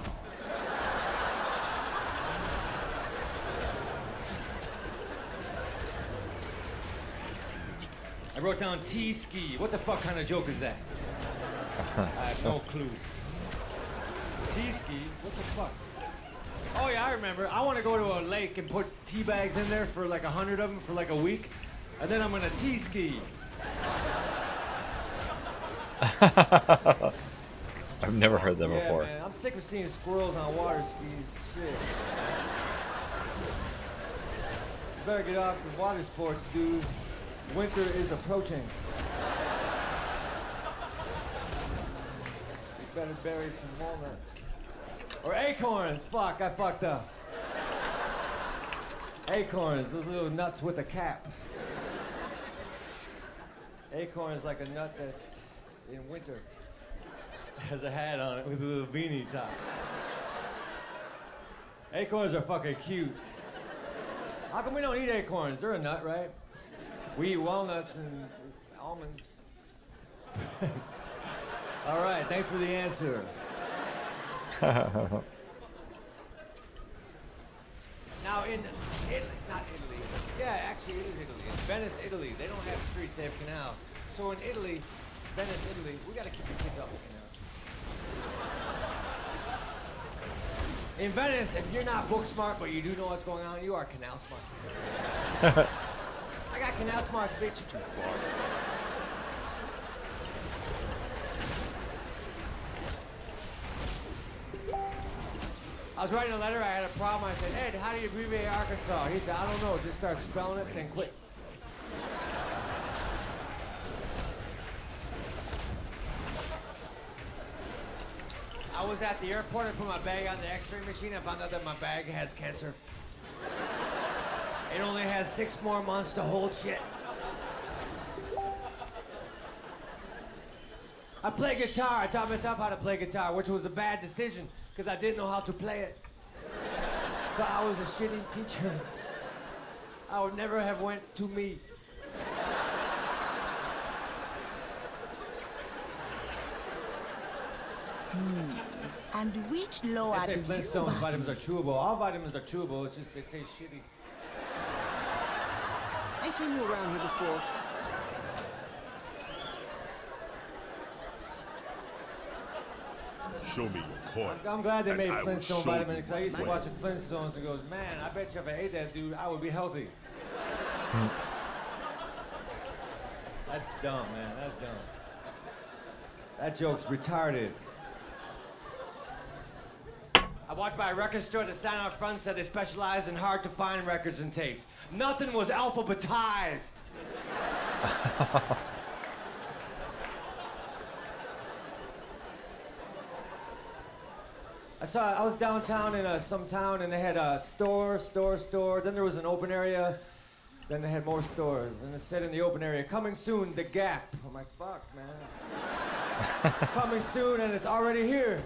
I wrote down T-ski. What the fuck kind of joke is that? I have no clue. T-ski? What the fuck? Oh yeah, I remember. I want to go to a lake and put tea bags in there for like 100 of them for like a week. And then I'm gonna T-ski. I've never heard that Yeah, before. man, I'm sick of seeing squirrels on water skis. Shit. You better get off the water sports, dude. Winter is approaching. You better bury some walnuts. Or acorns. Fuck, I fucked up. Acorns, those little nuts with a cap. Acorn is like a nut that's in winter. Has a hat on it with a little beanie top. Acorns are fucking cute. How come we don't eat acorns? They're a nut, right? We eat walnuts and almonds. All right, thanks for the answer. Now in Italy, not Italy. Yeah, actually it is Italy. It's Venice, Italy. They don't have streets, they have canals. So in Italy, Venice, Italy, we gotta keep the kids off the canal. In Venice, if you're not book smart but you do know what's going on, you are canal smart. I got canal smarts, bitch. Too far. I was writing a letter, I had a problem. I said, Ed, how do you abbreviate Arkansas? He said, I don't know, just start spelling it and quit. I was at the airport, I put my bag on the x-ray machine, I found out that my bag has cancer. It only has 6 more months to hold shit. I play guitar, I taught myself how to play guitar, which was a bad decision, because I didn't know how to play it. So I was a shitty teacher. I would never have went to me. And which law They are say you? Flintstones vitamins are chewable. All vitamins are chewable, it's just they taste shitty. I seen you around here before. Show me your card. I'm glad they and made I will Flintstone show vitamins, you because I used to my watch the Flintstones and goes, man, I bet you if I ate that dude, I would be healthy. That's dumb, man, that's dumb. That joke's retarded. I walked by a record store, the sign out front said they specialize in hard-to-find records and tapes. Nothing was alphabetized. I was downtown in some town and they had a store, then there was an open area, then they had more stores, and it said in the open area, coming soon, The Gap. I'm like, fuck, man. It's coming soon and it's already here.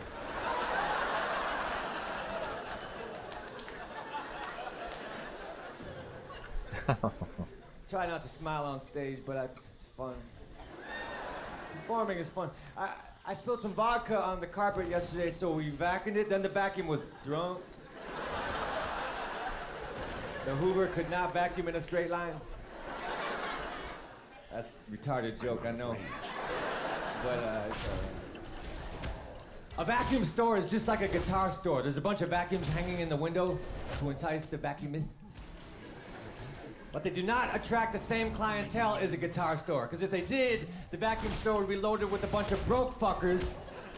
Try not to smile on stage, but it's fun. Performing is fun. I spilled some vodka on the carpet yesterday, so we vacuumed it. Then the vacuum was drunk. The Hoover could not vacuum in a straight line. That's a retarded joke, I know. But it's all right. A vacuum store is just like a guitar store. There's a bunch of vacuums hanging in the window to entice the vacuumists. But they do not attract the same clientele as a guitar store. Because if they did, the vacuum store would be loaded with a bunch of broke fuckers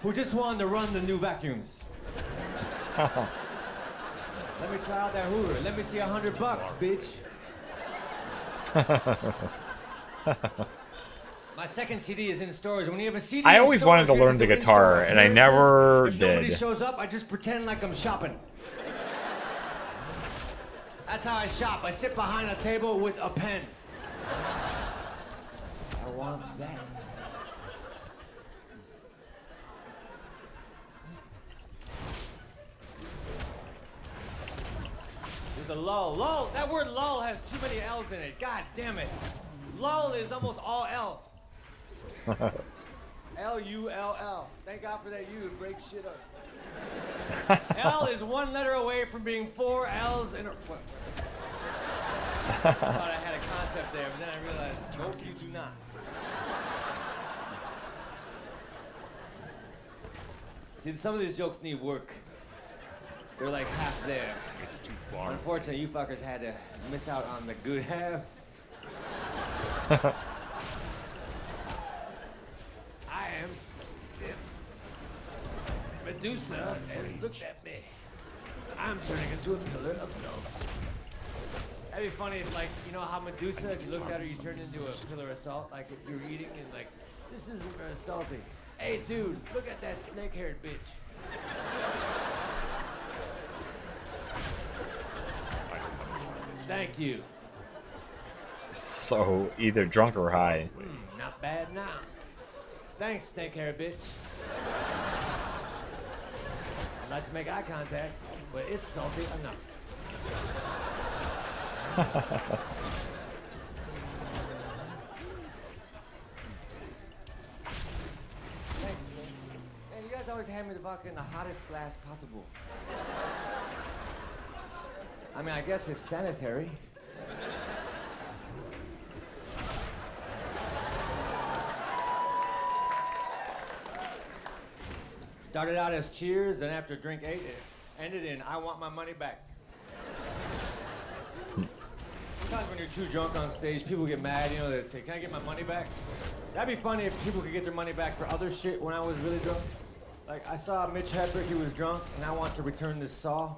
who just wanted to run the new vacuums. Let me try out that Hoover. Let me see $100, bitch. My second CD is in stores. When you have a CD, I always wanted to learn the guitar, and I never if nobody did. shows up, I just pretend like I'm shopping. That's how I shop. I sit behind a table with a pen. I want that. There's a lull. Lull. That word lull has too many L's in it. God damn it. Lull is almost all L's. L-U-L-L. Thank God for that U to break shit up. L is one letter away from being 4 L's in a... What? I thought I had a concept there, but then I realized, nope, you do not. See, some of these jokes need work. They're like half there. It's too far. Unfortunately, you fuckers had to miss out on the good half. I am stiff. Medusa has looked at me. I'm turning into a pillar of salt. That'd be funny if, like, you know how Medusa, if you looked at her, you turned into a pillar of salt? Like, if you're eating and, like, this isn't very salty. Hey, dude, look at that snake-haired bitch. Thank you. So, either drunk or high. Not bad now. Thanks, snake-haired bitch. I'd like to make eye contact, but it's salty enough. Thank you, sir. Man, you guys always hand me the vodka in the hottest glass possible. I mean, I guess it's sanitary. Started out as cheers, and after drink 8, it ended in I want my money back. Sometimes when you're too drunk on stage, people get mad, you know, they say, can I get my money back? That'd be funny if people could get their money back for other shit when I was really drunk. Like, I saw Mitch Hedberg, he was drunk, and I want to return this saw.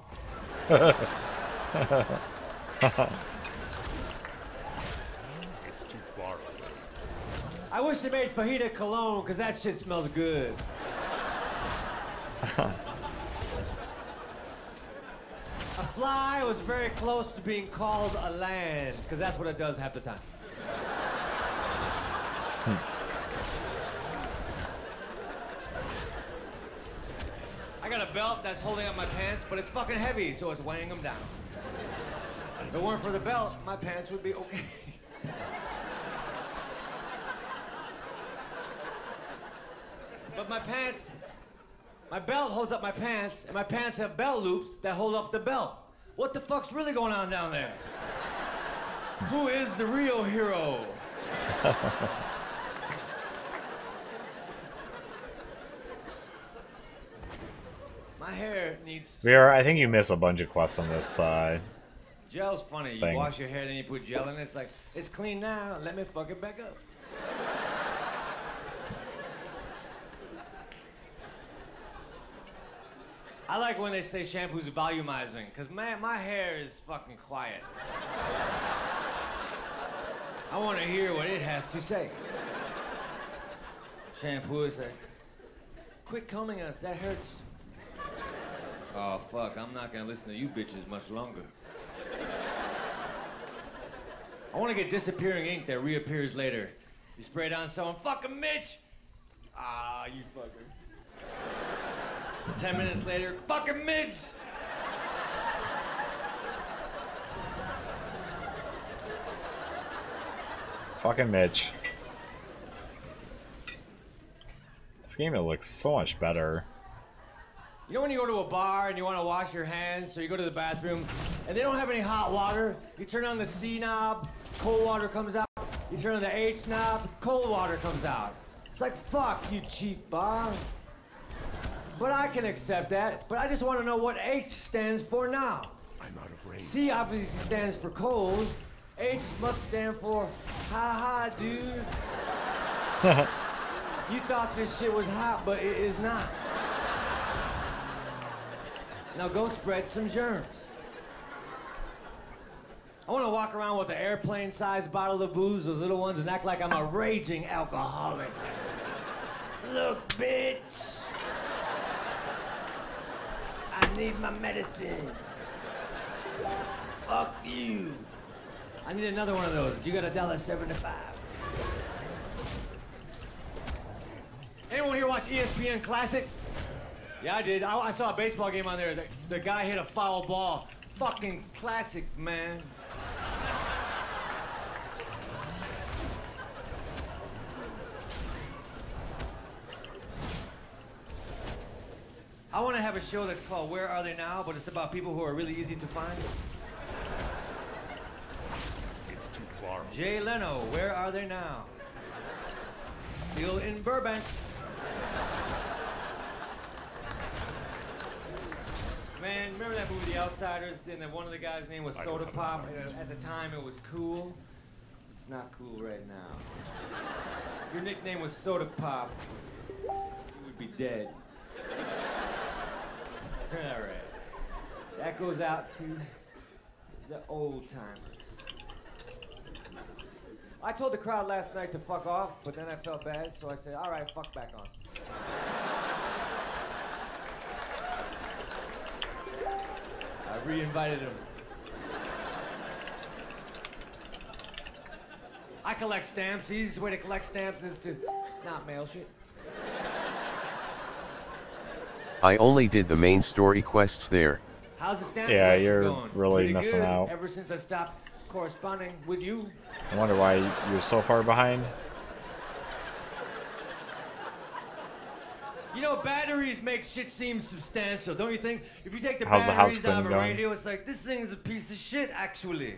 It's too far away. I wish they made fajita cologne, because that shit smells good. A fly was very close to being called a land, because that's what it does half the time. I got a belt that's holding up my pants, but it's fucking heavy, so it's weighing them down. If it weren't for the belt, my pants would be okay. But my pants, my belt holds up my pants, and my pants have belt loops that hold up the belt. What the fuck's really going on down there? Who is the real hero? My hair needs... Vera, I think you miss a bunch of quests on this Gel's funny. You thing. wash your hair, then you put gel in it. It's like, it's clean now. Let me fuck it back up. I like when they say shampoo's volumizing, because man, my hair is fucking quiet. I want to hear what it has to say. Shampoo is like, quit combing us, that hurts. Oh, fuck, I'm not gonna listen to you bitches much longer. I want to get disappearing ink that reappears later. You spray it on someone, fucking Mitch! Ah, you fucker. 10 minutes later, fucking Mitch! Fucking Mitch. This game, it looks so much better. You know when you go to a bar and you want to wash your hands, so you go to the bathroom, and they don't have any hot water, you turn on the C knob, cold water comes out. You turn on the H knob, cold water comes out. It's like, fuck you, cheap bar. But I can accept that, but I just want to know what H stands for now. I'm out of range. C obviously stands for cold, H must stand for ha ha, dude. You thought this shit was hot, but it is not. Now go spread some germs. I want to walk around with an airplane-sized bottle of booze, those little ones, and act like I'm a raging alcoholic. Look, bitch. I need my medicine. Fuck you. I need another one of those. You got $1.75. Anyone here watch ESPN Classic? Yeah, I did. I saw a baseball game on there. The guy hit a foul ball. Fucking classic, man. I want to have a show that's called Where Are They Now, but it's about people who are really easy to find. It's too plural. Jay Leno, where are they now? Still in Burbank. Man, remember that movie, The Outsiders? Then one of the guys' name was Soda Pop. At the time, it was cool. It's not cool right now. Your nickname was Soda Pop. You would be dead. All right. That goes out to the old timers. I told the crowd last night to fuck off, but then I felt bad, so I said, all right, fuck back on. I re-invited him. I collect stamps. The easiest way to collect stamps is to not mail shit. I only did the main story quests there. How's the stamp Yeah, collection you're going? really Pretty missing good, out. ever since I stopped corresponding with you. I wonder why you're so far behind. You know, batteries make shit seem substantial, don't you think? If you take the How's the house batteries out of cleaning a going? radio, it's like, this thing's a piece of shit, actually.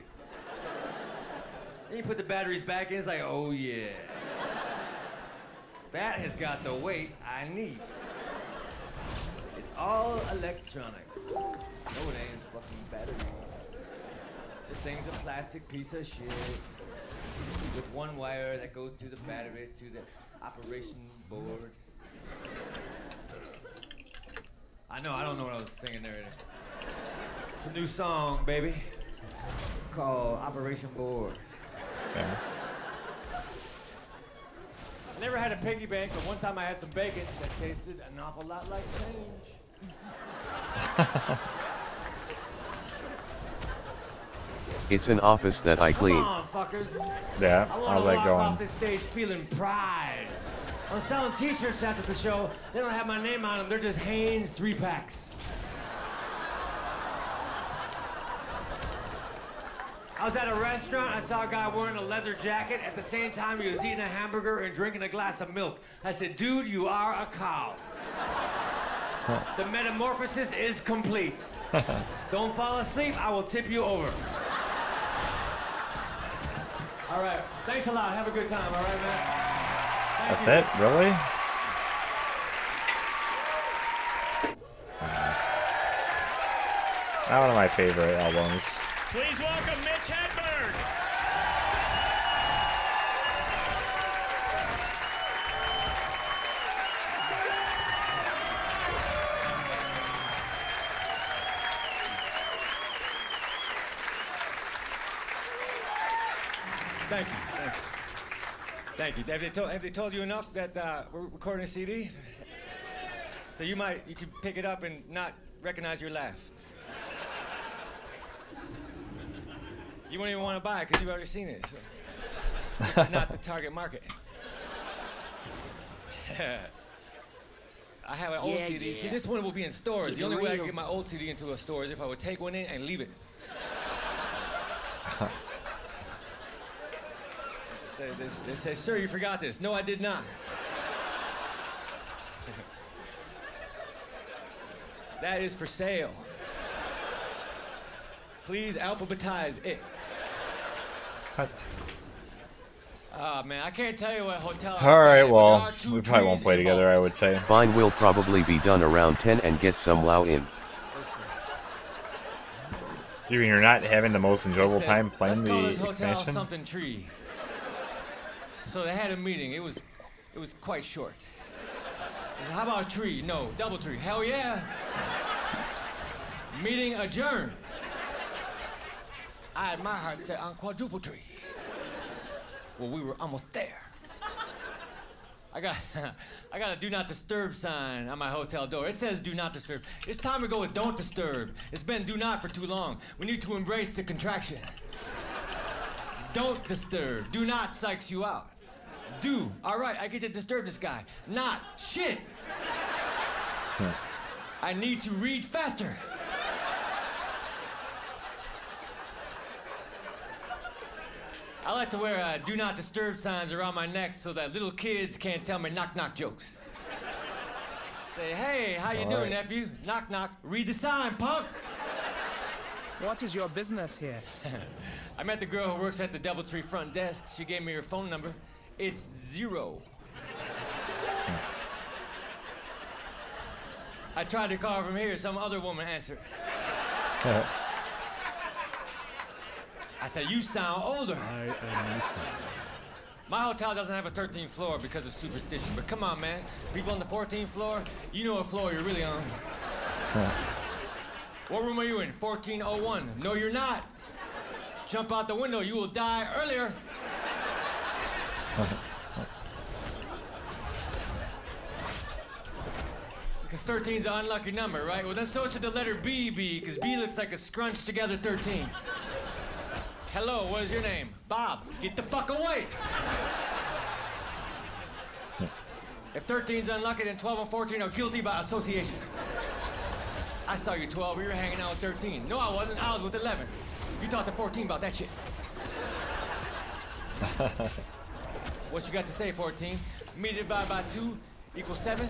Then you put the batteries back in, it's like, oh yeah. That has got the weight I need. It's all electronics. No, it ain't. It's fucking battery. The thing's a plastic piece of shit with one wire that goes through the battery to the operation board. I know, I don't know what I was singing there. It's a new song, baby. It's called Operation Board. Okay. I never had a piggy bank, but one time I had some bacon that tasted an awful lot like change. It's an office that I clean. Come on, fuckers. Yeah, I how's want to that walk going? off this stage feeling pride. I'm selling t-shirts after the show. They don't have my name on them. They're just Hanes 3-packs. I was at a restaurant. I saw a guy wearing a leather jacket. At the same time, he was eating a hamburger and drinking a glass of milk. I said, dude, you are a cow. The metamorphosis is complete. Don't fall asleep. I will tip you over. All right. Thanks a lot. Have a good time. All right, man. That's it? Really? Not one of my favorite albums. Please welcome Mitch Hedberg. Thank you. Thank you. Thank you. Have they told you enough that we're recording a CD? So you could pick it up and not recognize your laugh. You wouldn't even want to buy it because you've already seen it. So this is not the target market. I have an old CD. Yeah. See, this one will be in stores. Keep The it only way I real. can get my old CD into a store is if I would take one in and leave it. They say, sir, you forgot this. No, I did not. That is for sale. Please alphabetize it. What? Man, I can't tell you what hotel. Alright, well, we probably won't play together, I would say. Fine, will probably be done around 10 and get some wow in. You mean you're not having the most enjoyable Said, time "Let's playing call the this hotel expansion? something tree." So they had a meeting. It was quite short. They said, "How about a tree? No, double tree. Hell yeah." Meeting adjourned. I, in my heart, said on quadruple tree. Well, we were almost there. I got a do not disturb sign on my hotel door. It says do not disturb. It's time to go with don't disturb. It's been do not for too long. We need to embrace the contraction. Don't disturb. Do not psychs you out. Do. All right, I get to disturb this guy. Not. Shit. I need to read faster. I like to wear do not disturb signs around my neck so that little kids can't tell me knock knock jokes. Say, hey, how you doing, nephew? Knock knock. Read the sign, punk. What is your business here? I met the girl who works at the DoubleTree front desk. She gave me her phone number. It's 0. I tried to call from here. Some other woman answered. I said, you sound older. I am listening. My hotel doesn't have a 13th floor because of superstition, but come on, man. People on the 14th floor, you know what floor you're really on. What room are you in? 1401. No, you're not. Jump out the window, you will die earlier. Because 13's an unlucky number, right? Well, then so should the letter B be, because B looks like a scrunched together 13. Hello, what is your name? Bob. Get the fuck away. If 13's unlucky, then 12 and 14 are guilty by association. I saw you 12, you were hanging out with 13. No, I wasn't, I was with 11. You talked to 14 about that shit. What you got to say, 14? Me divided by 2 equals 7?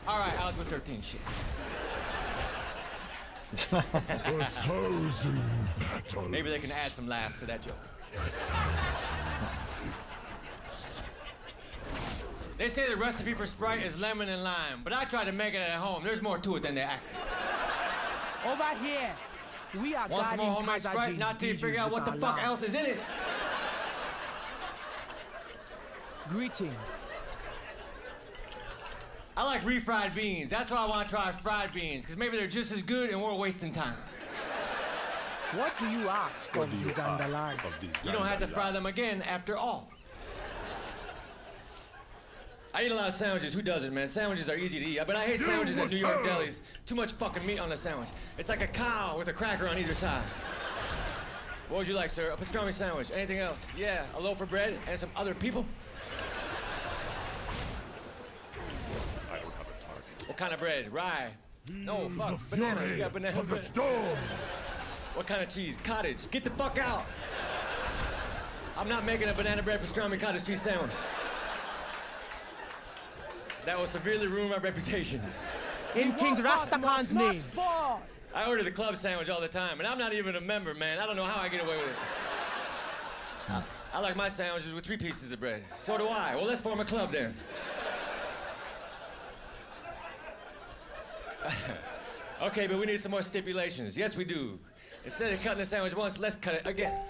All right, I was with 13, shit. 1,000 battles. Maybe they can add some laughs to that joke. They say the recipe for Sprite is lemon and lime, but I tried to make it at home. There's more to it than they act. Over here, we are Want some more homemade Sprite? Not till you figure out what the fuck else is in it. Greetings. I like refried beans. That's why I want to try fried beans, because maybe they're just as good and we're wasting time. What do you ask of these underline? You don't have to fry them again after all. I eat a lot of sandwiches. Who doesn't, man? Sandwiches are easy to eat. But I hate sandwiches at New York delis. Too much fucking meat on the sandwich. It's like a cow with a cracker on either side. What would you like, sir? A pastrami sandwich. Anything else? Yeah, a loaf of bread and some other people. I don't have a target. What kind of bread? Rye. No, fuck. Banana. You got banana of the bread. storm. What kind of cheese? Cottage. Get the fuck out. I'm not making a banana bread pastrami cottage cheese sandwich. That will severely ruin my reputation. In King Rastakhan's name. I order the club sandwich all the time, and I'm not even a member, man. I don't know how I get away with it. I like my sandwiches with 3 pieces of bread. So do I. Well, let's form a club there. Okay, but we need some more stipulations. Yes, we do. Instead of cutting the sandwich once, let's cut it again.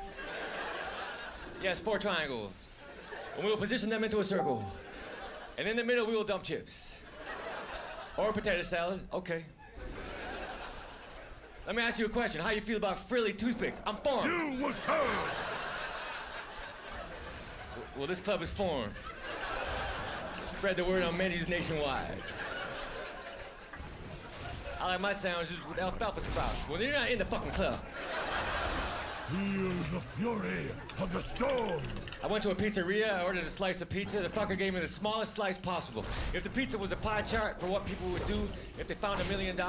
Yes, 4 triangles. And we will position them into a circle. And in the middle, we will dump chips. Or potato salad, okay. Let me ask you a question. How you feel about frilly toothpicks? I'm formed. You will serve. Well, this club is formed. Spread the word on menus nationwide. I like my sandwiches with alfalfa sprouts. Well, you're not in the fucking club. Feel the fury of the storm. I went to a pizzeria, I ordered a slice of pizza. The fucker gave me the smallest slice possible. If the pizza was a pie chart for what people would do if they found $1 million, the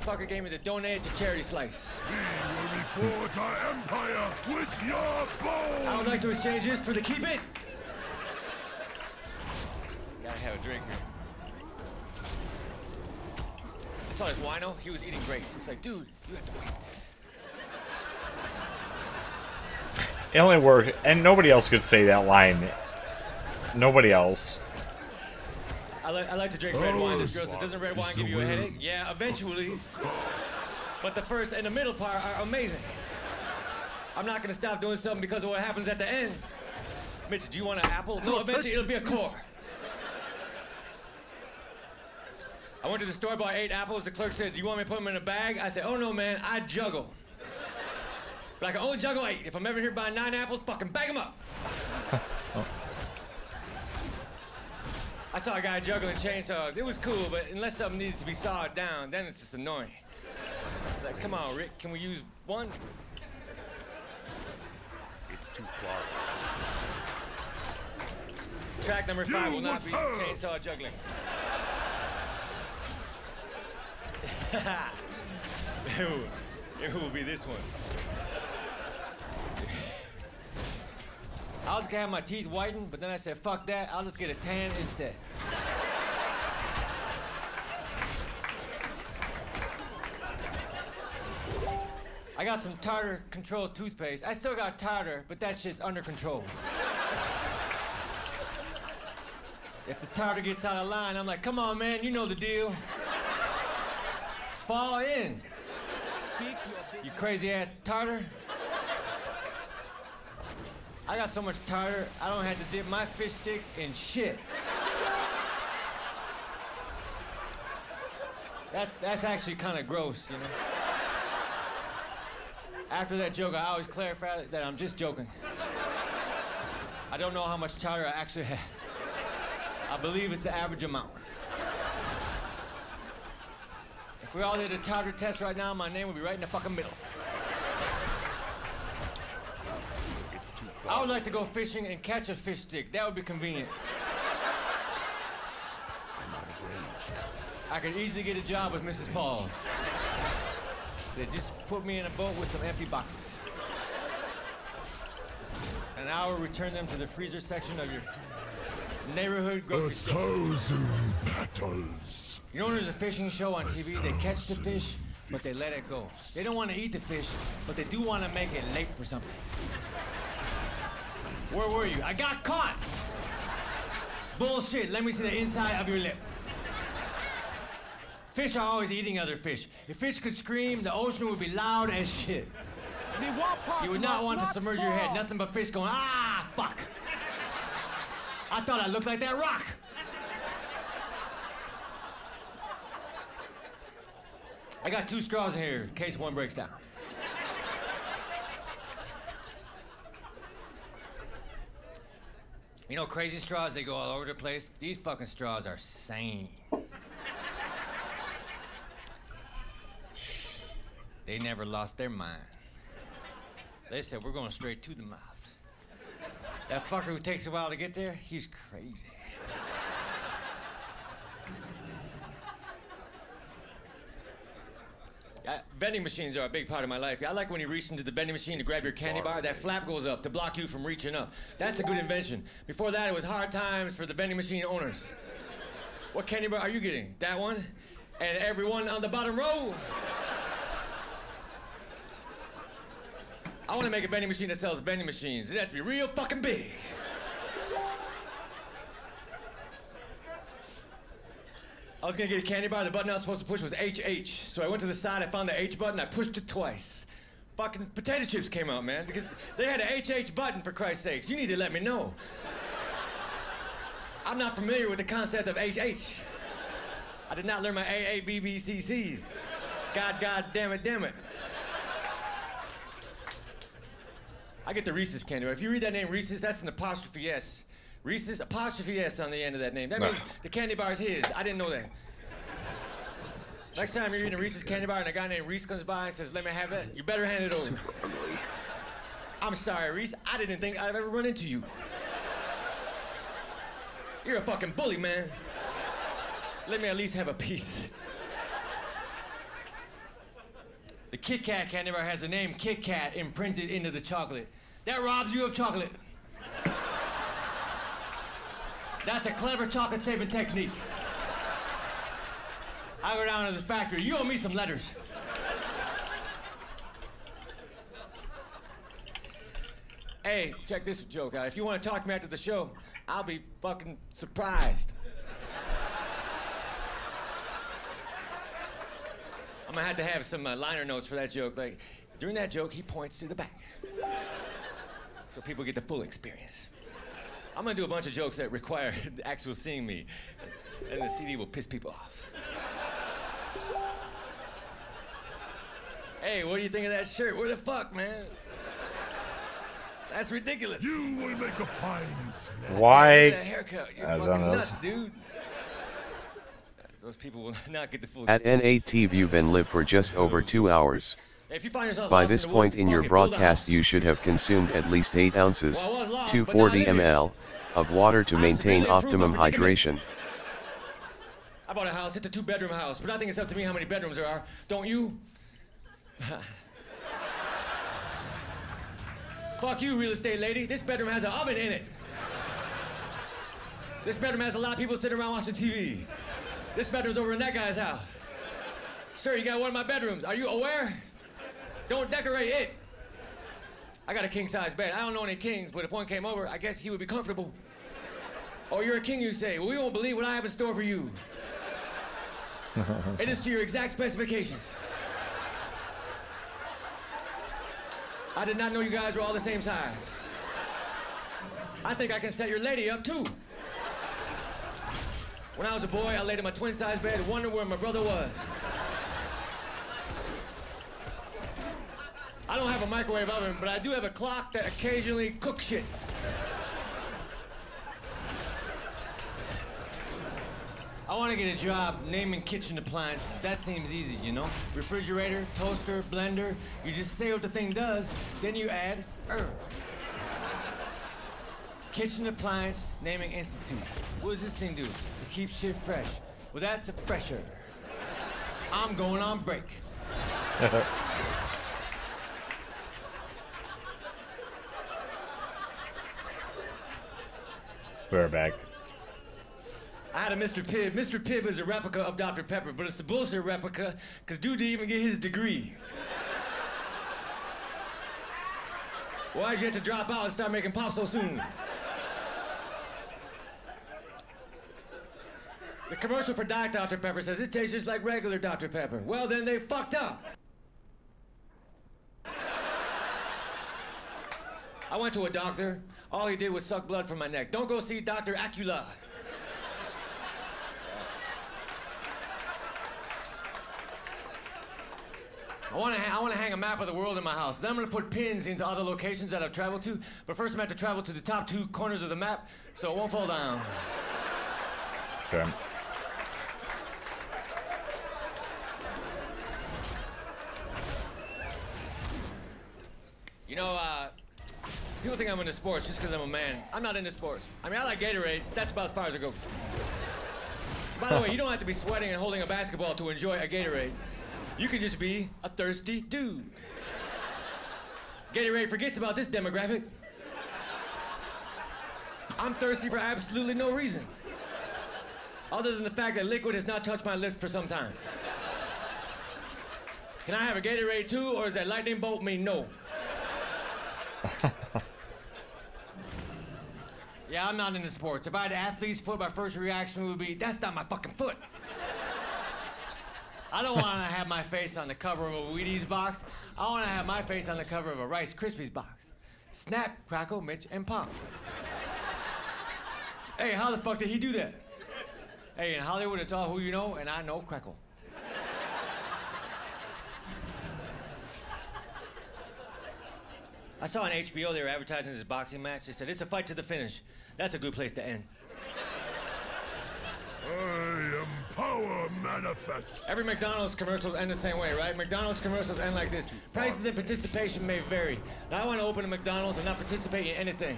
fucker gave me the donate to charity slice. We will reforge our empire with your bones. I would like to exchange this for the keep it. Gotta have a drink here. I saw this wino, he was eating grapes. It's like, dude, you have to wait. It only worked, and nobody else could say that line. Nobody else. I like to drink red wine. This girl says, doesn't red wine give you a headache? Yeah, eventually. But the first and the middle part are amazing. I'm not gonna stop doing something because of what happens at the end. Mitch, do you want an apple? No, eventually it'll be a core. I went to the store, bought 8 apples. The clerk said, do you want me to put them in a bag? I said, oh no, man, I juggle. But I can only juggle 8. If I'm ever here buying 9 apples, fucking bag them up. I saw a guy juggling chainsaws. It was cool, but unless something needed to be sawed down, then it's just annoying. It's like, come on, Rick, can we use one? It's too far. Track number 5 will not be chainsaw juggling. It will be this one. I was gonna have my teeth whitened, but then I said, fuck that, I'll just get a tan instead. I got some tartar control toothpaste. I still got tartar, but that shit's under control. If the tartar gets out of line, I'm like, come on, man, you know the deal. Fall in. You crazy ass tartar. I got so much tartar, I don't have to dip my fish sticks in shit. That's actually kind of gross, you know? After that joke, I always clarify that I'm just joking. I don't know how much tartar I actually have. I believe it's the average amount. If we all did a tartar test right now, my name would be right in the fucking middle. I would like to go fishing and catch a fish stick. That would be convenient. I could easily get a job with Mrs. Paul's. They just put me in a boat with some empty boxes. And I will return them to the freezer section of your neighborhood grocery store. 1,000 battles. You know, there's a fishing show on TV. They catch the fish, but they let it go. They don't want to eat the fish, but they do want to make it late for something. Where were you? I got caught! Bullshit, let me see the inside of your lip. Fish are always eating other fish. If fish could scream, the ocean would be loud as shit. You would not want to submerge your head. Nothing but fish going, ah, fuck. I thought I looked like that rock. I got 2 straws in here in case one breaks down. You know, crazy straws, they go all over the place. These fucking straws are sane. They never lost their mind. They said, we're going straight to the mouth. That fucker who takes a while to get there, he's crazy. Vending machines are a big part of my life. I like when you reach into the vending machine to grab your candy bar, that flap goes up to block you from reaching up. That's a good invention. Before that, it was hard times for the vending machine owners. What candy bar are you getting? That one? And everyone on the bottom row? I want to make a vending machine that sells vending machines. It'd have to be real fucking big. I was gonna get a candy bar, the button I was supposed to push was HH. So I went to the side, I found the H button, I pushed it twice. Fucking potato chips came out, man, because they had an HH button, for Christ's sakes. You need to let me know. I'm not familiar with the concept of HH. I did not learn my AABBCCs. God damn it. I get the Reese's candy bar. If you read that name Reese's, that's an apostrophe S. Reese's, apostrophe S on the end of that name. That means the candy bar is his. I didn't know that. Next time you're eating a Reese's candy bar and a guy named Reese comes by and says, let me have it, you better hand it over. Super ugly. I'm sorry, Reese. I didn't think I'd ever run into you. You're a fucking bully, man. Let me at least have a piece. The Kit Kat candy bar has the name Kit Kat imprinted into the chocolate. That robs you of chocolate. That's a clever chocolate-saving technique. I go down to the factory. You owe me some letters. Hey, check this joke out. If you want to talk to me after the show, I'll be fucking surprised. I'm gonna have to have some liner notes for that joke. Like, during that joke, he points to the back. So people get the full experience. I'm gonna do a bunch of jokes that require the actual seeing me. And the CD will piss people off. Hey, what do you think of that shirt? Where the fuck, man? That's ridiculous. You will make a fine slave. Why? Look at that haircut. You're fucking nuts, dude. Those people will not get the full At experience. NAT you've been live for just over 2 hours. If you find yourself By lost this in the woods, point in your fucking build a broadcast house. you should have consumed at least 8 ounces, Well, I was lost, 240 but now I live ml, of water to I've maintain severely improved optimum my predicament. hydration. I bought a house. It's a 2-bedroom house, but I think it's up to me how many bedrooms there are. Don't you? Fuck you, real estate lady. This bedroom has an oven in it. This bedroom has a lot of people sitting around watching TV. This bedroom's over in that guy's house. Sir, you got one of my bedrooms. Are you aware? Don't decorate it. I got a king-size bed. I don't know any kings, but if one came over, I guess he would be comfortable. Oh, you're a king, you say? Well, we won't believe what I have in store for you. It is to your exact specifications. I did not know you guys were all the same size. I think I can set your lady up, too. When I was a boy, I laid in my twin-size bed and wondered where my brother was. I don't have a microwave oven, but I do have a clock that occasionally cooks shit. I want to get a job naming kitchen appliances. That seems easy, you know? Refrigerator, toaster, blender. You just say what the thing does, then you add herb. Kitchen appliance naming institute. What does this thing do? It keeps shit fresh. Well, that's a fresher. I'm going on break. We're back. I had a Mr. Pibb. Mr. Pibb is a replica of Dr. Pepper, but it's a bullshit replica, because dude didn't even get his degree. Why'd you have to drop out and start making pop so soon? The commercial for Diet Dr. Pepper says it tastes just like regular Dr. Pepper. Well, then they fucked up. I went to a doctor. All he did was suck blood from my neck. Don't go see Dr. Acula. I want to hang a map of the world in my house. Then I'm going to put pins into other locations that I've traveled to. But first I'm going to have to travel to the top 2 corners of the map so it won't fall down. Okay. You know, people think I'm into sports just because I'm a man. I'm not into sports. I mean, I like Gatorade. That's about as far as I go. By the way, you don't have to be sweating and holding a basketball to enjoy a Gatorade. You can just be a thirsty dude. Gatorade forgets about this demographic. I'm thirsty for absolutely no reason. Other than the fact that liquid has not touched my lips for some time. Can I have a Gatorade too, or does that lightning bolt mean no? Yeah, I'm not into sports. If I had athlete's foot, my first reaction would be, that's not my fucking foot. I don't want to have my face on the cover of a Wheaties box. I want to have my face on the cover of a Rice Krispies box. Snap, crackle, Mitch, and pop. Hey, how the fuck did he do that? Hey, in Hollywood, it's all who you know, and I know crackle. I saw on HBO they were advertising this boxing match. They said, it's a fight to the finish. That's a good place to end. I am power manifest. Every McDonald's commercials end the same way, right? McDonald's commercials end like this. Prices and participation may vary. Now, I want to open a McDonald's and not participate in anything.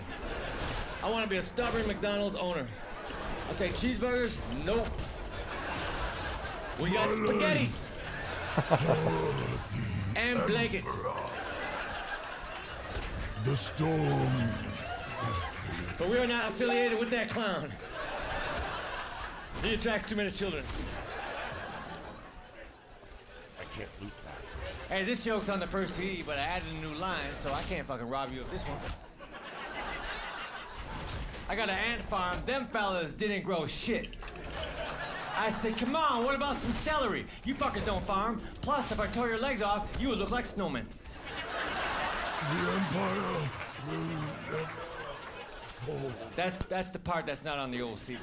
I want to be a stubborn McDonald's owner. I say cheeseburgers? Nope. We got spaghetti. And blankets. The storm. But we are not affiliated with that clown. He attracts too many children. I can't loot that. Hey, this joke's on the first CD, but I added a new line, so I can't fucking rob you of this one. I got an ant farm. Them fellas didn't grow shit. I said, come on, what about some celery? You fuckers don't farm. Plus, if I tore your legs off, you would look like snowmen. The Empire will never fall. That's the part that's not on the old CD.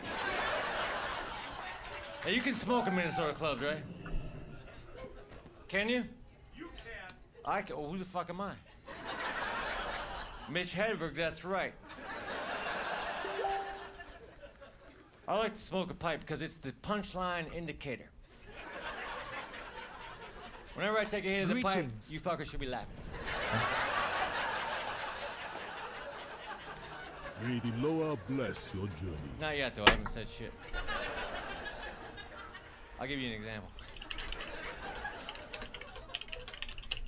Now, you can smoke in Minnesota clubs, right? Can you? You can. I can. Oh, who the fuck am I? Mitch Hedberg, that's right. I like to smoke a pipe because it's the punchline indicator. Whenever I take a hit of the pipe, Greetings. you fuckers should be laughing. May the Loa bless your journey. Not yet, though. I haven't said shit. I'll give you an example.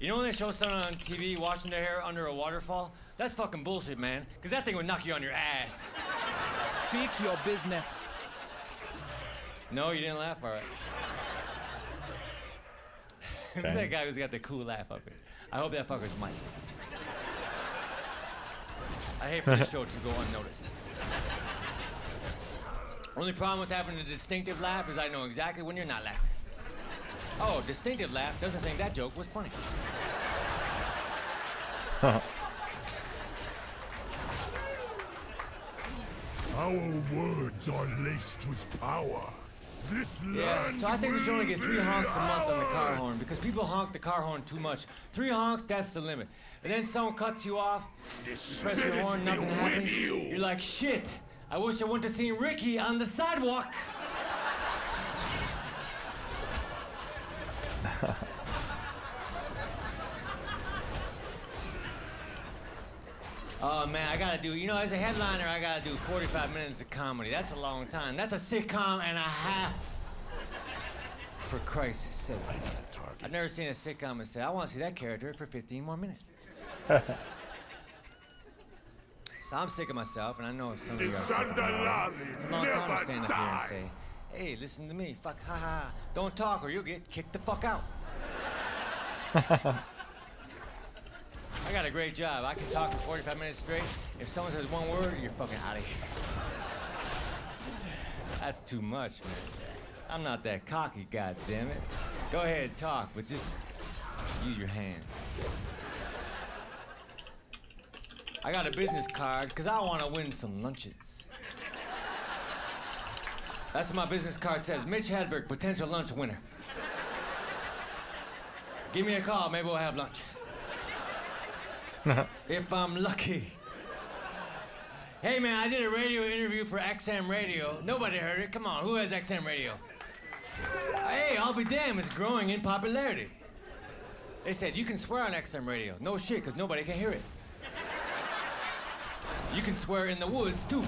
You know when they show someone on TV washing their hair under a waterfall? That's fucking bullshit, man. Because that thing would knock you on your ass. Speak your business. No, you didn't laugh, all right. Who's that guy who's got the cool laugh up here? I hope that fucker's Mike. I hate for this show to go unnoticed. Only problem with having a distinctive laugh is I know exactly when you're not laughing. Oh, distinctive laugh doesn't think that joke was funny. Our words are laced with power. This Yeah, land so I think we should only get 3 will honks a be month on the car ours. horn because people honk the car horn too much. 3 honks, that's the limit. And then someone cuts you off, you press your horn, nothing happens. You're like, shit, I wish I went to see Ricky on the sidewalk. Oh man, I gotta do, you know, as a headliner, I gotta do 45 minutes of comedy. That's a long time. That's a sitcom and a half. For Christ's sake. I've never seen a sitcom and say, I wanna see that character for 15 more minutes. So I'm sick of myself, and I know some of you are sick of me. It's a long time to stand up here and say, hey, listen to me, fuck, ha ha. Don't talk or you'll get kicked the fuck out. I got a great job. I can talk for 45 minutes straight. If someone says one word, you're fucking out of here. That's too much, man. I'm not that cocky, goddammit. Go ahead, talk, but just use your hands. I got a business card because I want to win some lunches. That's what my business card says. Mitch Hedberg, potential lunch winner. Give me a call, maybe we'll have lunch. If I'm lucky. Hey man, I did a radio interview for XM Radio. Nobody heard it. Come on, who has XM Radio? Hey, I'll be damned, it's growing in popularity. They said, you can swear on XM Radio. No shit, because nobody can hear it. You can swear in the woods, too.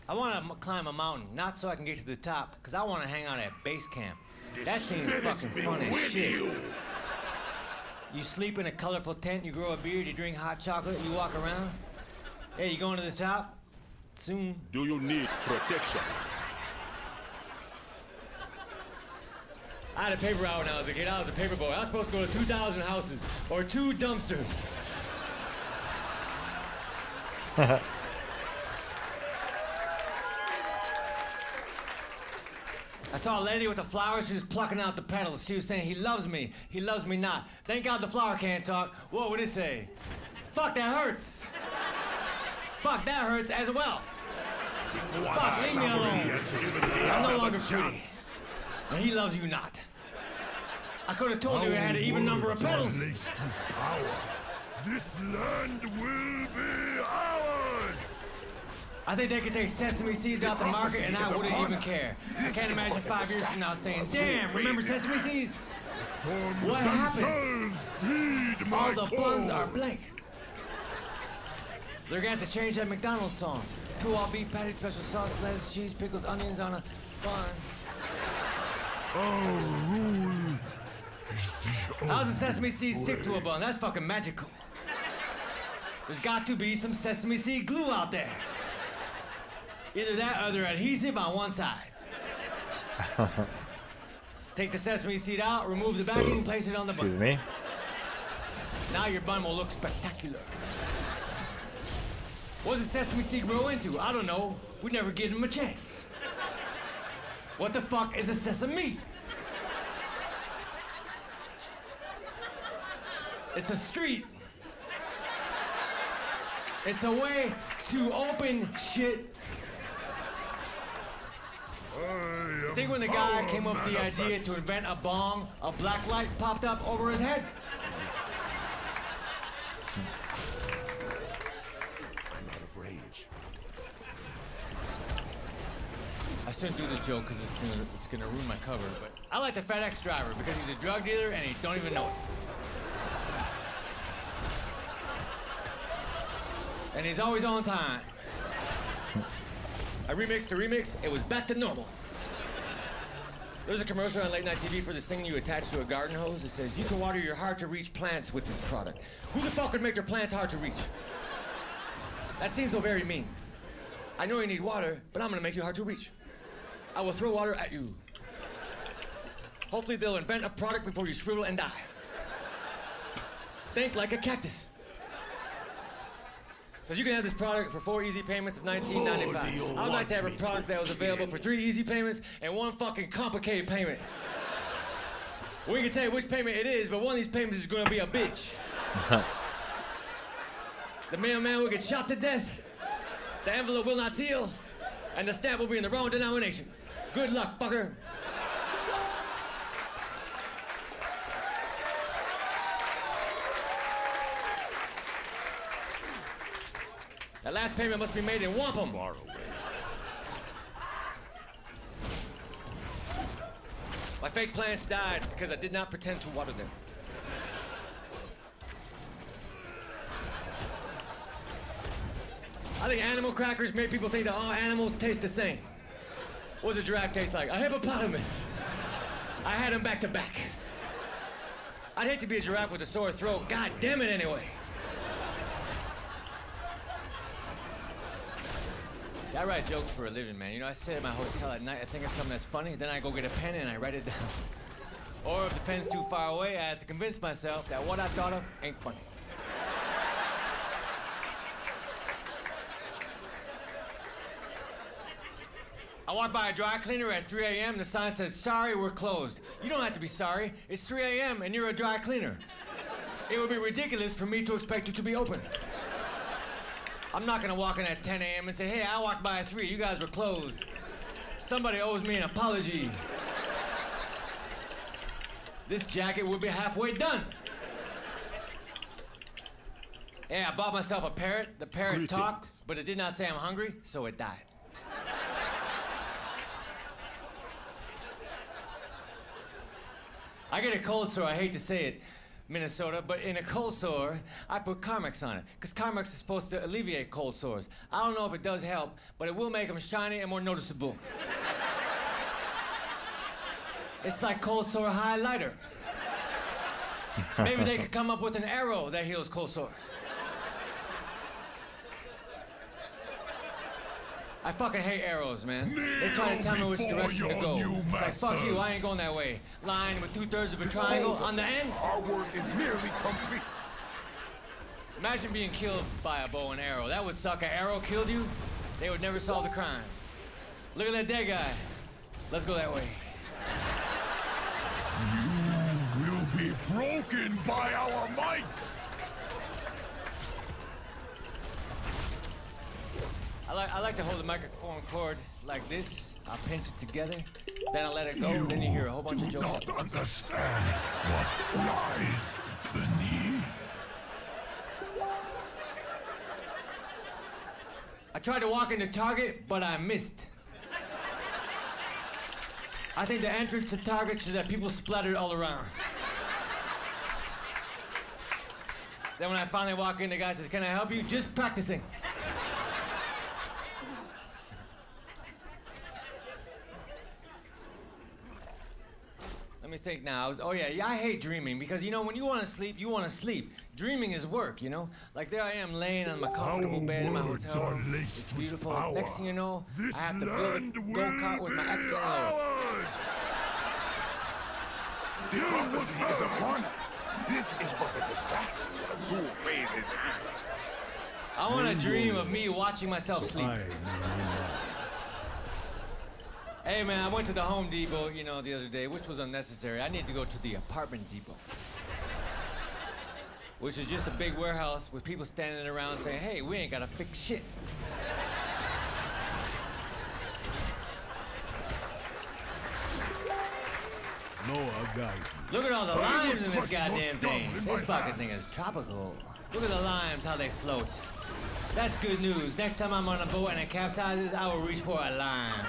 I want to climb a mountain, not so I can get to the top, because I want to hang out at base camp. That seems fucking fun as shit. You sleep in a colorful tent, you grow a beard, you drink hot chocolate, you walk around. Hey, you going to the top? Soon. Do you need protection? I had a paper route when I was a kid. I was a paper boy. I was supposed to go to 2,000 houses or 2 dumpsters. I saw a lady with a flower. She was plucking out the petals. She was saying, he loves me not. Thank God the flower can't talk. What would it say? Fuck, that hurts. Fuck, that hurts as well. Fuck, leave me alone. I'm no longer pretty. And he loves you not. I could have told you it had an even number of petals. Laced with power. This land will be ours. I think they could take sesame seeds off the market and I wouldn't even care. I can't imagine 5 years from now saying, damn, remember sesame seeds? What happened? All the buns are blank. They're going to have to change that McDonald's song. 2 all beef patties, special sauce, lettuce, cheese, pickles, onions on a bun. Our rule is the How's a sesame seed stick to a bun? That's fucking magical. There's got to be some sesame seed glue out there. Either that or they're adhesive on one side. Take the sesame seed out, remove the backing, and place it on the bun. Excuse me. Now your bun will look spectacular. What does a sesame seed grow into? I don't know. We never give him a chance. What the fuck is a sesame? It's a street. It's a way to open shit. I think when the guy came up with the idea to invent a bong, a black light popped up over his head. I'm out of range. I shouldn't do this joke because it's gonna ruin my cover, but I like the FedEx driver because he's a drug dealer and he don't even know it. And he's always on time. I remixed the remix, it was back to normal. There's a commercial on late night TV for this thing you attach to a garden hose. It says, you can water your hard-to-reach plants with this product. Who the fuck would make their plants hard to reach? That seems so very mean. I know you need water, but I'm gonna make you hard to reach. I will throw water at you. Hopefully they'll invent a product before you shrivel and die. Think like a cactus. Says you can have this product for 4 easy payments of $19.95. I would like to have a product that was available for 3 easy payments and 1 fucking complicated payment. We can tell you which payment it is, but one of these payments is gonna be a bitch. The mailman will get shot to death, the envelope will not seal, and the stamp will be in the wrong denomination. Good luck, fucker. That last payment must be made in wampum. My fake plants died because I did not pretend to water them. I think animal crackers make people think that all animals taste the same. What does a giraffe taste like? A hippopotamus. I had them back to back. I'd hate to be a giraffe with a sore throat. God damn it anyway. See, I write jokes for a living, man. You know, I sit at my hotel at night, I think of something that's funny, then I go get a pen and I write it down. Or if the pen's too far away, I have to convince myself that what I thought of ain't funny. I walk by a dry cleaner at 3 a.m. The sign says, sorry, we're closed. You don't have to be sorry. It's 3 a.m. and you're a dry cleaner. It would be ridiculous for me to expect you to be open. I'm not gonna walk in at 10 a.m. and say, hey, I walked by at 3, you guys were closed. Somebody owes me an apology. This jacket would be halfway done. Yeah, I bought myself a parrot. The parrot talked, but it did not say I'm hungry, so it died. I get a cold sore, I hate to say it, Minnesota, but in a cold sore, I put Carmex on it, because Carmex is supposed to alleviate cold sores. I don't know if it does help, but it will make them shiny and more noticeable. It's like cold sore highlighter. Maybe they could come up with an arrow that heals cold sores. I fucking hate arrows, man. They try to tell me which direction to go. It's like, fuck you, I ain't going that way. Line with 2/3 of a triangle on the end. Our work is nearly complete. Imagine being killed by a bow and arrow. That would suck. An arrow killed you, they would never solve the crime. Look at that dead guy. Let's go that way. You will be broken by our might. I like to hold the microphone cord like this. I'll pinch it together, then I'll let it go, then you hear a whole bunch of jokes. You do not understand what lies beneath. I tried to walk into Target, but I missed. I think the entrance to Target should have people splattered all around. Then when I finally walk in, the guy says, can I help you? Just practicing. Let me think now. Oh yeah, I hate dreaming because, you know, when you want to sleep, you want to sleep. Dreaming is work, you know? Like there I am laying on my comfortable bed in my hotel. It's beautiful. Next thing you know, I have to build a go-kart with my ex. The prophecy is upon us. This is but a distraction while Zool blazes. I want to dream of me watching myself sleep. Hey man, I went to the Home Depot, you know, the other day, which was unnecessary. I need to go to the Apartment Depot, which is just a big warehouse with people standing around saying, hey, we ain't gotta fix shit. Look at all the limes in this goddamn thing. This fucking thing is tropical. Look at the limes, how they float. That's good news. Next time I'm on a boat and it capsizes, I will reach for a lime.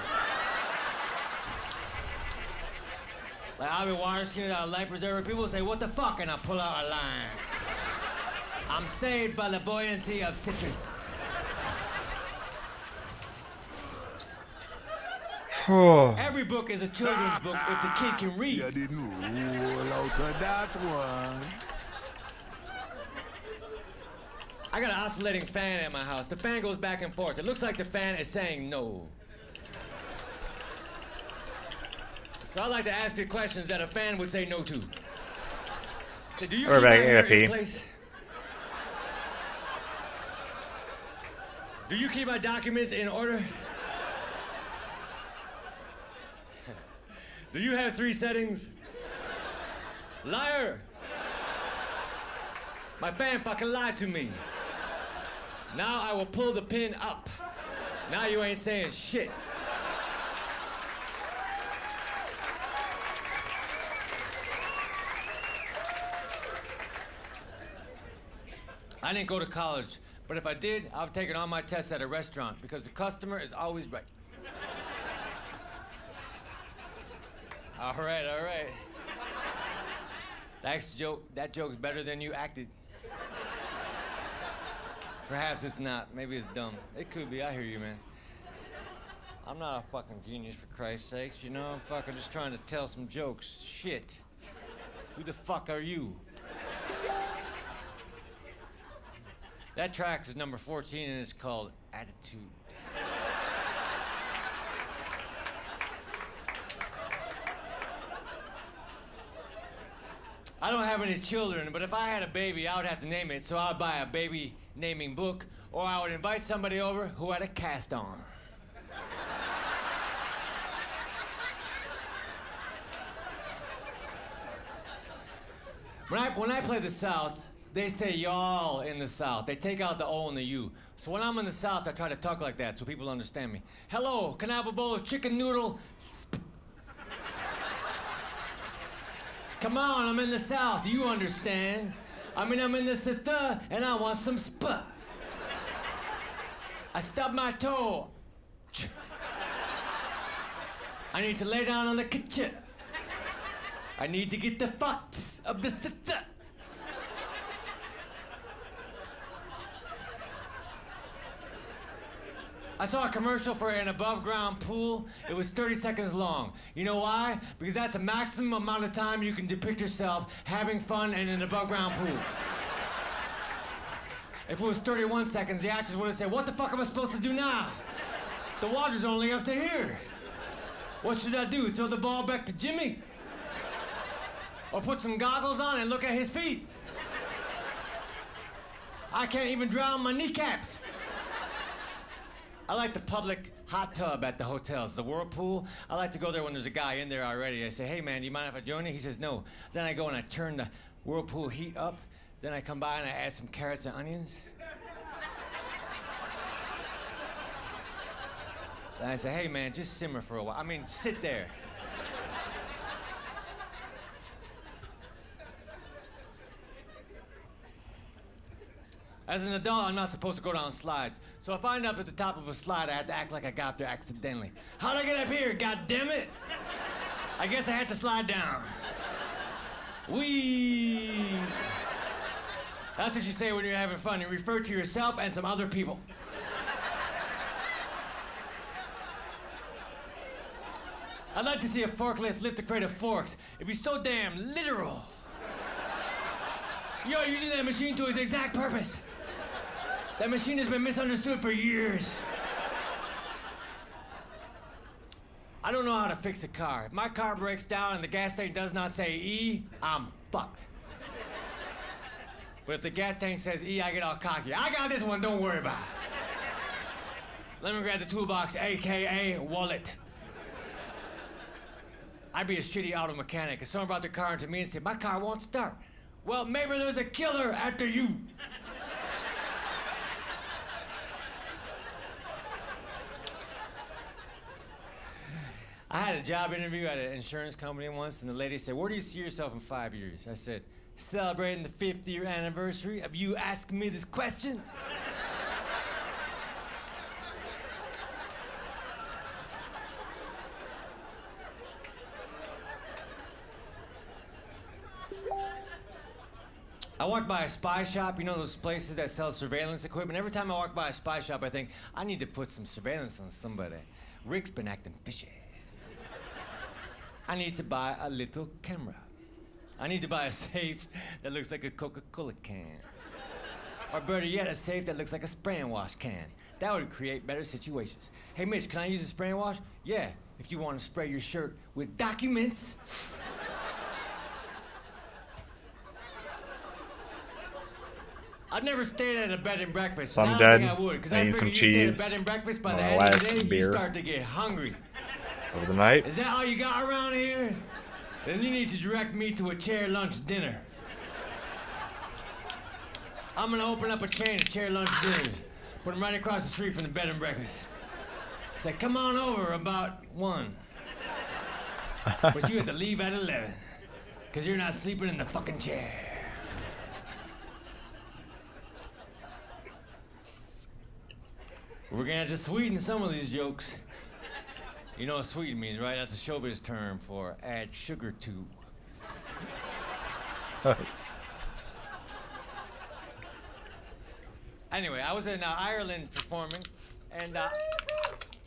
Like I'll be water skiing out a life preserver. People say, what the fuck? And I pull out a lime. I'm saved by the buoyancy of citrus. Every book is a children's book if the kid can read. You didn't roll out of that one. I got an oscillating fan at my house. The fan goes back and forth. It looks like the fan is saying no. So I like to ask it questions that a fan would say no to. So do you keep my hair in place? Do you keep my documents in order? Do you have 3 settings? Liar! My fan fucking lied to me. Now I will pull the pin up. Now you ain't saying shit. I didn't go to college, but if I did, I've taken all my tests at a restaurant because the customer is always right. All right, all right. Thanks, joke. That joke's better than you acted. Perhaps it's not. Maybe it's dumb. It could be. I hear you, man. I'm not a fucking genius, for Christ's sakes. You know, I'm fucking just trying to tell some jokes. Shit. Who the fuck are you? That track is number 14 and it's called Attitude. I don't have any children, but if I had a baby, I would have to name it, so I would buy a baby naming book, or I would invite somebody over who had a cast on. When I play the South, they say y'all in the South. They take out the O and the U. So when I'm in the South, I try to talk like that so people understand me. Hello, can I have a bowl of chicken noodle? Come on, I'm in the South, do you understand? I mean, I'm in the South and I want some spa. I stubbed my toe. I need to lay down on the kitchen. I need to get the facts of the South. I saw a commercial for an above-ground pool. It was 30 seconds long. You know why? Because that's the maximum amount of time you can depict yourself having fun in an above-ground pool. If it was 31 seconds, the actors would have said, what the fuck am I supposed to do now? The water's only up to here. What should I do, throw the ball back to Jimmy? Or put some goggles on and look at his feet? I can't even drown my kneecaps. I like the public hot tub at the hotels, the whirlpool. I like to go there when there's a guy in there already. I say, hey man, do you mind if I join you? He says, no. Then I go and I turn the whirlpool heat up. Then I come by and I add some carrots and onions. Then I say, hey man, just simmer for a while. I mean, sit there. As an adult, I'm not supposed to go down slides. So if I end up at the top of a slide, I have to act like I got there accidentally. How'd I get up here, goddammit? I guess I had to slide down. Whee! That's what you say when you're having fun. You refer to yourself and some other people. I'd like to see a forklift lift a crate of forks. It'd be so damn literal. You're using that machine to its exact purpose. That machine has been misunderstood for years. I don't know how to fix a car. If my car breaks down and the gas tank does not say E, I'm fucked. But if the gas tank says E, I get all cocky. I got this one, don't worry about it. Let me grab the toolbox, AKA wallet. I'd be a shitty auto mechanic if someone brought their car into me and said, my car won't start. Well, maybe there's a killer after you. I had a job interview at an insurance company once, and the lady said, where do you see yourself in 5 years? I said, celebrating the 5th year anniversary of you asking me this question. I walked by a spy shop, you know those places that sell surveillance equipment? Every time I walk by a spy shop, I think, I need to put some surveillance on somebody. Rick's been acting fishy. I need to buy a little camera. I need to buy a safe that looks like a Coca-Cola can. Or better yet, a safe that looks like a spray and wash can. That would create better situations. Hey, Mitch, can I use a spray and wash? Yeah, if you want to spray your shirt with documents. I've never stayed at a bed and breakfast. So I'm I don't dead. think I would, because I I need some figure you stay at cheese. a bed and breakfast, by My the end of last the day, beer. you start to get hungry. Over the night. Is that all you got around here? Then you need to direct me to a chair lunch dinner. I'm gonna open up a chain of chair lunch dinners. Put them right across the street from the bed and breakfast. Say, come on over about 1. But you have to leave at 11. Because you're not sleeping in the fucking chair. We're gonna have to sweeten some of these jokes. You know what sweeten means, right? That's a showbiz term for add sugar to. Anyway, I was in Ireland performing, and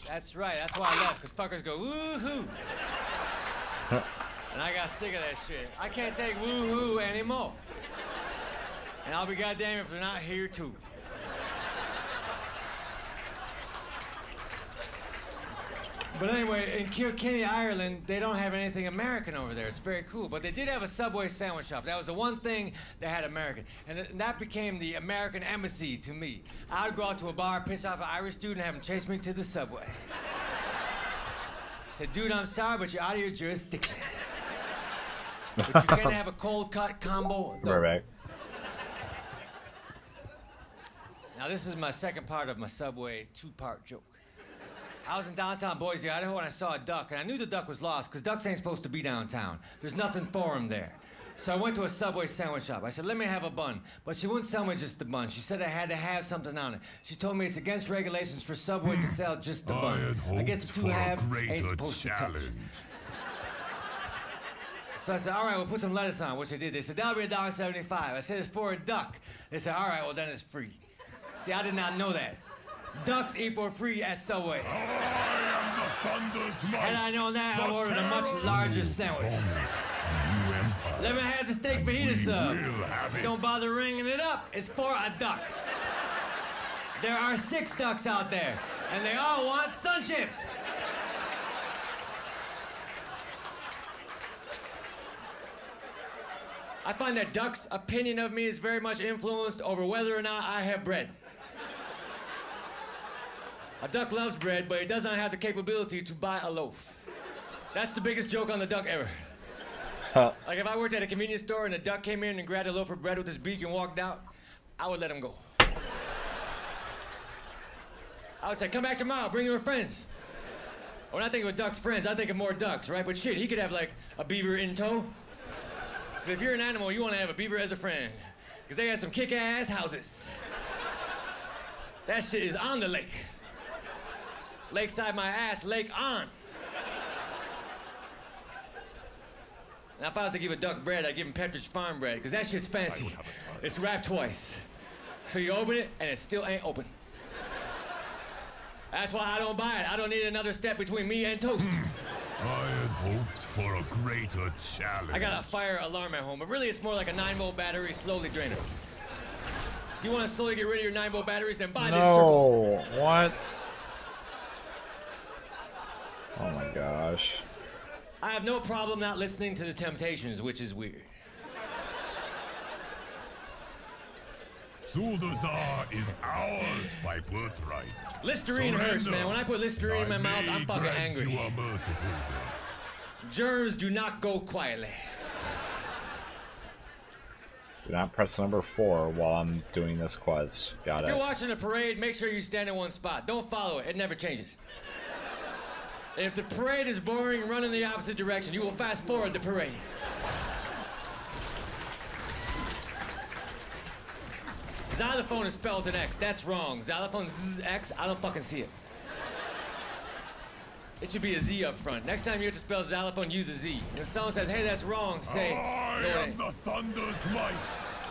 that's right, that's why I left, because fuckers go woohoo. And I got sick of that shit. I can't take woohoo anymore. And I'll be goddamn if they're not here too. But anyway, in Kilkenny, Ireland, they don't have anything American over there. It's very cool. But they did have a Subway sandwich shop. That was the one thing that had American. And that became the American embassy to me. I would go out to a bar, piss off an Irish dude, and have him chase me to the Subway. Said, dude, I'm sorry, but you're out of your jurisdiction. But you can't have a cold cut combo. Right back. Now, this is my second part of my Subway 2-part joke. I was in downtown Boise, Idaho, and I saw a duck, and I knew the duck was lost, because ducks ain't supposed to be downtown. There's nothing for him there. So I went to a Subway sandwich shop. I said, let me have a bun. But she wouldn't sell me just the bun. She said I had to have something on it. She told me it's against regulations for Subway to sell just the bun. I guess the 2 halves ain't supposed to touch. So I said, all right, we'll put some lettuce on, which I did. They said, that'll be $1.75. I said, it's for a duck. They said, all right, well, then it's free. See, I did not know that. Ducks eat for free at Subway. Had I known that, I ordered a much larger sandwich. Let me have the steak fajita sub. Don't bother ringing it up. It's for a duck. There are 6 ducks out there, and they all want sun chips. I find that ducks' opinion of me is very much influenced over whether or not I have bread. A duck loves bread, but it does not have the capability to buy a loaf. That's the biggest joke on the duck ever. Like if I worked at a convenience store and a duck came in and grabbed a loaf of bread with his beak and walked out, I would let him go. I would say, come back tomorrow, bring your friends. When I think of a duck's friends, I think of more ducks, right? But shit, he could have like a beaver in tow. Because if you're an animal, you want to have a beaver as a friend. Because they have some kick-ass houses. That shit is on the lake. Lakeside my ass, lake on. Now, if I was to give a duck bread, I'd give him Pepperidge Farm bread, because that shit's fancy. It's wrapped twice. So you open it, and it still ain't open. That's why I don't buy it. I don't need another step between me and toast. I had hoped for a greater challenge. I got a fire alarm at home, but really it's more like a 9-volt battery slowly draining. Do you want to slowly get rid of your 9-volt batteries? Then buy this circle. No, what? Oh my gosh. I have no problem not listening to the Temptations, which is weird. Zuldazar is ours by birthright. Listerine hurts, man. When I put Listerine in my mouth, I'm fucking angry. You are merciful. Germs do not go quietly. Do not press number 4 while I'm doing this quest. Got If it. you're watching a parade, make sure you stand in one spot. Don't follow it. It never changes. And if the parade is boring, run in the opposite direction. You will fast forward the parade. Xylophone is spelled an X. That's wrong. Xylophone is X. I don't fucking see it. It should be a Z up front. Next time you have to spell xylophone, use a Z. And if someone says, hey, that's wrong, say, I no, it am ain't. the thunder's might.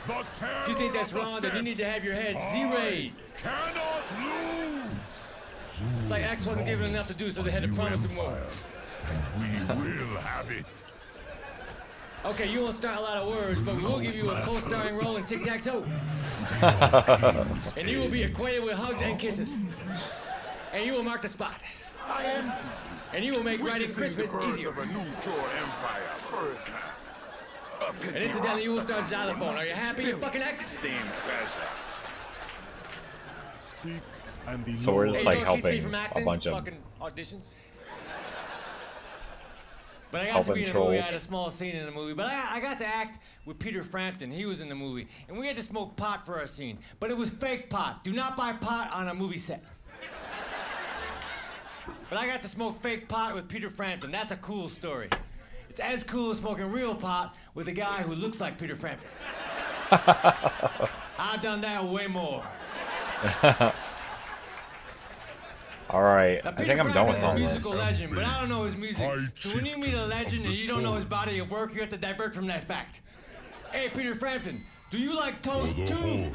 The terror If you think that's of the wrong, then you need to have your head steppes. Z-rayed. I cannot lose. It's like X wasn't given enough to do, so they had to promise him more. And we will have it. Okay, you won't start a lot of words, but we will give you a co-starring role in Tic-Tac-Toe. And you will be acquainted with hugs and kisses. And you will mark the spot. And you will make writing Christmas easier. And incidentally, you will start xylophone. Are you happy, you fucking X? So we're just Hey, like you know what keeps me helping from a acting? bunch of Fucking auditions. But It's I got to be in a movie. I trolls. had a small scene in the movie. But I got to act with Peter Frampton. He was in the movie. And we had to smoke pot for our scene. But it was fake pot. Do not buy pot on a movie set. But I got to smoke fake pot with Peter Frampton. That's a cool story. It's as cool as smoking real pot with a guy who looks like Peter Frampton. I've done that way more. All right, Now, I Peter think I'm done with Frampton's all a this. musical legend, but I don't know his music. So when you meet a legend and you don't know his body of work, you have to divert from that fact. Hey, Peter Frampton, do you like toast too?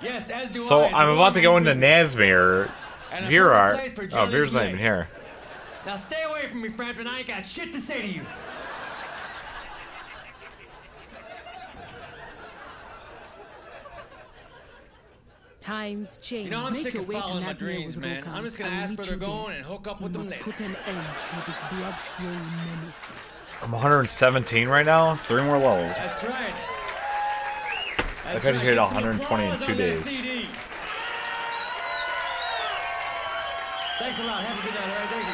Yes, as do I. So It's a I'm about to go into wonderful Nazmir. And a Vera. perfect place for Oh, jelly Vera's to not lay. even here. Now stay away from me, Frampton. I ain't got shit to say to you. Times change. You know, I'm Make sick your of way to following my Nazmir dreams, with man. Rokan I'm just gonna and ask meet where they're you there. going and hook up with We them must later. put an end to this blood troll menace. I'm 117 right now. 3 more levels. That's right. I've been here 120 in 2 days. CD. Thanks a lot. Have a good night, all right? Thank you.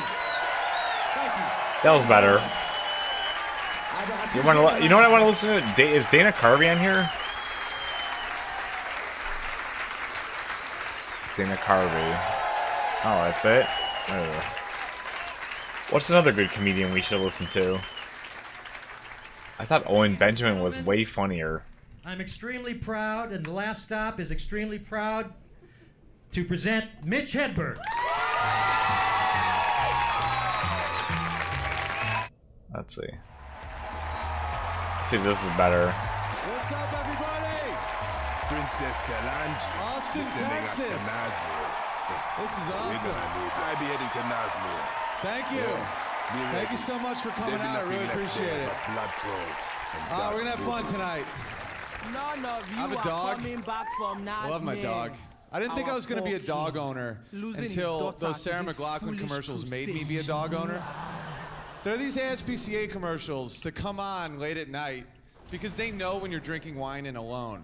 Thank you. That was better. I You want to? You know what I want to listen to? Is Dana Carvey on here? Dana Carvey. Oh, that's it. Ugh. What's another good comedian we should listen to? I thought Owen Benjamin was way funnier. I'm extremely proud, and the last stop is extremely proud to present Mitch Hedberg. Let's see. Let's see if this is better. What's up, everybody? Princess Delange. Austin, sending us to Texas. Nazmir. This is awesome. I'll be heading to Nazmir. Thank you. Thank you so much for coming out. I really appreciate it. Blood trolls. We're gonna have fun tonight. None of you I have a are dog. coming back from Nazmir. I love my dog. I didn't think I was going to be a dog owner Losing his until daughter those to Sarah this McLachlan foolish commercials made me crusade. be a dog owner. There are these ASPCA commercials that come on late at night because they know when you're drinking wine and alone.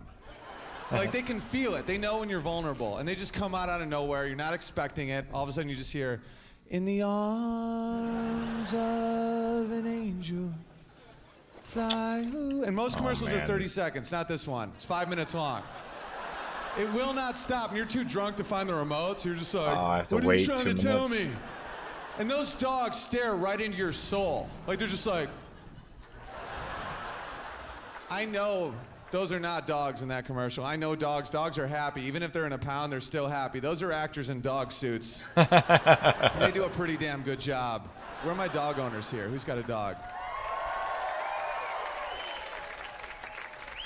Like, they can feel it. They know when you're vulnerable. And they just come out of nowhere. You're not expecting it. All of a sudden, you just hear, in the arms of an angel, fly. Ooh. And most commercials are man. 30 seconds, not this one. It's 5 minutes long. It will not stop. And you're too drunk to find the remote, so you're just like, I have to what are wait you trying 2 to tell minutes. me? And those dogs stare right into your soul. Like, they're just like, I know those are not dogs in that commercial. I know dogs. Dogs are happy. Even if they're in a pound, they're still happy. Those are actors in dog suits. And they do a pretty damn good job. Where are my dog owners here? Who's got a dog?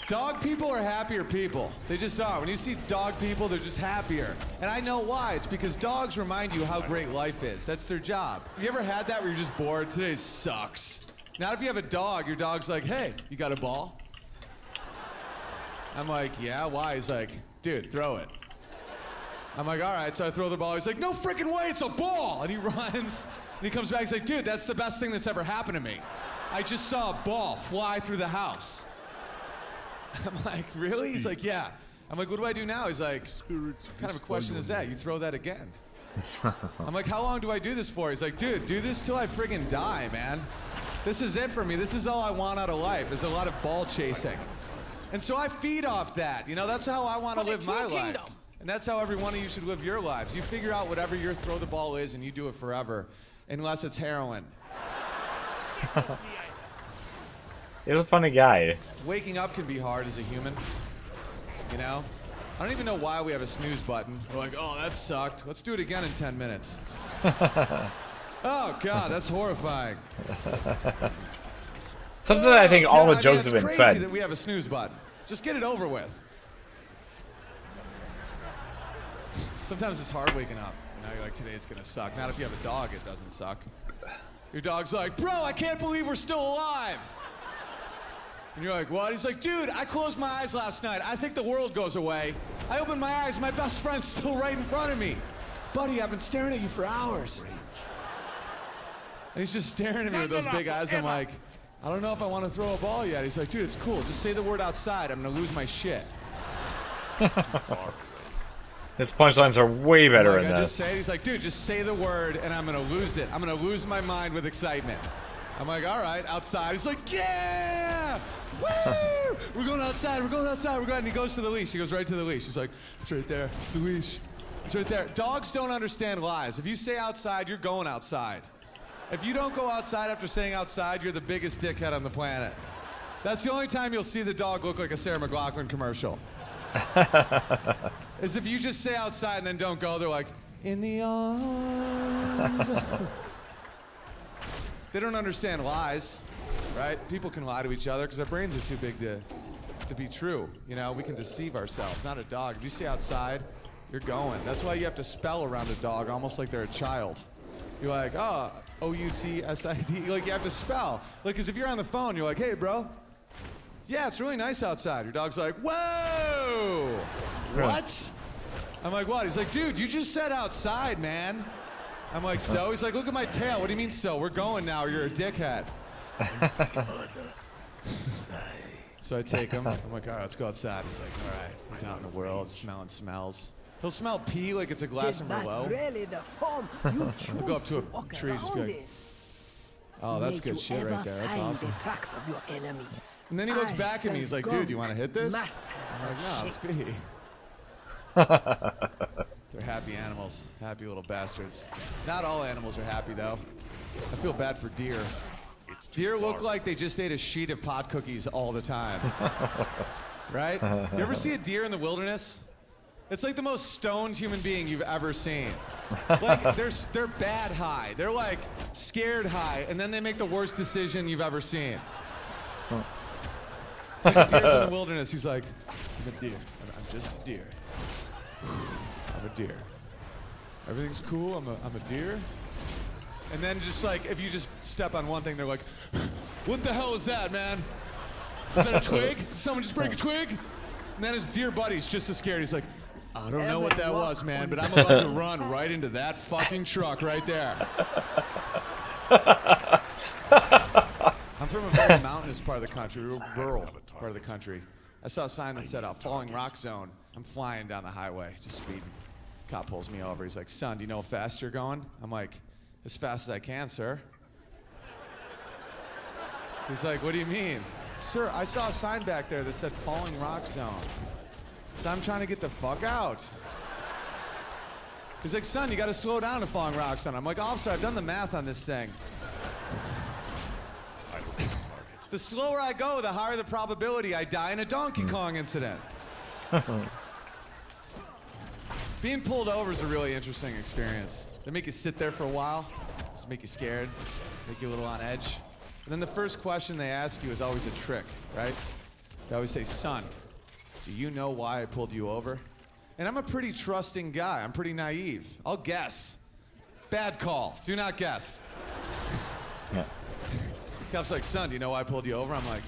Dog people are happier people. They just are. When you see dog people, they're just happier. And I know why. It's because dogs remind you how great life is. That's their job. You ever had that where you're just bored? Today sucks. Now if you have a dog, your dog's like, hey, you got a ball? I'm like, yeah, why? He's like, dude, throw it. I'm like, all right, so I throw the ball. He's like, no freaking way, it's a ball. And he runs, and he comes back, he's like, dude, that's the best thing that's ever happened to me. I just saw a ball fly through the house. I'm like, really? He's like, yeah. I'm like, what do I do now? He's like, what kind of a question is that? You throw that again. I'm like, how long do I do this for? He's like, dude, do this till I friggin' die, man. This is it for me. This is all I want out of life, is a lot of ball chasing. And so I feed off that. You know, that's how I want to live my life. And that's how every one of you should live your lives. You figure out whatever your throw the ball is and you do it forever, unless it's heroin. He's a funny guy. Waking up can be hard as a human, you know? I don't even know why we have a snooze button. We're like, oh, that sucked. Let's do it again in 10 minutes. Oh, God, that's horrifying. Sometimes I think all the jokes have been said. It's crazy that we have a snooze button. Just get it over with. Sometimes it's hard waking up. Now you're like, today's gonna suck. Not if you have a dog, it doesn't suck. Your dog's like, bro, I can't believe we're still alive. And you're like, what? He's like, dude, I closed my eyes last night. I think the world goes away. I opened my eyes, my best friend's still right in front of me. Buddy, I've been staring at you for hours. And he's just staring at me with those big eyes. I'm like, I don't know if I want to throw a ball yet. He's like, dude, it's cool. Just say the word outside. I'm gonna lose my shit. His punchlines are way better in I this. just say it. He's like, dude, just say the word and I'm gonna lose it. I'm gonna lose my mind with excitement. I'm like, all right, outside. He's like, yeah! Woo! We're going outside, we're going outside, we're going. And he goes to the leash. He goes right to the leash. He's like, it's right there. It's the leash. It's right there. Dogs don't understand lies. If you say outside, you're going outside. If you don't go outside after saying outside, you're the biggest dickhead on the planet. That's the only time you'll see the dog look like a Sarah McLachlan commercial. Is if you just say outside and then don't go, they're like, in the arms. They don't understand lies, right? People can lie to each other because their brains are too big to be true. You know, we can deceive ourselves, not a dog. If you say outside, you're going. That's why you have to spell around a dog almost like they're a child. You're like, oh, O-U-T-S-I-D. Like, you have to spell. Like, because if you're on the phone, you're like, hey, bro. Yeah, it's really nice outside. Your dog's like, whoa! What? I'm like, what? He's like, dude, you just said outside, man. I'm like, so? He's like, look at my tail. What do you mean, so? We're going now. You're a dickhead. So I take him. I'm like, all right, let's go outside. He's like, all right. He's out in the world, smelling smells. He'll smell pee like it's a glass of Merlot. I'll go up to a tree and just be like, oh, that's good shit right there. That's awesome. And then he looks back at me. He's like, dude, you want to hit this? I'm like, no, it's pee. They're happy animals. Happy little bastards. Not all animals are happy, though. I feel bad for deer. Deer look like they just ate a sheet of pot cookies all the time. Right? You ever see a deer in the wilderness? It's like the most stoned human being you've ever seen. Like, they're bad high. They're like scared high, and then they make the worst decision you've ever seen. Like, the deer's in the wilderness. He's like, I'm a deer. I'm just a deer. I'm a deer. Everything's cool. I'm a deer. And then just like, if you just step on one thing, they're like, what the hell is that, man? Is that a twig? Did someone just break a twig? And then his deer buddy's just as scared. He's like, I don't know what that was, man, but I'm about to run right into that fucking truck right there. I'm from a very mountainous part of the country, rural part of the country. I saw a sign that said, falling rock zone. I'm flying down the highway, just speeding. Cop pulls me over. He's like, son, do you know how fast you're going? I'm like, as fast as I can, sir. He's like, what do you mean? Sir, I saw a sign back there that said falling rock zone. So I'm trying to get the fuck out. He's like, son, you gotta slow down to falling rock zone. I'm like, officer, I've done the math on this thing. The slower I go, the higher the probability I die in a Donkey Kong incident. Being pulled over is a really interesting experience. They make you sit there for a while, just make you scared, make you a little on edge. And then the first question they ask you is always a trick, right? They always say, son, do you know why I pulled you over? And I'm a pretty trusting guy. I'm pretty naive. I'll guess. Bad call. Do not guess. Yeah. Cop's like, son, do you know why I pulled you over? I'm like,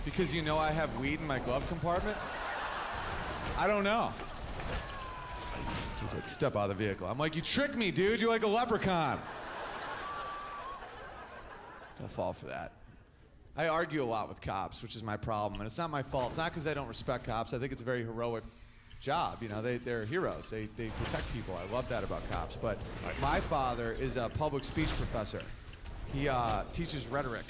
because you know I have weed in my glove compartment? I don't know. He's like, step out of the vehicle. I'm like, you tricked me, dude. You're like a leprechaun. Don't fall for that. I argue a lot with cops, which is my problem, and it's not my fault. It's not because I don't respect cops. I think it's a very heroic job. You know, they're heroes. They protect people. I love that about cops. But my father is a public speech professor. He teaches rhetoric,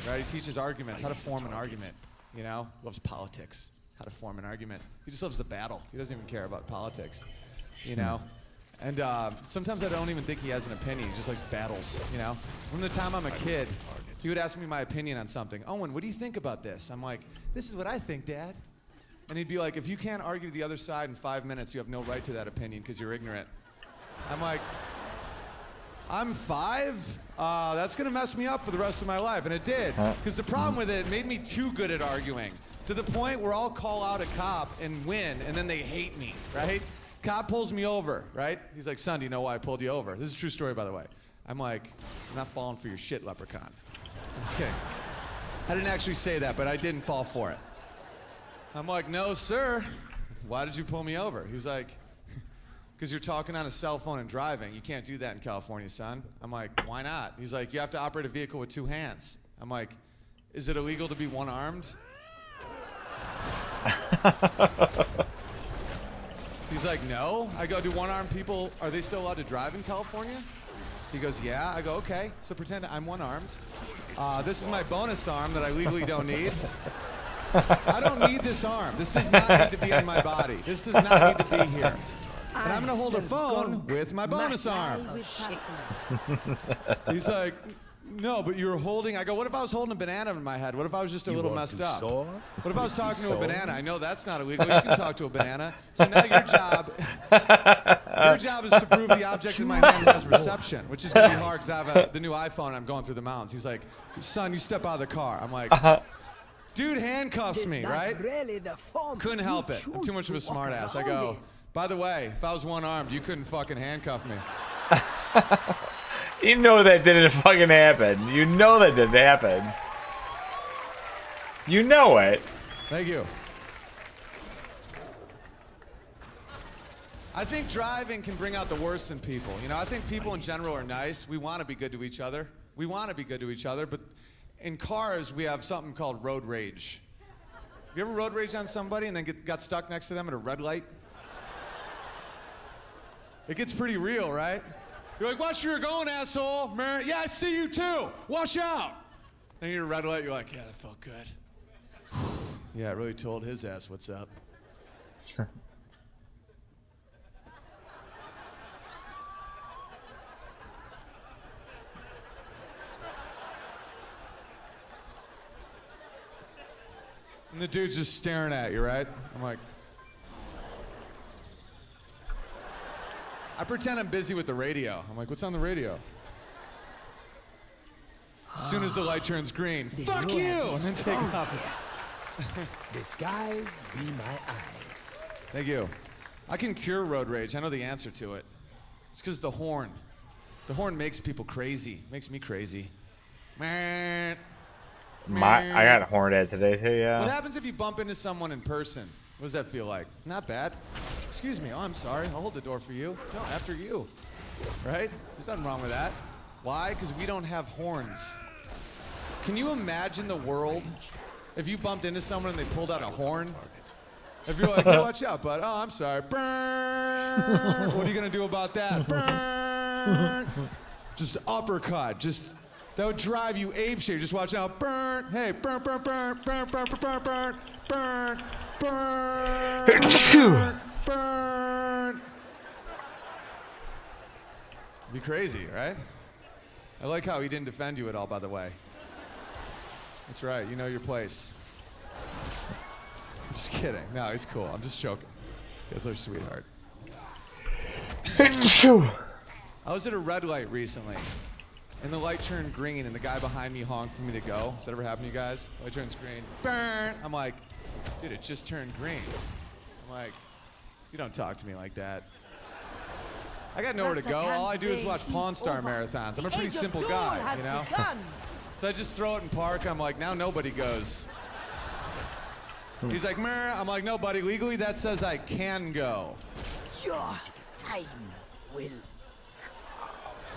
right? He teaches arguments, how to form an argument. You know, loves politics, how to form an argument. He just loves the battle. He doesn't even care about politics, you know. And sometimes I don't even think he has an opinion. He just likes battles, you know. From the time I'm a kid, he would ask me my opinion on something. Owen, what do you think about this? I'm like, this is what I think, Dad. And he'd be like, if you can't argue the other side in 5 minutes, you have no right to that opinion because you're ignorant. I'm like, I'm 5? That's going to mess me up for the rest of my life. And it did. Because the problem with it made me too good at arguing. To the point where I'll call out a cop and win, and then they hate me, right? Cop pulls me over, right? He's like, son, do you know why I pulled you over? This is a true story, by the way. I'm like, I'm not falling for your shit, leprechaun. I'm just kidding. I didn't actually say that, but I didn't fall for it. I'm like, no, sir. Why did you pull me over? He's like, because you're talking on a cell phone and driving. You can't do that in California, son. I'm like, why not? He's like, you have to operate a vehicle with 2 hands. I'm like, is it illegal to be one-armed? He's like, no. I go, do one-armed people, are they still allowed to drive in California? He goes, yeah. I go, okay. So pretend I'm one-armed. This is my bonus arm that I legally don't need. I don't need this arm. This does not need to be on my body. This does not need to be here. And I'm going to hold a phone with my bonus arm. He's like, no, but you're holding. I go, what if I was holding a banana in my head? What if I was just a little messed up? What if I was talking to a banana? I know that's not illegal. You can talk to a banana. So now your job is to prove the object in my hand has reception, which is going to be hard because I have the new iPhone and I'm going through the mountains. He's like, son, you step out of the car. I'm like, dude handcuffs me, right? Couldn't help it. I'm too much of a smart ass. I go, by the way, if I was one-armed, you couldn't fucking handcuff me. You know that didn't fucking happen. You know that didn't happen. You know it. Thank you. I think driving can bring out the worst in people. You know, I think people in general are nice. We want to be good to each other. We want to be good to each other, but in cars, we have something called road rage. Have you ever road raged on somebody and then got stuck next to them at a red light? It gets pretty real, right? You're like, watch where you're going, asshole. Man, yeah, I see you too. Watch out. Then you're a red light, you're like, yeah, that felt good. Yeah, it really told his ass what's up. Sure. And the dude's just staring at you, right? I'm like, I pretend I'm busy with the radio. I'm like, what's on the radio? As soon as the light turns green, fuck you! And then take off. The skies be my eyes. Thank you. I can cure road rage. I know the answer to it. It's because the horn. The horn makes people crazy. Makes me crazy. Man. I got horned at today too, yeah. What happens if you bump into someone in person? What does that feel like? Not bad. Excuse me. Oh, I'm sorry. I'll hold the door for you. No, after you. Right? There's nothing wrong with that. Why? Because we don't have horns. Can you imagine the world if you bumped into someone and they pulled out a horn? If you're like, hey, watch out, bud. Oh, I'm sorry. Burn. What are you going to do about that? Burn. Just uppercut. Just... That would drive you apeshit. Just watch out. Burn. Hey, burn, burn, burn, burn, burn, burn, burn, burn, burn, burn. Be crazy, right? I like how he didn't defend you at all, by the way. That's right. You know your place. I'm just kidding. No, he's cool. I'm just joking. He's our sweetheart. I was at a red light recently. And the light turned green, and the guy behind me honked for me to go. Has that ever happened to you guys? Light turns green. Burn! I'm like, dude, it just turned green. I'm like, you don't talk to me like that. I got nowhere to go. All I do is watch Pawn Star marathons. I'm a pretty simple guy, you know? So I just throw it in park. I'm like, now nobody goes. He's like, meh. I'm like, no, buddy. Legally, that says I can go. Your time will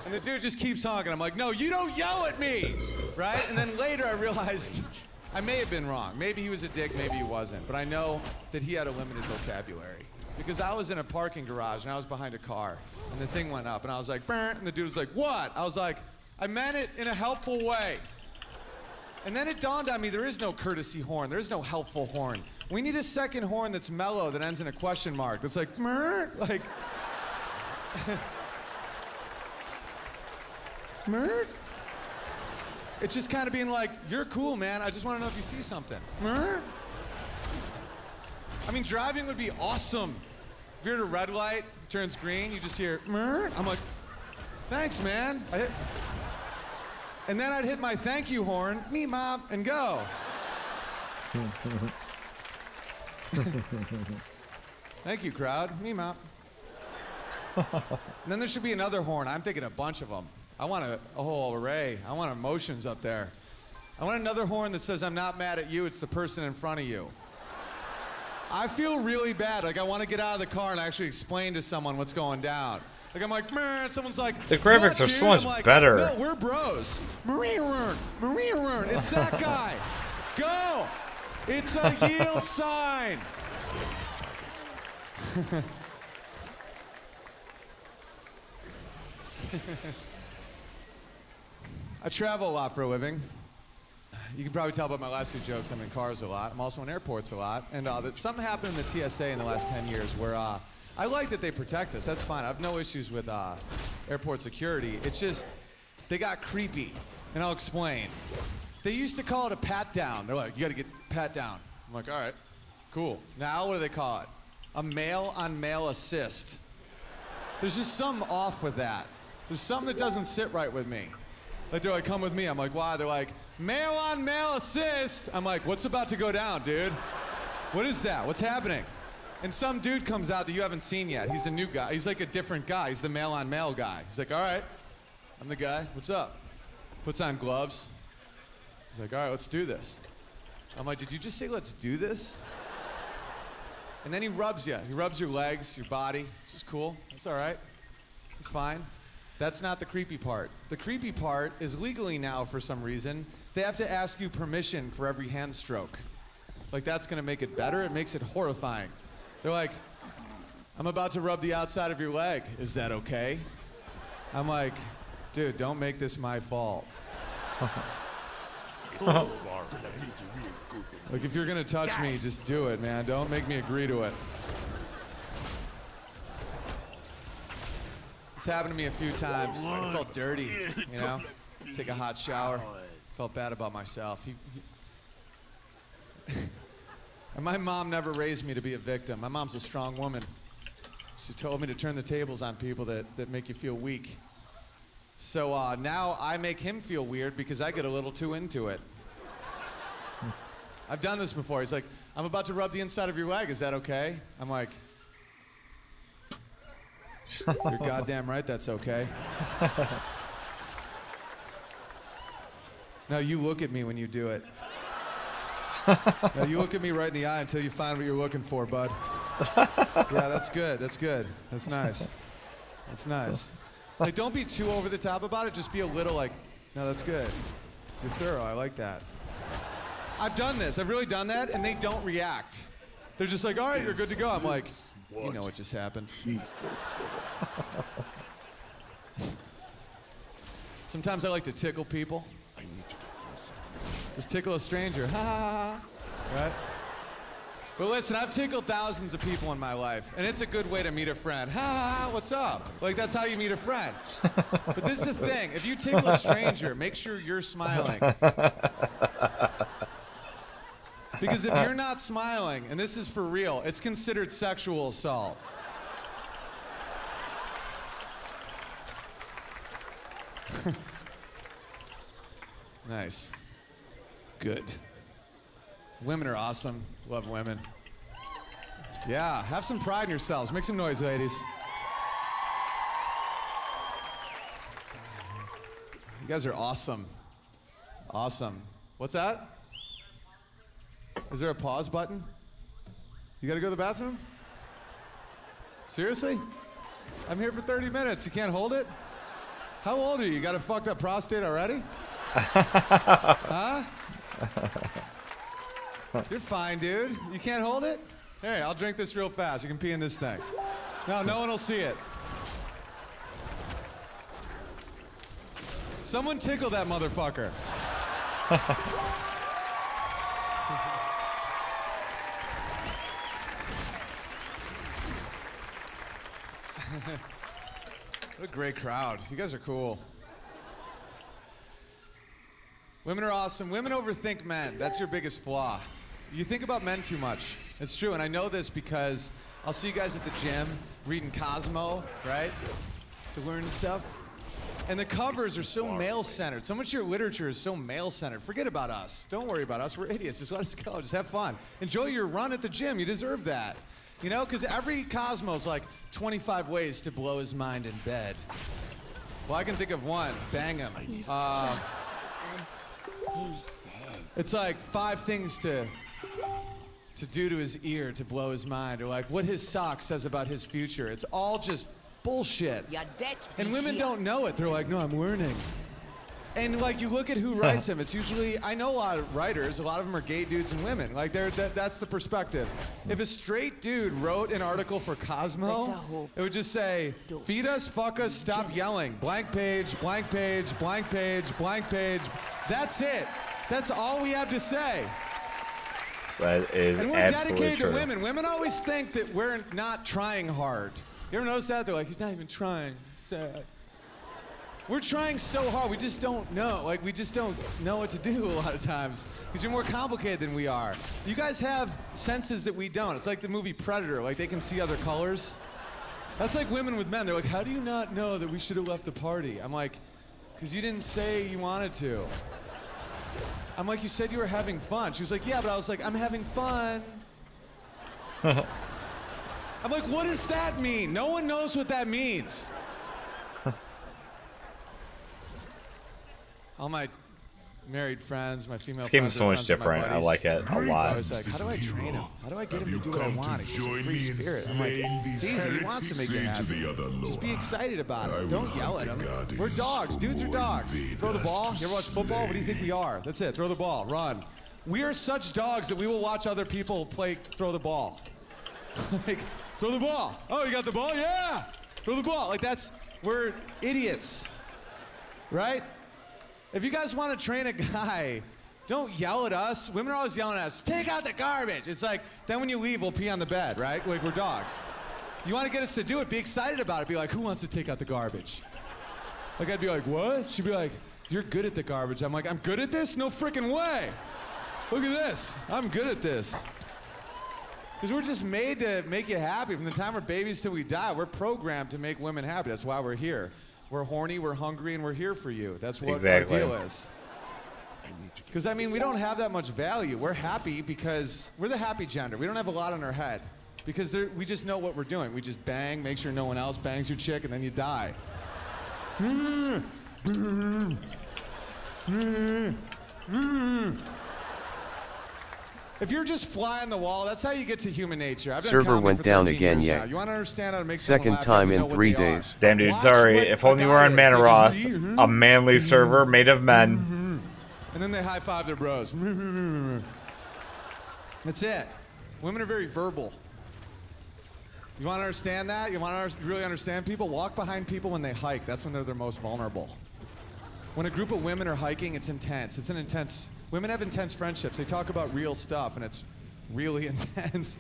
And the dude just keeps honking. I'm like, no, you don't yell at me, right? And then later I realized I may have been wrong. Maybe he was a dick, maybe he wasn't. But I know that he had a limited vocabulary. Because I was in a parking garage and I was behind a car. And the thing went up and I was like, burn. And the dude was like, what? I was like, I meant it in a helpful way. And then it dawned on me, there is no courtesy horn. There is no helpful horn. We need a second horn that's mellow that ends in a question mark. That's like, mer, like, mer. It's just kind of being like, you're cool, man. I just want to know if you see something. Mer. I mean, driving would be awesome. If you're at a red light, turns green, you just hear, mer. I'm like, thanks, man. And then I'd hit my thank you horn, me, mom, and go. Thank you, crowd. Me, mom. And then there should be another horn. I'm thinking a bunch of them. I want a whole array. I want emotions up there. I want another horn that says, I'm not mad at you, it's the person in front of you. I feel really bad. Like, I want to get out of the car and actually explain to someone what's going down. Like, I'm like, man, someone's like, the graphics are so much better. No, we're bros. Maria Rern, it's that guy. Go. It's a yield sign. I travel a lot for a living. You can probably tell by my last two jokes, I'm in cars a lot. I'm also in airports a lot. And something happened in the TSA in the last 10 years where I like that they protect us. That's fine. I have no issues with airport security. It's just, they got creepy. And I'll explain. They used to call it a pat down. They're like, you gotta get pat down. I'm like, all right, cool. Now what do they call it? A male-on-male assist. There's just something off with that. There's something that doesn't sit right with me. Like, they're like, come with me. I'm like, why? They're like, male-on-male assist. I'm like, what's about to go down, dude? What is that? What's happening? And some dude comes out that you haven't seen yet. He's a new guy. He's like a different guy. He's the male-on-male guy. He's like, all right, I'm the guy. What's up? Puts on gloves. He's like, all right, let's do this. I'm like, did you just say let's do this? And then he rubs you. He rubs your legs, your body, which is cool. That's all right. It's fine. That's not the creepy part. The creepy part is legally now, for some reason, they have to ask you permission for every hand stroke. Like, that's gonna make it better. It makes it horrifying. They're like, I'm about to rub the outside of your leg. Is that okay? I'm like, dude, don't make this my fault. Like, if you're gonna touch me, just do it, man. Don't make me agree to it. It's happened to me a few times. I felt dirty, you know? Take a hot shower. Felt bad about myself. And my mom never raised me to be a victim. My mom's a strong woman. She told me to turn the tables on people that make you feel weak. So now I make him feel weird because I get a little too into it. I've done this before. He's like, I'm about to rub the inside of your leg. Is that okay? I'm like, you're goddamn right that's okay. Now you look at me when you do it. Now you look at me right in the eye until you find what you're looking for, bud. Yeah, that's good. That's good. That's nice. That's nice. Like, don't be too over the top about it. Just be a little like, no, that's good. You're thorough. I like that. I've done this. I've really done that, and they don't react. They're just like, all right, you're good to go. I'm like, you know what just happened. Sometimes I like to tickle people. Just tickle a stranger. Ha ha ha. Right? But listen, I've tickled thousands of people in my life, and it's a good way to meet a friend. Ha ha ha, what's up? Like, that's how you meet a friend. But this is the thing. If you tickle a stranger, make sure you're smiling. Because if you're not smiling, and this is for real, it's considered sexual assault. Nice. Good. Women are awesome. Love women. Yeah, have some pride in yourselves. Make some noise, ladies. You guys are awesome. Awesome. What's that? Is there a pause button? You gotta go to the bathroom? Seriously? I'm here for 30 minutes. You can't hold it? How old are you? You got a fucked up prostate already? Huh? You're fine, dude. You can't hold it? Hey, I'll drink this real fast. You can pee in this thing. No one will see it. Someone tickle that motherfucker. What a great crowd. You guys are cool. Women are awesome. Women overthink men. That's your biggest flaw. You think about men too much. It's true, and I know this because I'll see you guys at the gym reading Cosmo, right? To learn stuff. And the covers are so male-centered. So much of your literature is so male-centered. Forget about us. Don't worry about us. We're idiots. Just let us go. Just have fun. Enjoy your run at the gym. You deserve that. You know, because every Cosmo's like 25 ways to blow his mind in bed. Well, I can think of one. Bang him. It's like 5 things to do to his ear to blow his mind, or like what his sock says about his future. It's all just bullshit. And women don't know it. They're like, no, I'm learning. And like you look at who writes him, it's usually, I know a lot of writers, a lot of them are gay dudes and women. Like that's the perspective. If a straight dude wrote an article for Cosmo, it would just say, feed us, fuck us, stop yelling. Blank page, blank page, blank page, blank page. That's it. That's all we have to say. That is and we're absolutely dedicated true. to women. Women always think that we're not trying hard. You ever notice that? They're like, he's not even trying. Sad. We're trying so hard, we just don't know. Like, we just don't know what to do a lot of times. Because you're more complicated than we are. You guys have senses that we don't. It's like the movie Predator, like they can see other colors. That's like women with men. They're like, how do you not know that we should have left the party? I'm like, because you didn't say you wanted to. I'm like, you said you were having fun. She was like, yeah, but I was like, I'm having fun. I'm like, what does that mean? No one knows what that means. All my married friends, my female This game friends, is so much different. I like it a lot. I was like, how do I train him? How do I get him to do what I want? He's such a free spirit. I'm like, it's easy. He wants to make it happen. Just be excited about it. Don't yell at him. We're dogs. Dudes are dogs. Throw the ball. You ever watch football? What do you think we are? That's it. Throw the ball. Run. We are such dogs that we will watch other people play throw the ball. Like, throw the ball. Oh, you got the ball? Yeah. Throw the ball. Like we're idiots. Right? If you guys want to train a guy, don't yell at us. Women are always yelling at us, take out the garbage. It's like, then when you leave, we'll pee on the bed, right? Like, we're dogs. You want to get us to do it, be excited about it. Be like, who wants to take out the garbage? Like, I'd be like, what? She'd be like, you're good at the garbage. I'm like, I'm good at this? No freaking way. Look at this. I'm good at this. Because we're just made to make you happy. From the time we're babies till we die, we're programmed to make women happy. That's why we're here. We're horny, we're hungry, and we're here for you. That's what our deal is. Because, I mean, we don't have that much value. We're happy because we're the happy gender. We don't have a lot on our head. Because we just know what we're doing. We just bang, make sure no one else bangs your chick, and then you die. If you're just flying the wall, that's how you get to human nature. I've been Server went down again yet. yet. You want to understand how to make Second time in 3 days. Damn, dude, sorry. If only we were on Manaroth, a manly server made of men. And then they high-five their bros. That's it. Women are very verbal. You want to understand that? You want to really understand people? Walk behind people when they hike. That's when they're their most vulnerable. When a group of women are hiking, it's intense. It's an intense... Women have intense friendships. They talk about real stuff, and it's really intense.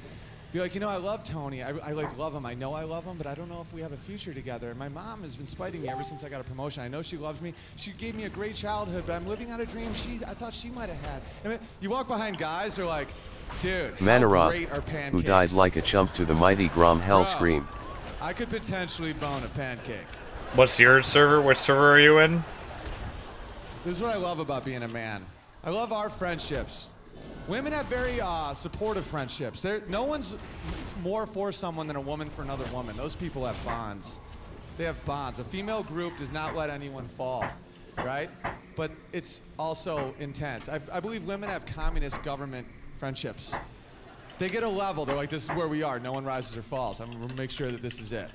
Be like, you know, I love Tony. I like love him. I know I love him, but I don't know if we have a future together. And my mom has been spiting me ever since I got a promotion. I know she loves me. She gave me a great childhood, but I'm living out a dream I thought she might have had. I mean, you walk behind guys, they're like, dude, how great are pancakes? Who died like a chump to the mighty Grom Hell scream. I could potentially bone a pancake. What's your server? Which server are you in? This is what I love about being a man. I love our friendships. Women have very supportive friendships. No one's more for someone than a woman for another woman. Those people have bonds. They have bonds. A female group does not let anyone fall, right? But it's also intense. I believe women have communist government friendships. They get a level. They're like, this is where we are. No one rises or falls. I'm going to make sure that this is it.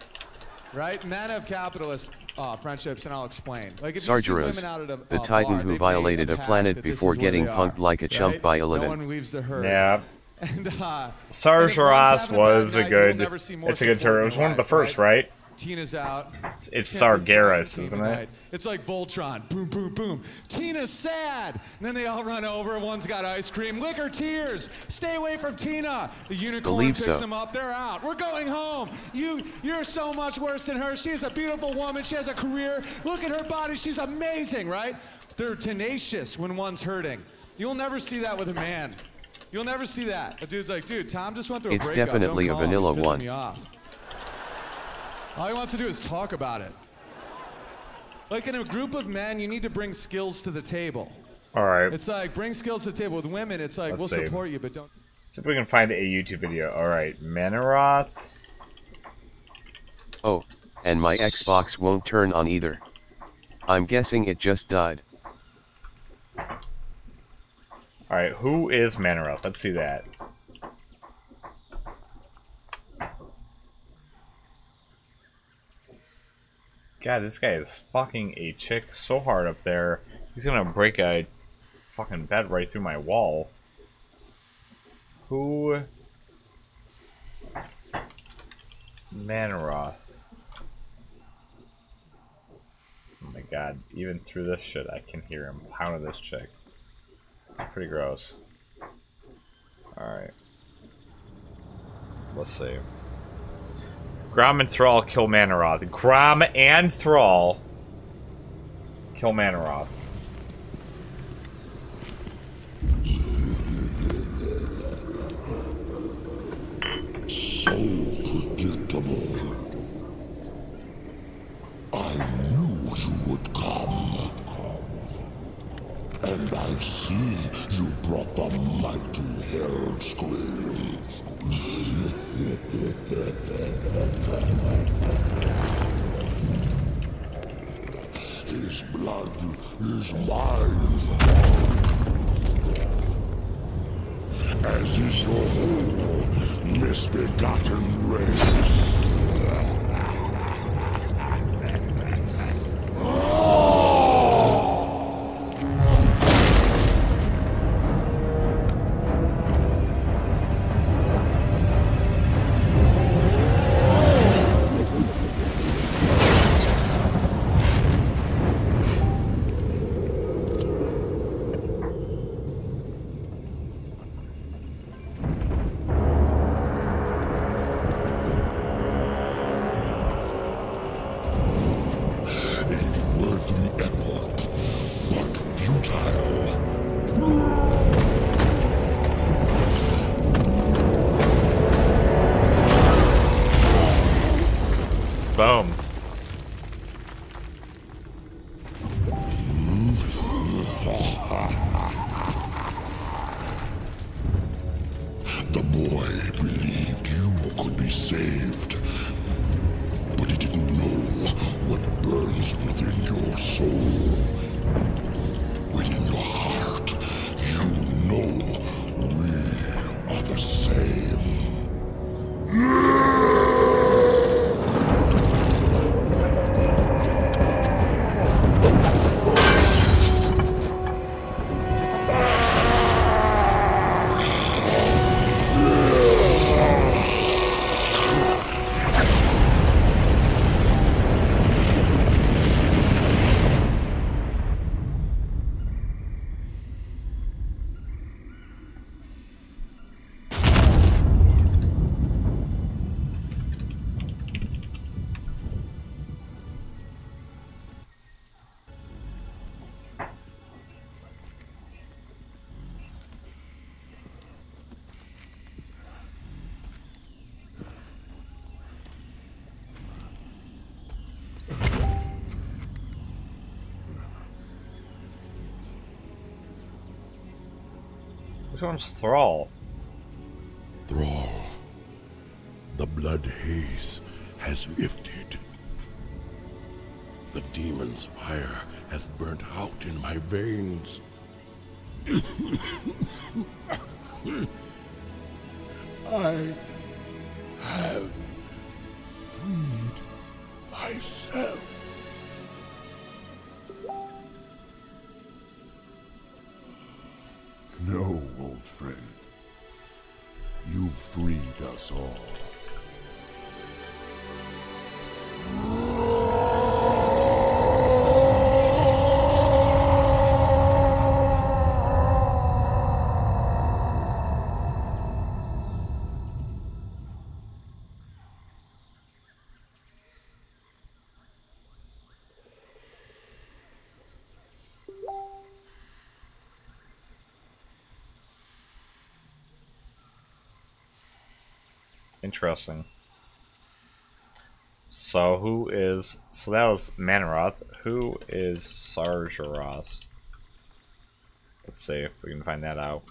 Right? Men have capitalist friendships, and I'll explain. Like if you see women Sargeras, out at a the bar, Titan they've who made violated a pact planet that this before is where getting they punked are, like a chump right? by No Illidan. one leaves the herd. Yeah. And, Sargeras was a good. never see more It's a good support term. It in was your one of the life, first, right? Tina's out. It's Can't be Sargeras, team isn't tonight. it? It's like Voltron. Boom, boom, boom. Tina's sad. And then they all run over. One's got ice cream. Lick her tears. Stay away from Tina. The unicorn Believe picks so. them up. They're out. We're going home. You're so much worse than her. She is a beautiful woman. She has a career. Look at her body. She's amazing, right? They're tenacious when one's hurting. You'll never see that with a man. You'll never see that. A dude's like, dude, Tom just went through a It's breakup. definitely Don't a call him. vanilla He's pissing one. me off. All he wants to do is talk about it. Like in a group of men, you need to bring skills to the table. All right. It's like bring skills to the table. With women, it's like Let's we'll see. support you, but don't. See if we can find a YouTube video. All right, Manaroth. Oh, and my Xbox won't turn on either. I'm guessing it just died. All right, who is Manaroth? Let's see that. God, this guy is fucking a chick so hard up there. He's gonna break a fucking bed right through my wall. Who? Manaroth. Oh my god, even through this shit I can hear him pounding this chick. Pretty gross. Alright. Let's see. Grom and Thrall kill Manaroth. Grom and Thrall kill Manaroth. So predictable. I knew you would come. And I see you brought the mighty Hell Scream. His blood is mine. As is your whole misbegotten race. Boom. The boy believed you could be saved, but he didn't know what burns within your soul. When in your heart you know we are the same. Which one's Thrall? Thrall, the blood haze has lifted. The demon's fire has burnt out in my veins. I have freed myself. No, old friend. You freed us all. Interesting. So that was Manaroth. Who is Sargeras? Let's see if we can find that out.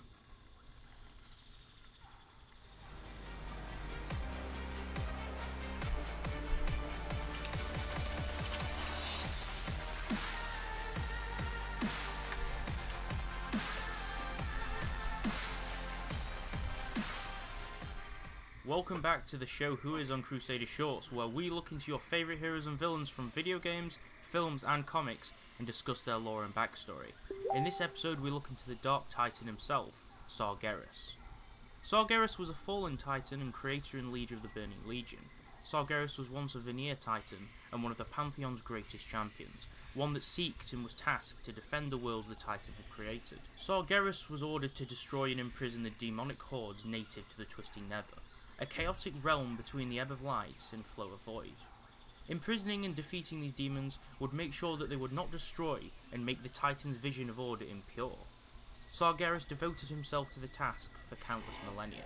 Welcome back to the show Who Is on Crusader Shorts, where we look into your favourite heroes and villains from video games, films and comics and discuss their lore and backstory. In this episode we look into the Dark Titan himself, Sargeras. Sargeras was a fallen Titan and creator and leader of the Burning Legion. Sargeras was once a Vanir Titan and one of the Pantheon's greatest champions, one that seeked and was tasked to defend the worlds the Titan had created. Sargeras was ordered to destroy and imprison the demonic hordes native to the Twisting Nether, a chaotic realm between the ebb of light and flow of void. Imprisoning and defeating these demons would make sure that they would not destroy and make the Titan's vision of order impure. Sargeras devoted himself to the task for countless millennia.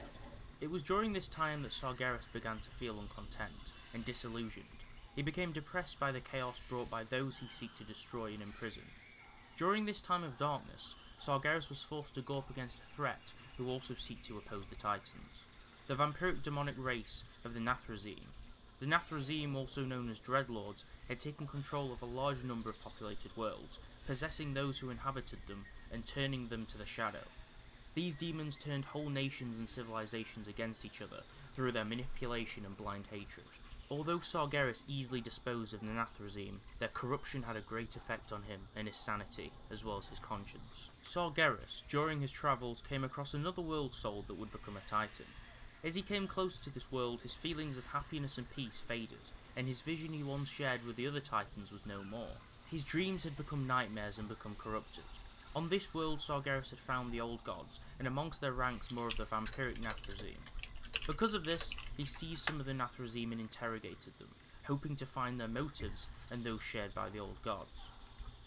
It was during this time that Sargeras began to feel uncontent and disillusioned. He became depressed by the chaos brought by those he seek to destroy and imprison. During this time of darkness, Sargeras was forced to go up against a threat who also seek to oppose the Titans. The vampiric demonic race of the Nathrazim. The Nathrazim, also known as Dreadlords, had taken control of a large number of populated worlds, possessing those who inhabited them and turning them to the shadow. These demons turned whole nations and civilizations against each other through their manipulation and blind hatred. Although Sargeras easily disposed of the Nathrazim, their corruption had a great effect on him and his sanity, as well as his conscience. Sargeras, during his travels, came across another world soul that would become a Titan. As he came closer to this world, his feelings of happiness and peace faded, and his vision he once shared with the other Titans was no more. His dreams had become nightmares and become corrupted. On this world, Sargeras had found the old gods, and amongst their ranks more of the vampiric Nathrazim. Because of this, he seized some of the Nathrazim and interrogated them, hoping to find their motives and those shared by the old gods.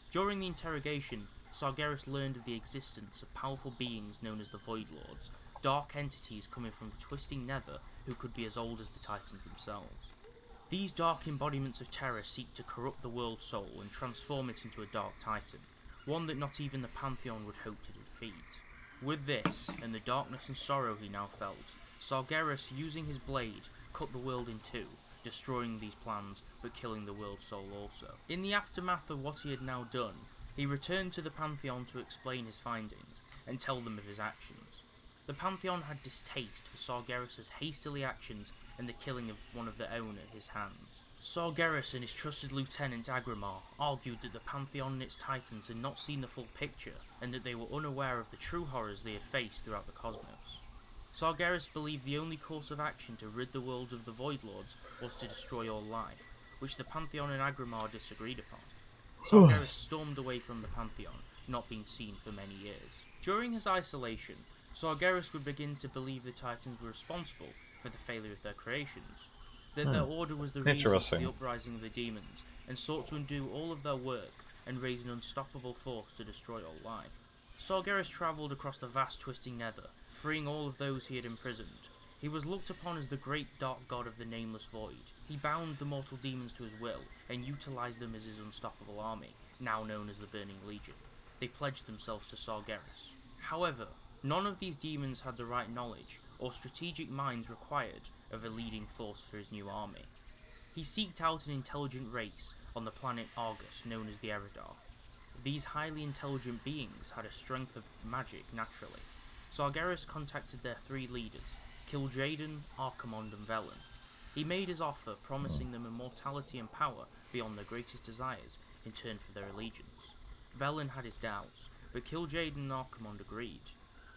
During the interrogation, Sargeras learned of the existence of powerful beings known as the Void Lords, dark entities coming from the Twisting Nether who could be as old as the Titans themselves. These dark embodiments of terror seek to corrupt the world soul and transform it into a dark Titan, one that not even the Pantheon would hope to defeat. With this, and the darkness and sorrow he now felt, Sargeras, using his blade, cut the world in two, destroying these plans but killing the world soul also. In the aftermath of what he had now done, he returned to the Pantheon to explain his findings and tell them of his actions. The Pantheon had distaste for Sargeras' hastily actions and the killing of one of their own at his hands. Sargeras and his trusted lieutenant Agrimar argued that the Pantheon and its titans had not seen the full picture and that they were unaware of the true horrors they had faced throughout the cosmos. Sargeras believed the only course of action to rid the world of the Void Lords was to destroy all life, which the Pantheon and Agrimar disagreed upon. Sargeras stormed away from the Pantheon, not being seen for many years. During his isolation, Sargeras would begin to believe the Titans were responsible for the failure of their creations, that their order was the reason for the uprising of the demons, and sought to undo all of their work and raise an unstoppable force to destroy all life. Sargeras travelled across the vast Twisting Nether, freeing all of those he had imprisoned. He was looked upon as the great dark god of the nameless void. He bound the mortal demons to his will, and utilised them as his unstoppable army, now known as the Burning Legion. They pledged themselves to Sargeras. However, none of these demons had the right knowledge or strategic minds required of a leading force for his new army. He seeked out an intelligent race on the planet Argus known as the Eridar. These highly intelligent beings had a strength of magic naturally. Sargeras contacted their three leaders, Kil'jaeden, Archimonde and Velen. He made his offer, promising them immortality and power beyond their greatest desires in turn for their allegiance. Velen had his doubts, but Kil'jaeden and Archimonde agreed.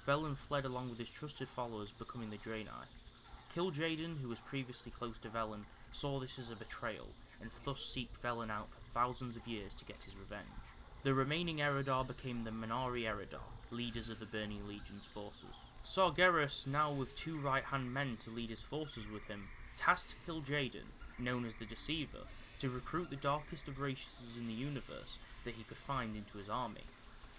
Velen fled along with his trusted followers, becoming the Draenei. Kil'jaeden, who was previously close to Velen, saw this as a betrayal, and thus seeked Velen out for thousands of years to get his revenge. The remaining Eredar became the Minari Eredar, leaders of the Burning Legion's forces. Sargeras, now with 2 right-hand men to lead his forces with him, tasked Kil'jaeden, known as the Deceiver, to recruit the darkest of races in the universe that he could find into his army.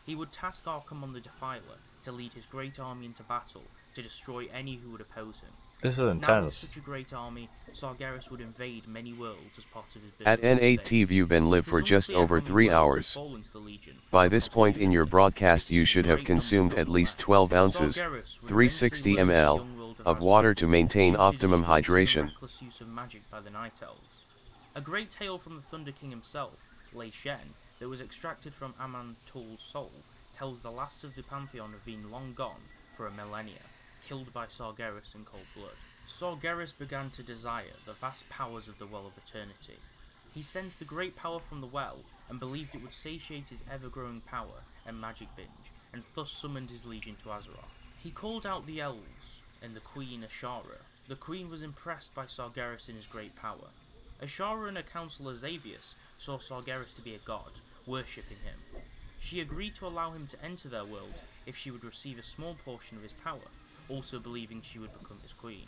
He would task Archimon the Defiler to lead his great army into battle to destroy any who would oppose him. This is Now with intense. such a great army, Sargeras would invade many worlds as part of his At NA TV been live for just over 3 hours. By this point in your broadcast you should have consumed at least 12 ounces, 360 ml, of water to maintain optimum hydration. Reckless use of magic by the Night Elves. A great tale from the Thunder King himself, Lei Shen, that was extracted from Amantul's soul, tells the last of the Pantheon have been long gone for a millennia, killed by Sargeras in cold blood. Sargeras began to desire the vast powers of the Well of Eternity. He sensed the great power from the well, and believed it would satiate his ever-growing power and magic binge, and thus summoned his legion to Azeroth. He called out the elves and the Queen Ashara. The Queen was impressed by Sargeras and his great power. Ashara and her counsellor Xavius saw Sargeras to be a god, worshipping him. She agreed to allow him to enter their world if she would receive a small portion of his power, also believing she would become his queen.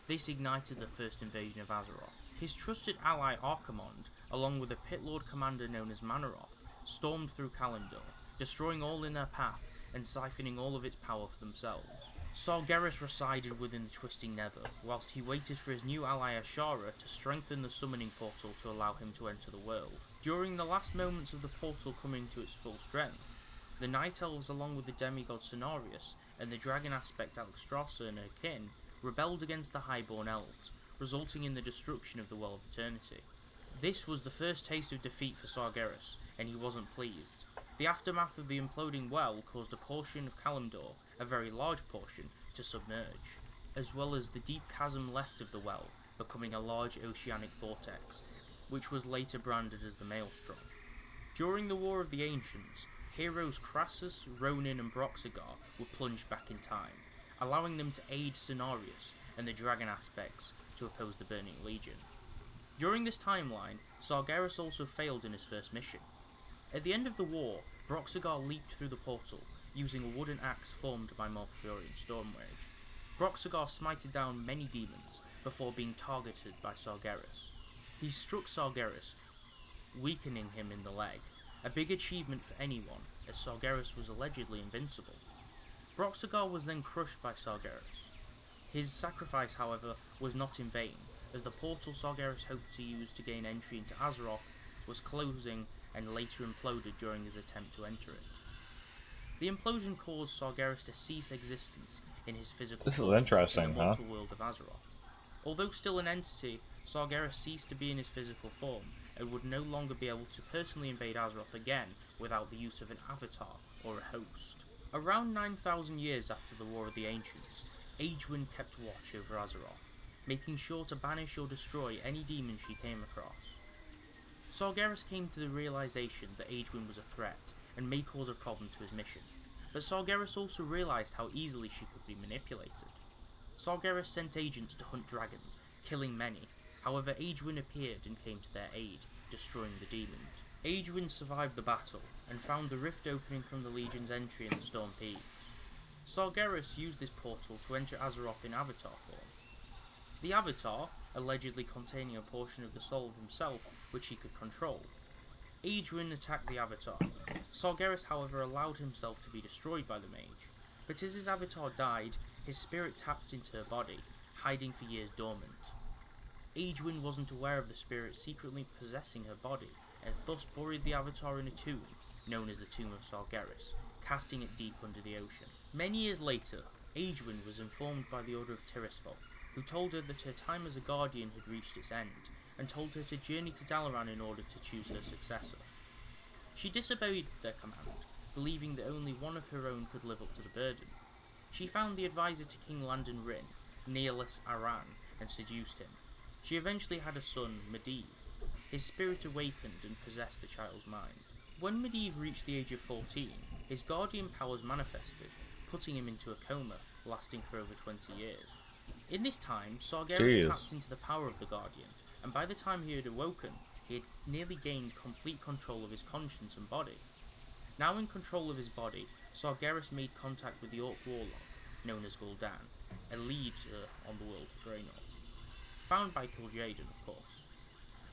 This ignited the first invasion of Azeroth. His trusted ally Archimon, along with a pit lord commander known as Manaroth, stormed through Kalimdor, destroying all in their path and siphoning all of its power for themselves. Sargeras resided within the Twisting Nether, whilst he waited for his new ally Ashara to strengthen the summoning portal to allow him to enter the world. During the last moments of the portal coming to its full strength, the Night Elves, along with the demigod Cenarius and the dragon aspect Alexstrasza and her kin, rebelled against the Highborn Elves, resulting in the destruction of the Well of Eternity. This was the first taste of defeat for Sargeras, and he wasn't pleased. The aftermath of the imploding well caused a portion of Kalimdor, a very large portion, to submerge, as well as the deep chasm left of the well, becoming a large oceanic vortex, which was later branded as the Maelstrom. During the War of the Ancients, heroes Crassus, Ronin and Broxagar were plunged back in time, allowing them to aid Cenarius and the dragon aspects to oppose the Burning Legion. During this timeline, Sargeras also failed in his first mission. At the end of the war, Broxagar leaped through the portal, using a wooden axe formed by Malfurion Stormrage. Broxagar smited down many demons before being targeted by Sargeras. He struck Sargeras, weakening him in the leg, a big achievement for anyone, as Sargeras was allegedly invincible. Broxagar was then crushed by Sargeras. His sacrifice, however, was not in vain, as the portal Sargeras hoped to use to gain entry into Azeroth was closing and later imploded during his attempt to enter it. The implosion caused Sargeras to cease existence in his physical This is form interesting, in the huh? mortal world of Azeroth. Although still an entity, Sargeras ceased to be in his physical form and would no longer be able to personally invade Azeroth again without the use of an avatar or a host. Around 9,000 years after the War of the Ancients, Agewind kept watch over Azeroth, making sure to banish or destroy any demons she came across. Sargeras came to the realization that Agewind was a threat and may cause a problem to his mission, but Sargeras also realized how easily she could be manipulated. Sargeras sent agents to hunt dragons, killing many. However, Agewind appeared and came to their aid, destroying the demons. Agewind survived the battle and found the rift opening from the Legion's entry in the Storm Peaks. Sargeras used this portal to enter Azeroth in avatar form. The avatar, allegedly containing a portion of the soul of himself which he could control. Agewind attacked the avatar. Sargeras, however, allowed himself to be destroyed by the mage, but as his avatar died, his spirit tapped into her body, hiding for years dormant. Agewind wasn't aware of the spirit secretly possessing her body, and thus buried the avatar in a tomb, known as the Tomb of Sargeras, casting it deep under the ocean. Many years later, Agewind was informed by the Order of Tirisfal, who told her that her time as a guardian had reached its end, and told her to journey to Dalaran in order to choose her successor. She disobeyed their command, believing that only one of her own could live up to the burden. She found the advisor to King Landon Rin, Neolus Aran, and seduced him. She eventually had a son, Medivh. His spirit awakened and possessed the child's mind. When Medivh reached the age of 14, his guardian powers manifested, putting him into a coma, lasting for over 20 years. In this time, Sargeras Jeez. tapped into the power of the Guardian, and by the time he had awoken, he had nearly gained complete control of his conscience and body. Now in control of his body, Sargeras made contact with the Orc warlock, known as Gul'dan, a leader on the world of Draenor. Found by Kil'jaeden, of course.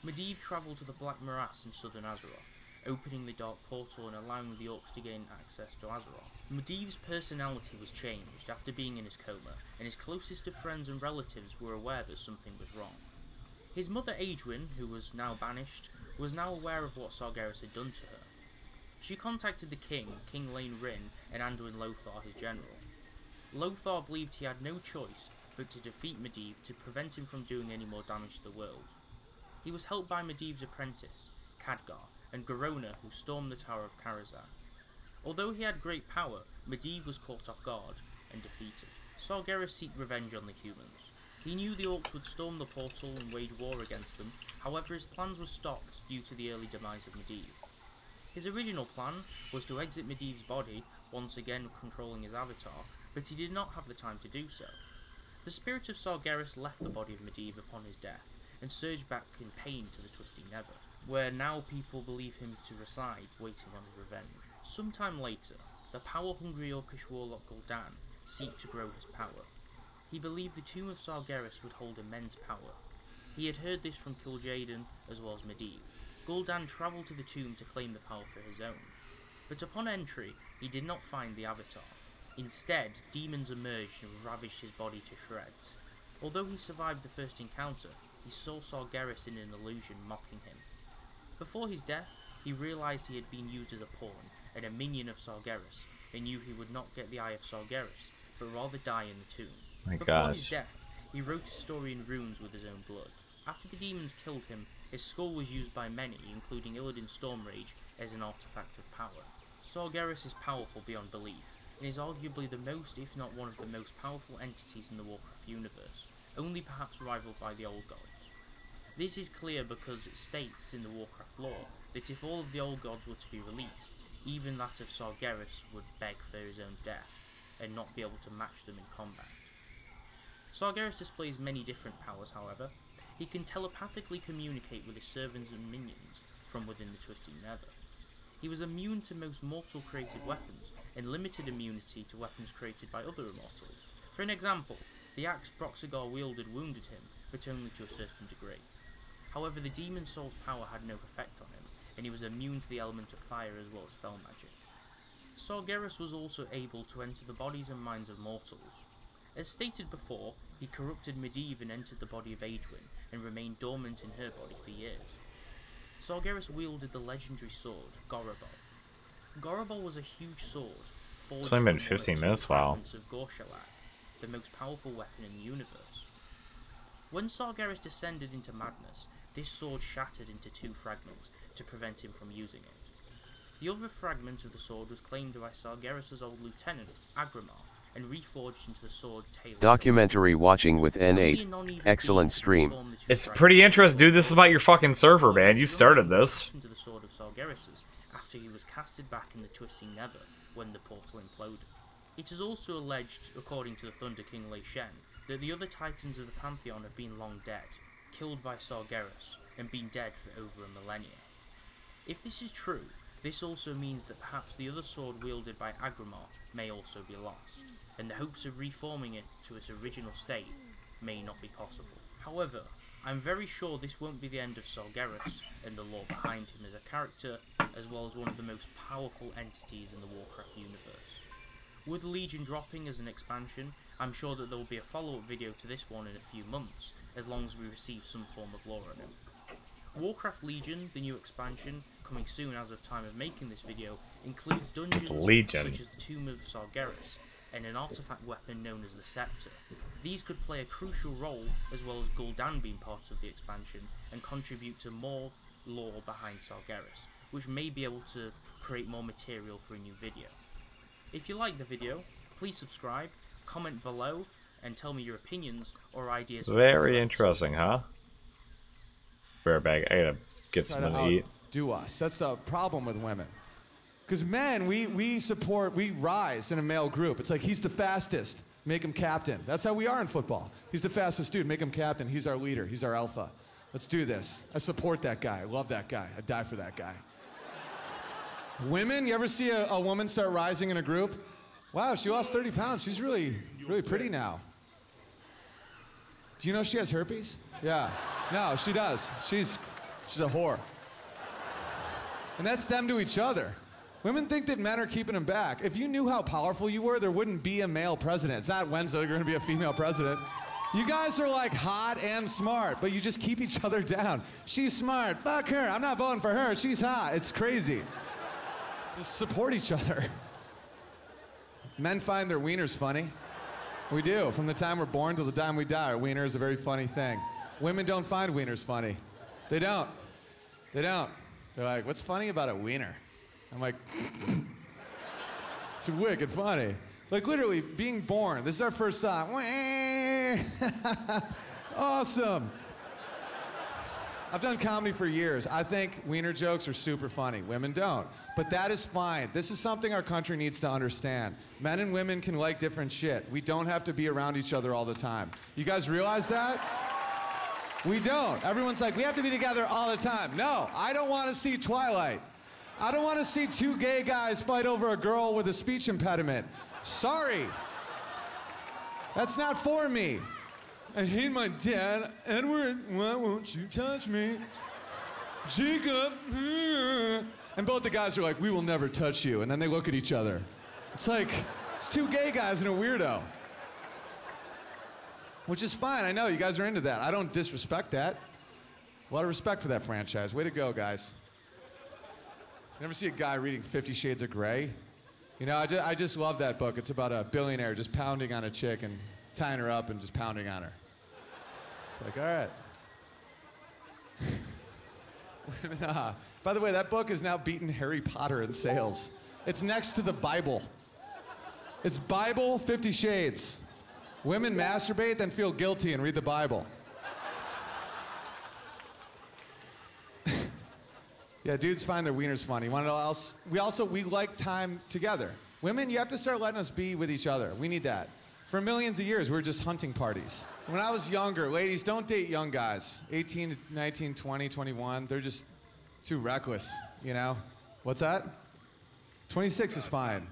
Medivh travelled to the Black Morass in southern Azeroth, opening the Dark Portal and allowing the Orcs to gain access to Azeroth. Medivh's personality was changed after being in his coma, and his closest of friends and relatives were aware that something was wrong. His mother Aedwyn, who was now banished, was now aware of what Sargeras had done to her. She contacted the king, King Lane Rin, and Anduin Lothar, his general. Lothar believed he had no choice but to defeat Medivh to prevent him from doing any more damage to the world. He was helped by Medivh's apprentice, Khadgar, and Garona, who stormed the Tower of Karazhan. Although he had great power, Medivh was caught off guard and defeated. Sargeras sought revenge on the humans. He knew the Orcs would storm the portal and wage war against them, however his plans were stopped due to the early demise of Medivh. His original plan was to exit Medivh's body, once again controlling his avatar, but he did not have the time to do so. The spirit of Sargeras left the body of Medivh upon his death, and surged back in pain to the Twisting Nether, where now people believe him to reside, waiting on his revenge. Sometime later, the power-hungry Orcish warlock Gul'dan sought to grow his power. He believed the tomb of Sargeras would hold immense power. He had heard this from Kil'jaeden as well as Medivh. Gul'dan travelled to the tomb to claim the power for his own, but upon entry he did not find the avatar. Instead, demons emerged and ravaged his body to shreds. Although he survived the first encounter, he saw Sargeras in an illusion mocking him. Before his death, he realised he had been used as a pawn and a minion of Sargeras, and knew he would not get the Eye of Sargeras, but rather die in the tomb. My Before his gosh. death, he wrote a story in runes with his own blood. After the demons killed him, his skull was used by many, including Illidan Stormrage, as an artifact of power. Sargeras is powerful beyond belief, and is arguably the most, if not one of the most powerful entities in the Warcraft universe, only perhaps rivaled by the Old Gods. This is clear because it states in the Warcraft lore that if all of the Old Gods were to be released, even that of Sargeras would beg for his own death, and not be able to match them in combat. Sargeras displays many different powers, however. He can telepathically communicate with his servants and minions from within the Twisting Nether. He was immune to most mortal created weapons, and limited immunity to weapons created by other immortals. For an example, the axe Broxigar wielded wounded him, but only to a certain degree. However, the demon soul's power had no effect on him, and he was immune to the element of fire as well as fell magic. Sargeras was also able to enter the bodies and minds of mortals. As stated before, he corrupted Medivh and entered the body of Aedwyn, and remained dormant in her body for years. Sargeras wielded the legendary sword, Gorobol. Gorobol was a huge sword, forged It's only been from 15 the minutes, wow. fragments of Gorshalak, the most powerful weapon in the universe. When Sargeras descended into madness, this sword shattered into 2 fragments to prevent him from using it. The other fragment of the sword was claimed by Sargeras' old lieutenant, Agramar, and reforged into the sword Taylor. Documentary watching with N8. Excellent stream. It's pretty interesting, dude. This is about your fucking server, man. You started this. Into the sword of Sargeras after he was casted back in the Twisting Nether when the portal imploded. It is also alleged, according to the Thunder King Lei Shen, that the other titans of the Pantheon have been long dead, killed by Sargeras, and been dead for over a millennia. If this is true, this also means that perhaps the other sword wielded by Agramar may also be lost, and the hopes of reforming it to its original state may not be possible. However, I'm very sure this won't be the end of Sargeras and the lore behind him as a character, as well as one of the most powerful entities in the Warcraft universe. With Legion dropping as an expansion, I'm sure that there will be a follow-up video to this one in a few months, as long as we receive some form of lore on him. Warcraft Legion, the new expansion, coming soon as of time of making this video, includes dungeons such as the Tomb of Sargeras, and an artifact weapon known as the Scepter. These could play a crucial role, as well as Gul'dan being part of the expansion, and contribute to more lore behind Sargeras, which may be able to create more material for a new video. If you like the video, please subscribe, comment below, and tell me your opinions or ideas. Very interesting, huh? Bear bag. I gotta get something to eat. Do us. That's the problem with women. Because men, we rise in a male group. It's like, he's the fastest, make him captain. That's how we are in football. He's the fastest dude, make him captain. He's our leader, he's our alpha. Let's do this. I support that guy, I love that guy, I die for that guy. Women, you ever see a woman start rising in a group? Wow, she lost 30 pounds. She's really pretty now. Do you know she has herpes? Yeah. No, she does. She's a whore. And that's them to each other. Women think that men are keeping them back. If you knew how powerful you were, there wouldn't be a male president. It's not Wednesday, there's going to be a female president. You guys are like hot and smart, but you just keep each other down. She's smart, fuck her. I'm not voting for her, she's hot. It's crazy. Just support each other. Men find their wieners funny. We do. From the time we're born till the time we die, our wiener is a very funny thing. Women don't find wieners funny. They don't. They don't. They're like, what's funny about a wiener? I'm like, it's wicked funny. Like literally, being born, this is our first thought. Awesome. I've done comedy for years. I think wiener jokes are super funny. Women don't. But that is fine. This is something our country needs to understand. Men and women can like different shit. We don't have to be around each other all the time. You guys realize that? We don't. Everyone's like, we have to be together all the time. No, I don't want to see Twilight. I don't want to see two gay guys fight over a girl with a speech impediment. Sorry. That's not for me. I hate my dad. Edward, why won't you touch me? Jacob. And both the guys are like, we will never touch you. And then they look at each other. It's like, it's two gay guys and a weirdo. Which is fine, I know, you guys are into that. I don't disrespect that. A lot of respect for that franchise. Way to go, guys. You never see a guy reading 50 Shades of Grey? You know, I just love that book. It's about a billionaire just pounding on a chick and tying her up and just pounding on her. It's like, all right. By the way, that book has now beaten Harry Potter in sales. It's next to the Bible. It's Bible, 50 Shades. Women masturbate, then feel guilty and read the Bible. Yeah, dudes find their wieners funny. Want to know else? We like time together. Women, you have to start letting us be with each other. We need that. For millions of years, we were just hunting parties. When I was younger, ladies, don't date young guys. 18, 19, 20, 21, they're just too reckless, you know? What's that? 26 is fine.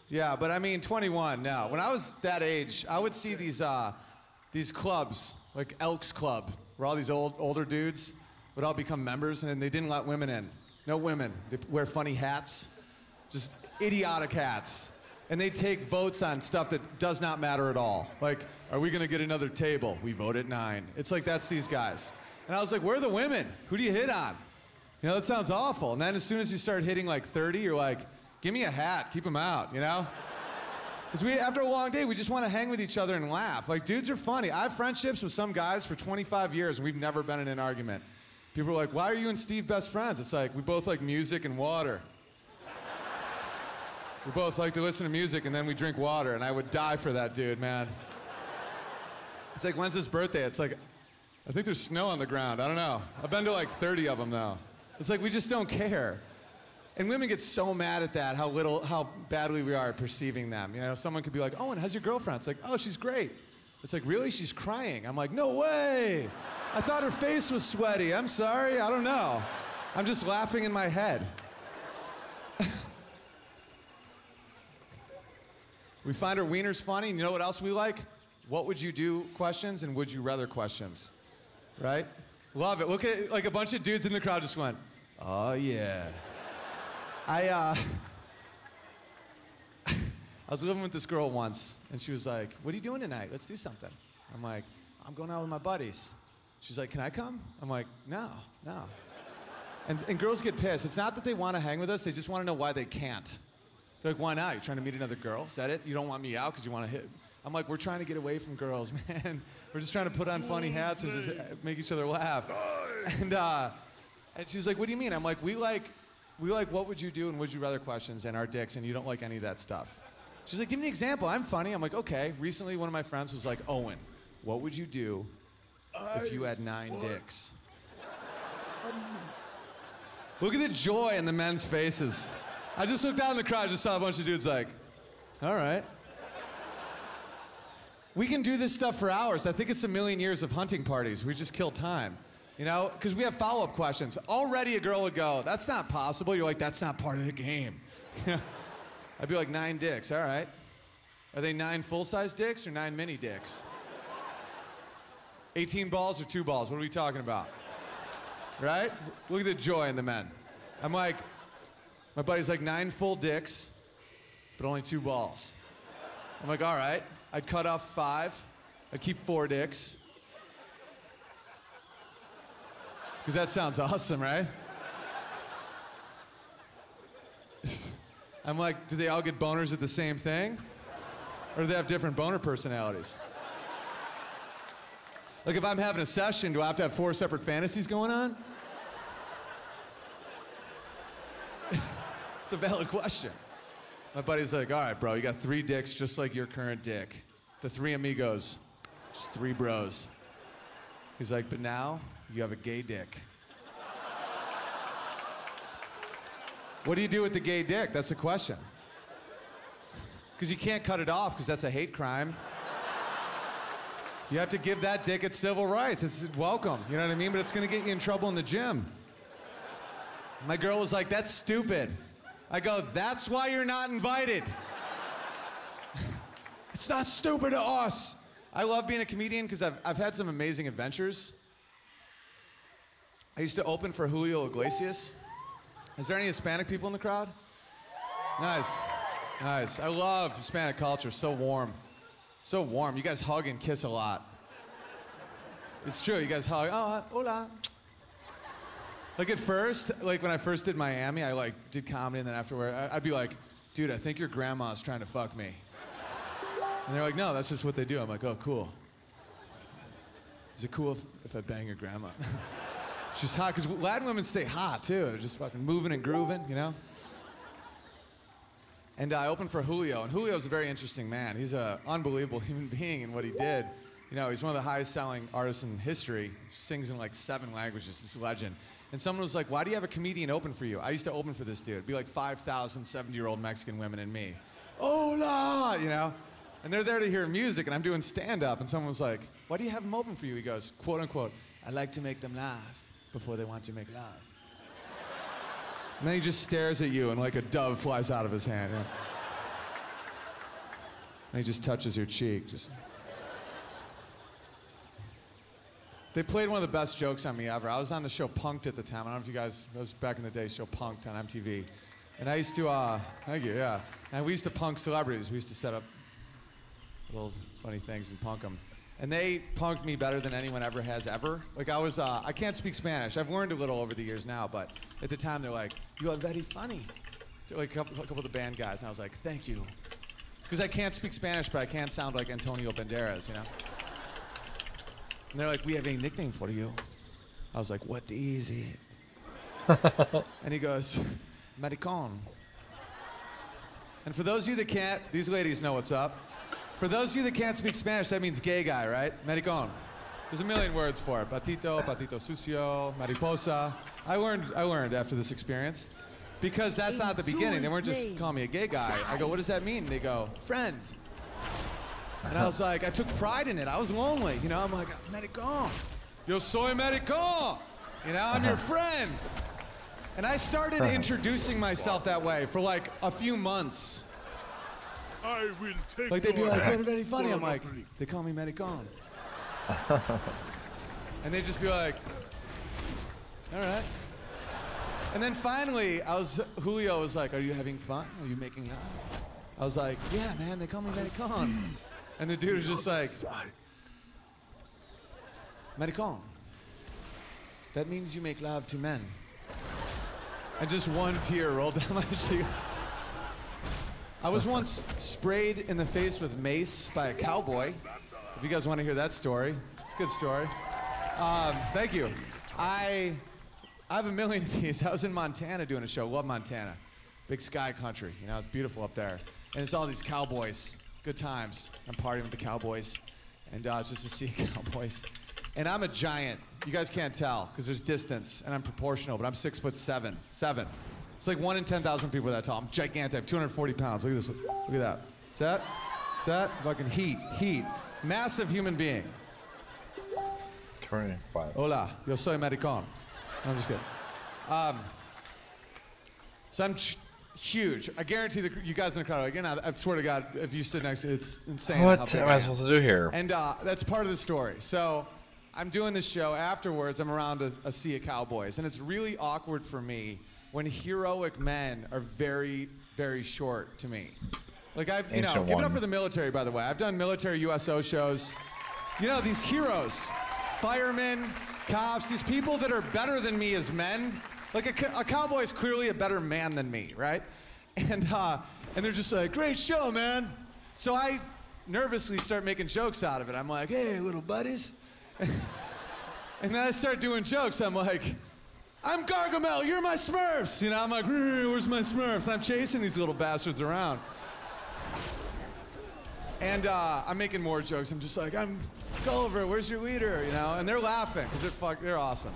Yeah, but I mean 21 now. When I was that age, I would see these clubs, like Elks Club, where all these older dudes would all become members, and they didn't let women in. No women. They wear funny hats, just idiotic hats. And they take votes on stuff that does not matter at all. Like, are we gonna get another table? We vote at 9. It's like, that's these guys. And I was like, where are the women? Who do you hit on? You know, that sounds awful. And then as soon as you start hitting like 30, you're like, give me a hat, keep them out, you know? Because after a long day, we just want to hang with each other and laugh. Like, dudes are funny. I have friendships with some guys for 25 years, and we've never been in an argument. People are like, why are you and Steve best friends? It's like, we both like music and water. We both like to listen to music, and then we drink water, and I would die for that dude, man. It's like, when's his birthday? It's like, I think there's snow on the ground. I don't know. I've been to like 30 of them now. It's like, we just don't care. And women get so mad at that, how badly we are at perceiving them. You know, someone could be like, Owen, how's your girlfriend? It's like, oh, she's great. It's like, really? She's crying. I'm like, no way. I thought her face was sweaty. I'm sorry, I don't know. I'm just laughing in my head. We find our wieners funny, and you know what else we like? What would you do questions and would you rather questions, right? Love it. Look at it, like a bunch of dudes in the crowd just went, oh yeah. I was living with this girl once, and she was like, what are you doing tonight? Let's do something. I'm like, I'm going out with my buddies. She's like, can I come? I'm like, no. And girls get pissed. It's not that they want to hang with us, they just want to know why they can't. They're like, why not? You're trying to meet another girl? Is that it? You don't want me out because you want to hit? I'm like, we're trying to get away from girls, man. We're just trying to put on funny hats and just make each other laugh. And she's like, what do you mean? I'm like, we like what would you do and would you rather questions and our dicks, and you don't like any of that stuff. She's like, give me an example. I'm funny. I'm like, okay. Recently, one of my friends was like, Owen, what would you do if you had 9 dicks? Look at the joy in the men's faces. I just looked out in the crowd, just saw a bunch of dudes like, all right. We can do this stuff for hours. I think it's a million years of hunting parties. We just kill time, you know? Because we have follow-up questions. Already a girl would go, that's not possible. You're like, that's not part of the game. I'd be like, 9 dicks, all right. Are they 9 full-size dicks or 9 mini dicks? 18 balls or 2 balls? What are we talking about? Right? Look at the joy in the men. I'm like, my buddy's like 9 full dicks, but only 2 balls. I'm like, all right. I'd cut off 5. I'd keep 4 dicks. Because that sounds awesome, right? I'm like, do they all get boners at the same thing? Or do they have different boner personalities? Like, if I'm having a session, do I have to have 4 separate fantasies going on? It's a valid question. My buddy's like, all right, bro, you got 3 dicks just like your current dick. The 3 amigos, just 3 bros. He's like, but now you have a gay dick. What do you do with the gay dick? That's the question. Because you can't cut it off because that's a hate crime. You have to give that dick its civil rights. It's welcome, you know what I mean? But it's gonna get you in trouble in the gym. My girl was like, that's stupid. I go, that's why you're not invited. It's not stupid to us. I love being a comedian because I've had some amazing adventures. I used to open for Julio Iglesias. Is there any Hispanic people in the crowd? Nice, nice. I love Hispanic culture, so warm. So warm, you guys hug and kiss a lot. It's true, you guys hug, oh, hola. Like at first, like when I first did Miami, I like did comedy and then afterward, I'd be like, dude, I think your grandma's trying to fuck me. And they're like, no, that's just what they do. I'm like, oh, cool. Is it cool if I bang your grandma? She's hot, because Latin women stay hot too. They're just fucking moving and grooving, you know? And I opened for Julio, and Julio's a very interesting man. He's an unbelievable human being in what he did. You know, he's one of the highest selling artists in history. Sings in like 7 languages, this legend. And someone was like, why do you have a comedian open for you? I used to open for this dude. It'd be like 5,000 70-year-old Mexican women and me. Hola, you know? And they're there to hear music, and I'm doing stand-up, and someone was like, why do you have him open for you? He goes, quote unquote, I like to make them laugh before they want to make love. And then he just stares at you, and like a dove flies out of his hand. Yeah. And he just touches your cheek, just. They played one of the best jokes on me ever. I was on the show Punk'd at the time. I don't know if you guys, that was back in the day, show Punk'd on MTV. And I used to, thank you, yeah. And we used to punk celebrities. We used to set up little funny things and punk them. And they punked me better than anyone ever has ever. Like I was, I can't speak Spanish. I've learned a little over the years now, but at the time they're like, you are very funny. So like a couple of the band guys, and I was like, thank you. Because I can't speak Spanish, but I can sound like Antonio Banderas, you know? And they're like, we have a nickname for you. I was like, what is it? And he goes, Maricon. And for those of you that can't, these ladies know what's up. For those of you that can't speak Spanish, that means gay guy, right? Maricon. There's a million words for it. Patito, patito sucio, mariposa. I learned after this experience. Because that's not the beginning. They weren't just calling me a gay guy. I go, what does that mean? And they go, friend. And I was like, I took pride in it. I was lonely. You know, I'm like, Maricon. Yo soy maricon. You know, I'm your friend. And I started introducing myself that way for like a few months. I will take like they'd be like, oh, very funny. I'm like, they call me Maricon. And they'd just be like, all right. And then finally, Julio was like, are you having fun? Are you making love? I was like, yeah, man, they call me Maricon. And the dude was just like, Maricon, that means you make love to men. And just one tear rolled down my cheek. I was once sprayed in the face with mace by a cowboy. If you guys want to hear that story, good story. Thank you. I have a million of these. I was in Montana doing a show. Love Montana. Big sky country. You know, it's beautiful up there. And it's all these cowboys. Good times. I'm partying with the cowboys. And just to see cowboys. And I'm a giant. You guys can't tell because there's distance and I'm proportional, but I'm 6'7". It's like 1 in 10,000 people that tall. I'm gigantic. I'm 240 pounds. Look at this. Look at that. Is that? Fucking heat. Massive human being. Hola, yo soy americano. No, I'm just kidding. So I'm huge. I guarantee you guys in the crowd, again, I swear to God, if you stood next to it, it's insane. What am I supposed to do here? And that's part of the story. So I'm doing this show. Afterwards, I'm around a sea of cowboys. And it's really awkward for me when heroic men are very, very short to me. Like I've, give it up for the military, by the way. I've done military USO shows. You know, these heroes, firemen, cops, these people that are better than me as men. Like a cowboy is clearly a better man than me, right? And they're just like, great show, man. So I nervously start making jokes out of it. I'm like, hey, little buddies. And then I start doing jokes. I'm like, I'm Gargamel, you're my Smurfs. You know, I'm like, where's my Smurfs? And I'm chasing these little bastards around. And I'm making more jokes. I'm just like, I'm Gulliver, where's your leader? You know, and they're laughing because they're awesome.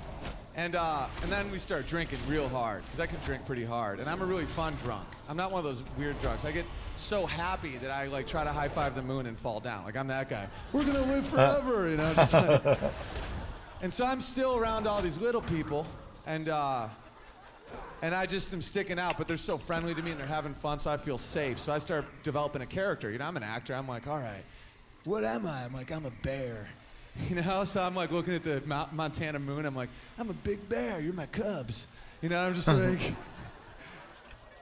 And then we start drinking real hard because I can drink pretty hard. And I'm a really fun drunk. I'm not one of those weird drunks. I get so happy that I like try to high five the moon and fall down. Like I'm that guy. We're gonna live forever, you know. Just like, and so I'm still around all these little people, and I just am sticking out. But they're so friendly to me and they're having fun, so I feel safe. So I start developing a character. You know, I'm an actor. I'm like, all right, what am I? I'm like, I'm a bear. You know, so I'm like looking at the Montana moon. I'm like, I'm a big bear. You're my cubs. You know, I'm just like.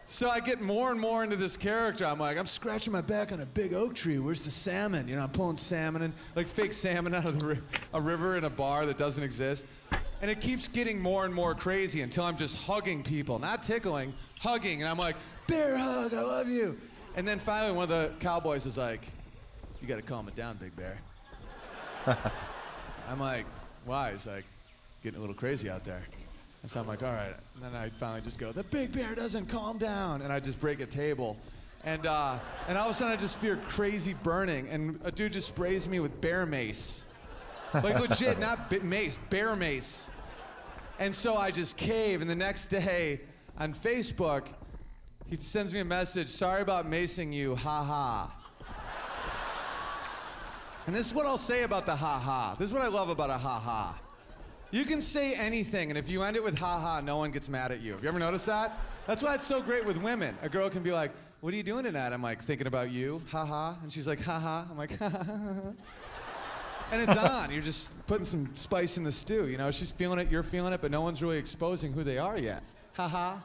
So I get more and more into this character. I'm like, I'm scratching my back on a big oak tree. Where's the salmon? You know, I'm pulling salmon and like fake salmon out of a river in a bar that doesn't exist. And it keeps getting more and more crazy until I'm just hugging people, not tickling, hugging. And I'm like, bear hug, I love you. And then finally, one of the cowboys is like, you got to calm it down, big bear. I'm like, why? He's like, getting a little crazy out there. And so I'm like, all right. And then I finally just go, the big bear doesn't calm down. And I just break a table. And all of a sudden I just feel crazy burning. And a dude just sprays me with bear mace. Like legit, not mace, bear mace. And so I just cave. And the next day on Facebook, he sends me a message, sorry about macing you, ha ha. And this is what I'll say about the ha-ha. This is what I love about a ha-ha. You can say anything, and if you end it with ha-ha, no one gets mad at you. Have you ever noticed that? That's why it's so great with women. A girl can be like, what are you doing tonight? I'm like, thinking about you, ha-ha. And she's like, ha-ha. I'm like, ha-ha. And it's on. You're just putting some spice in the stew. You know, she's feeling it, you're feeling it, but no one's really exposing who they are yet. Ha-ha.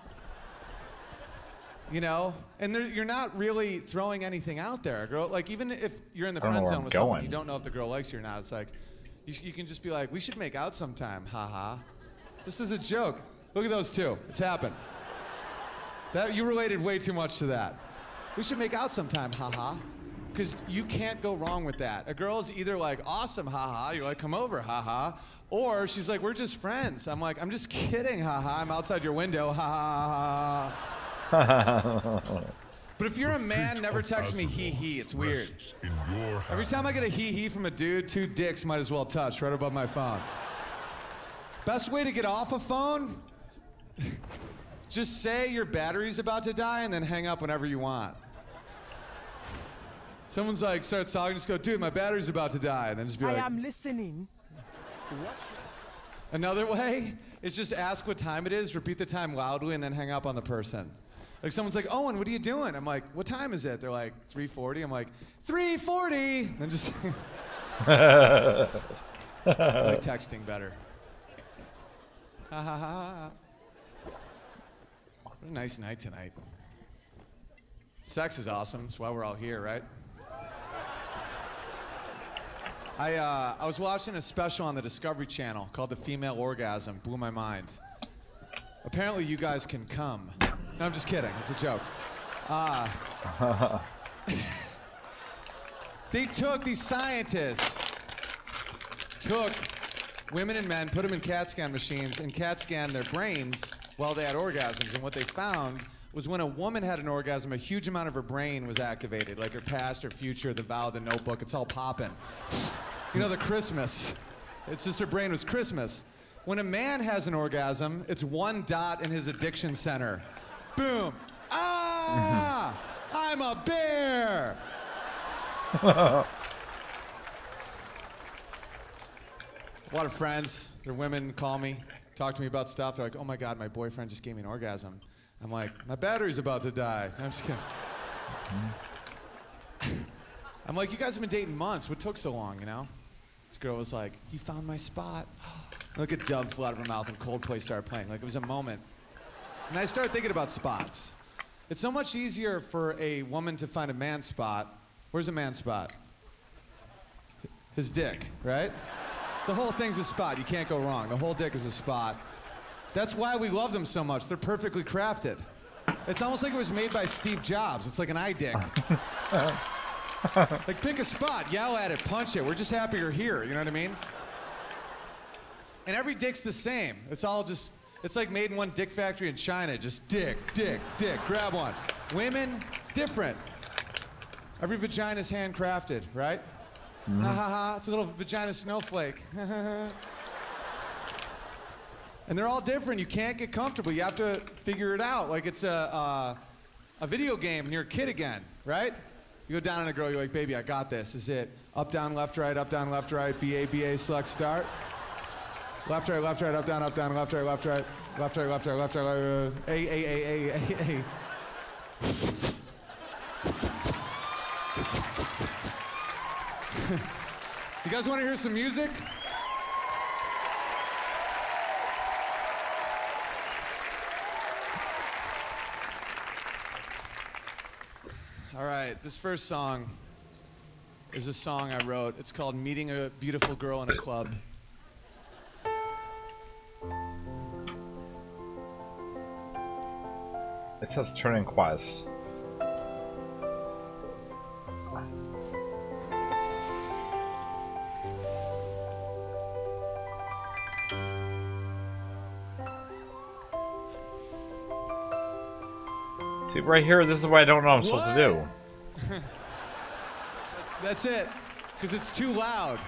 You know, and you're not really throwing anything out there, girl. Like even if you're in the friend zone with someone, you don't know if the girl likes you or not. It's like, you can just be like, we should make out sometime, haha. This is a joke. Look at those two. It's happened. You related way too much to that. We should make out sometime, haha. Because you can't go wrong with that. A girl's either like, awesome, haha. You're like, come over, haha. Or she's like, we're just friends. I'm like, I'm just kidding, haha. I'm outside your window, haha. But if you're a man, never text me hee-hee. It's weird. Every time I get a hee-hee from a dude, 2 dicks might as well touch right above my phone. Best way to get off a phone? Just say your battery's about to die and then hang up whenever you want. Someone's like, starts talking, just go, dude, my battery's about to die. And then just be like, I am listening. Another way is just ask what time it is, repeat the time loudly, and then hang up on the person. Like someone's like, Owen, what are you doing? I'm like, what time is it? They're like, 3:40. I'm like, 3:40. Then just I like texting better. Ha ha ha. What a nice night tonight. Sex is awesome. That's why we're all here, right? I was watching a special on the Discovery Channel called The Female Orgasm. Blew my mind. Apparently you guys can come. No, I'm just kidding. It's a joke. These scientists took women and men, put them in CAT scan machines, and CAT scanned their brains while they had orgasms. And what they found was when a woman had an orgasm, a huge amount of her brain was activated, like her past, her future, the vow, the notebook. It's all popping. You know, the Christmas. It's just her brain was Christmas. When a man has an orgasm, it's one dot in his addiction center. Boom. Ah! I'm a bear! A lot of friends, they're women, call me, talk to me about stuff. They're like, oh my God, my boyfriend just gave me an orgasm. I'm like, my battery's about to die. I'm just kidding. I'm like, you guys have been dating months. What took so long, you know? This girl was like, he found my spot. Look at Dove flew out of her mouth and Coldplay started playing. Like, it was a moment. And I started thinking about spots. It's so much easier for a woman to find a man spot. Where's a man spot? His dick, right? The whole thing's a spot. You can't go wrong. The whole dick is a spot. That's why we love them so much. They're perfectly crafted. It's almost like it was made by Steve Jobs. It's like an eye dick. Like, pick a spot, yell at it, punch it. We're just happy you're here, you know what I mean? And every dick's the same. It's all just, it's like made in one dick factory in China. Just dick, dick, dick, grab one. Women, it's different. Every vagina's handcrafted, right? Mm-hmm. Ha ha ha, it's a little vagina snowflake. And they're all different. You can't get comfortable. You have to figure it out. Like it's a video game and you're a kid again, right? You go down on a girl, you're like, baby, I got this. Is it up, down, left, right, BA, BA, select, start? Left, right, up, down, left, right, left, right, left, right, left, right, left, right, A. You guys want to hear some music? All right, this first song is a song I wrote. It's called Meeting a Beautiful Girl in a Club. It says Turning Quest. See, right here, this is what I don't know what I'm supposed to do. That's it, because it's too loud.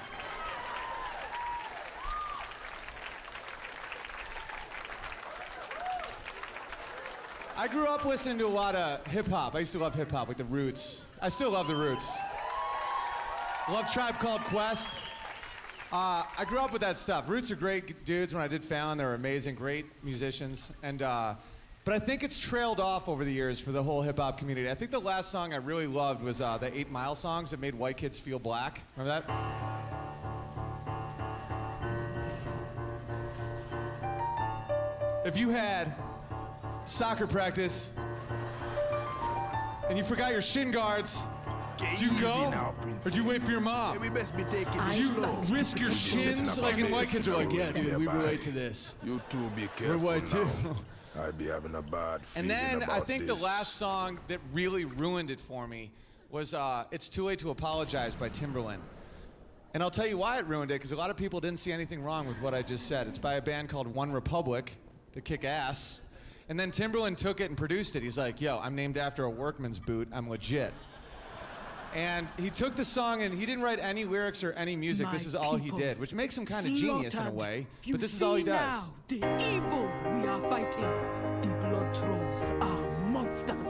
I grew up listening to a lot of hip-hop. I used to love hip-hop, like the Roots. I still love the Roots. Love Tribe Called Quest. I grew up with that stuff. Roots are great dudes. When I did Fallon, they were amazing, great musicians. And but I think it's trailed off over the years for the whole hip-hop community. I think the last song I really loved was the 8 Mile songs that made white kids feel black. Remember that? If you had soccer practice and you forgot your shin guards, do you go or do you wait for your mom? Do you risk your shins? Like, and white kids are like, yeah, dude, we relate to this. You too, be careful. We're white too. I'd be having a bad And feeling then I about think this. the last song that really ruined it for me was It's Too Late to Apologize by Timberland. And I'll tell you why it ruined it, because a lot of people didn't see anything wrong with what I just said. It's by a band called One Republic, they kick ass. And then Timberland took it and produced it. He's like, yo, I'm named after a workman's boot, I'm legit. And he took the song and he didn't write any lyrics or any music. This is all he did, which makes him kind of genius in a way. But this is all he does. The evil we are fighting, the blood trolls are monsters.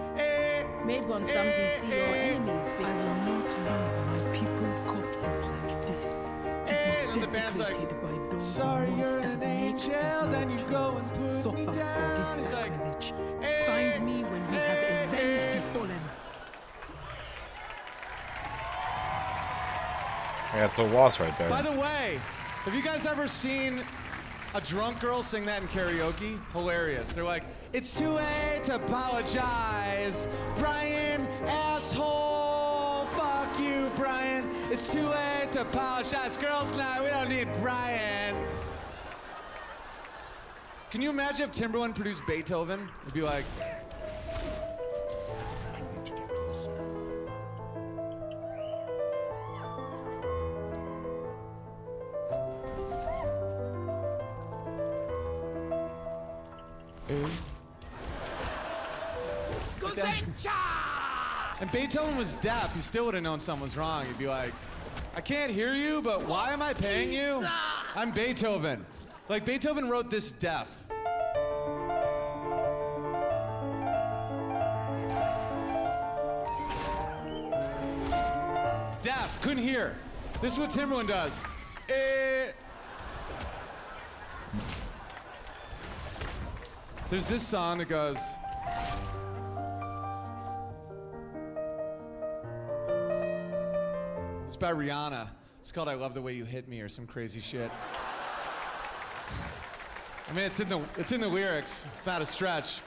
Made one some DC or enemies, but I will not leave my people's corpses like this. And the band's like, sorry, you're an angel, then you go and put me down. He's like, find me when we have avenged the fallen. I got so lost right there. By the way, have you guys ever seen a drunk girl sing that in karaoke? Hilarious. They're like, it's too late to apologize, Brian, asshole. Fuck you, Brian. It's too late to apologize. Girls' night, we don't need Brian. Can you imagine if Timberland produced Beethoven? It'd be like, and Beethoven was deaf. He still would have known something was wrong. He'd be like, I can't hear you, but why am I paying you? I'm Beethoven. Like Beethoven wrote this deaf. Deaf, couldn't hear. This is what Timberland does. There's this song that goes. It's by Rihanna. It's called I Love the Way You Hit Me or some crazy shit. I mean, it's in the lyrics. It's not a stretch.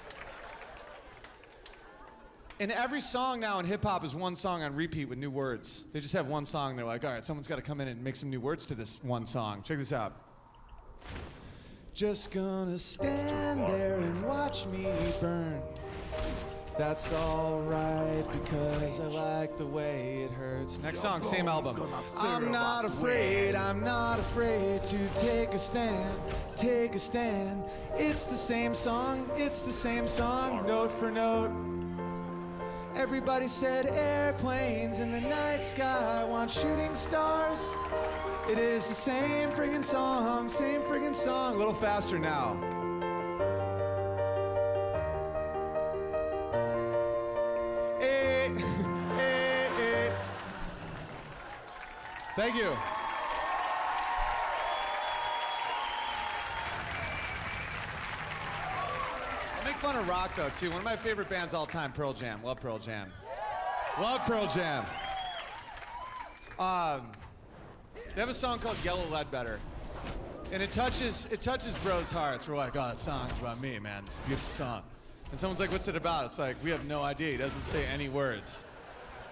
And every song now in hip hop is one song on repeat with new words. They just have one song. They're like, all right, someone's got to come in and make some new words to this one song. Check this out. Just gonna stand there and watch me burn. That's all right because I like the way it hurts. Next song, same album. I'm not afraid to take a stand, take a stand. It's the same song, note for note. Everybody said airplanes in the night sky want shooting stars. It is the same friggin' song, a little faster now. Thank you. I make fun of rock though too. One of my favorite bands all time, Pearl Jam. Love Pearl Jam. Love Pearl Jam. They have a song called Yellow Ledbetter. And it touches bros' hearts. We're like, oh, that song's about me, man. It's a beautiful song. And someone's like, what's it about? It's like, we have no idea. He doesn't say any words.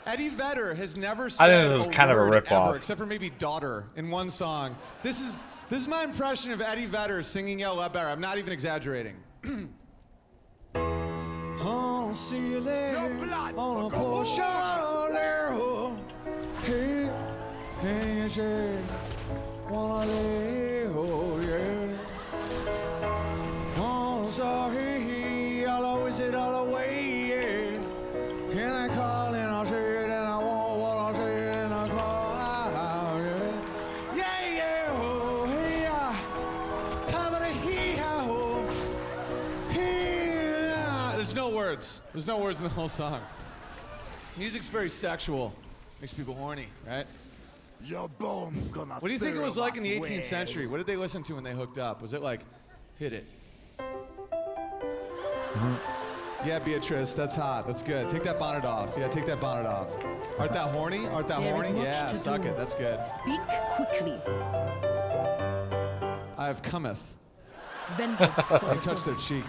Eddie Vedder has never said I think this was kind of a ripoff, ever, except for maybe Daughter in one song. This is my impression of Eddie Vedder singing Yellow Ledbetter. I'm not even exaggerating. Oh, see you later on a Porsche. Hey, hey, hey, wanna lay, oh yeah. Oh, sorry, I'll always it all away, yeah. Can I call and I'll say it and I won't what I'll say it and I'll call, yeah. Yeah, yeah, oh, hey, yeah. How about a hee-haw, hee-haw. There's no words. There's no words in the whole song. Music's very sexual. Makes people horny, right? Your bones gonna What do you think it was like in the 18th century? What did they listen to when they hooked up? Was it like, hit it? Yeah, Beatrice, that's hot. That's good. Take that bonnet off. Yeah, take that bonnet off. Art that horny? Art that horny? Yeah, suck it. That's good. Speak quickly. I have cometh. Vengeance. I touch their cheek.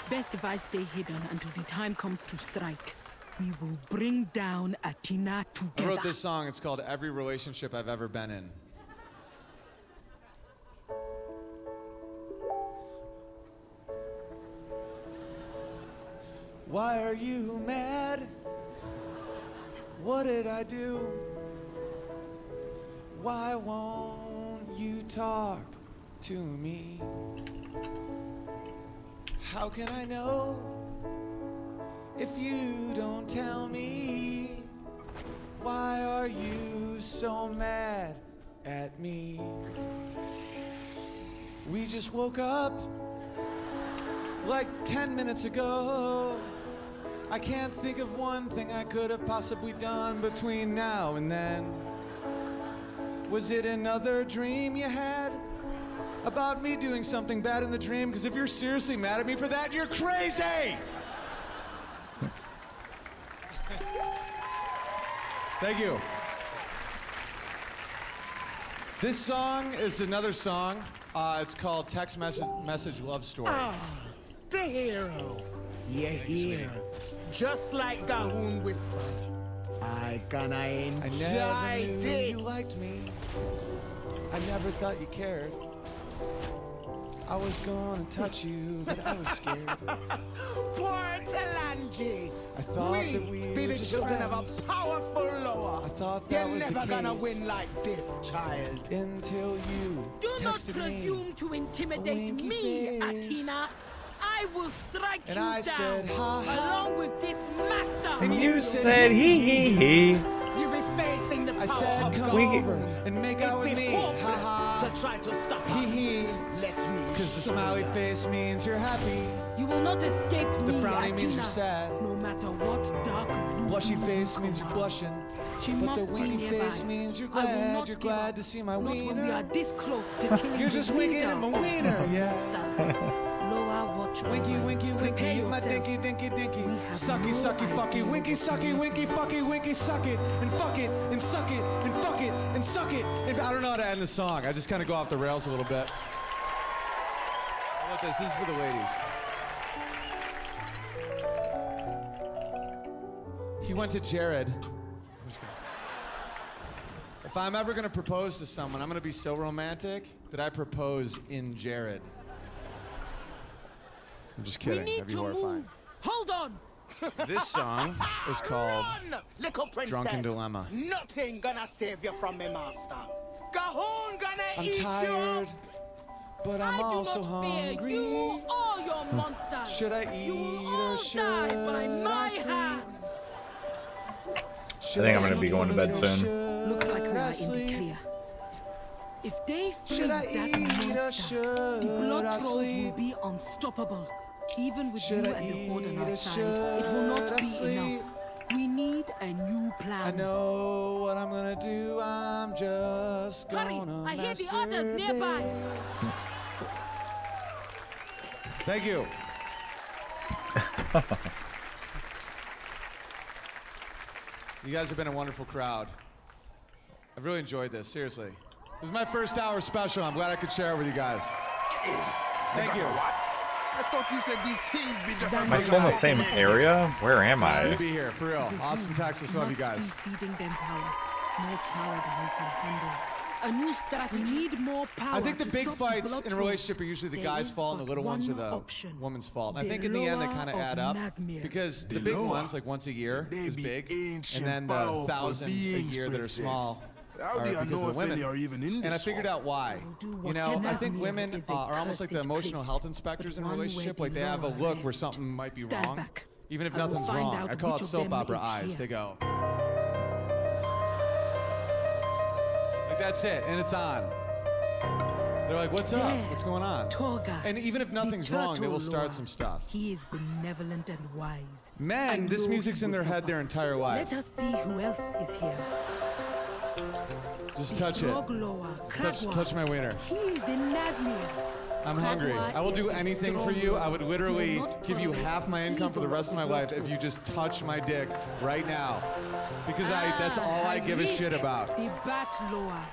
Best if I stay hidden until the time comes to strike. We will bring down Athena I together. wrote this song. It's called Every Relationship I've Ever Been In. Why are you mad? What did I do? Why won't you talk to me? How can I know if you don't tell me? Why are you so mad at me? We just woke up like 10 minutes ago. I can't think of one thing I could have possibly done between now and then. Was it another dream you had about me doing something bad in the dream? Because if you're seriously mad at me for that, you're crazy! Thank you. This song is another song. It's called Text Message Love Story. Ah, the hero. Yeah, here. Just like Gahoon whispered. I gonna enjoy I never knew this. you liked me. I never thought you cared. I was gonna touch you, but I was scared. Poor Talanji. I thought that we be were the just children friends. of a powerful lower. I thought that You're was the never gonna case. win like this, child. Until you Do not texted me. presume to intimidate winky me, face. Athena. I will strike And you I down, said, ha, ha. along with this master. And you said, hee hee hee. You be facing the I I said come over and make out with me. Ha ha. To try to stop Hee us. hee. Let me. Cause the smiley face means you're happy. You will not escape The me, frowny means Athena. you're sad. No matter what dark room Blushy you face walk means you're around. blushing. She But the must be winky nearby. face means you're I will glad. not You're give glad up. to see my Not when we wiener. are this close to killing You're the just winking leader at my of wiener, the yeah. monsters. Loa, watch your Winky, mind. winky, winky, Prepare eat my yourself. dinky, dinky, dinky. have Sucky, no sucky, idea fucky, winky, what's sucky, next. winky, fucky, winky, suck it, and fuck it, and suck it, and fuck it, and suck it. And I don't know how to end the song. I just kind of go off the rails a little bit. How about this? This is for the ladies. He went to Jared. I'm just kidding. If I'm ever gonna propose to someone, I'm gonna be so romantic that I propose in Jared. I'm just kidding. We need That'd be to horrifying. move. Hold on. This song is called Run, little princess. Drunken Dilemma. Nothing gonna save you from me, master. Cahoon gonna I'm eat tired, but I'm I do also not fear hungry. you or your monsters. Should I You will eat all or should die by I my sleep? hand. I think I'm gonna be going to bed soon. Looks like we are in the clear. If they free Should I that eat or monster, should the blood I trolls sleep? will be unstoppable. Even with Should you I and the horde on eat our or side, it will not should I be sleep? enough. We need a new plan. I know what I'm gonna do. I'm just Hurry! gonna I hear the others nearby. Thank you. You guys have been a wonderful crowd. I've really enjoyed this, seriously. This is my first hour special. I'm glad I could share it with you guys. Thank you. I thought you said these kings be just. Am I still in the same area? Where am Glad to I? be here, for real. Austin, Texas, love you guys. Feeding them power. More power than we can handle. A new strategy. We need more power. I think the to big stop fights blood in a trolls. relationship are usually the There guy's is fault and the but little ones are one the option. woman's fault. And I The think in the end they Loa kind of of add up Nazmir. because the The big Loa ones, like once a year, is be big, and ancient, then the powerful 1,000 a beings, year that are princess. small How are do I because know of the if any women. are even in And I this figured one? out why. You know, I think women are almost like the emotional health inspectors in a one relationship. where Like the they have a Loa look where rests. something might be Stand wrong, back. even if I will nothing's find wrong. out I call which it of soap them opera is eyes. here. They go. Like that's it, and it's on. They're like, what's up? There, What's going on? Toga, And even if the nothing's wrong, they will turtle start Loa. some stuff. He is benevolent and wise. Men, I this know music's he in their will head help their us. entire life. Let us see who else is here. Just touch it. Frog Loa, Kragwa. Touch my wiener. He is in Nazmir. I'm hungry. Kragwa I will do is anything for strong you. Loa. I would He literally will not give you tolerate half my income for the rest of my evil life if you just touch my dick right now. Because that's Ah, all I give a Hagrid, shit about. The Bat Loa.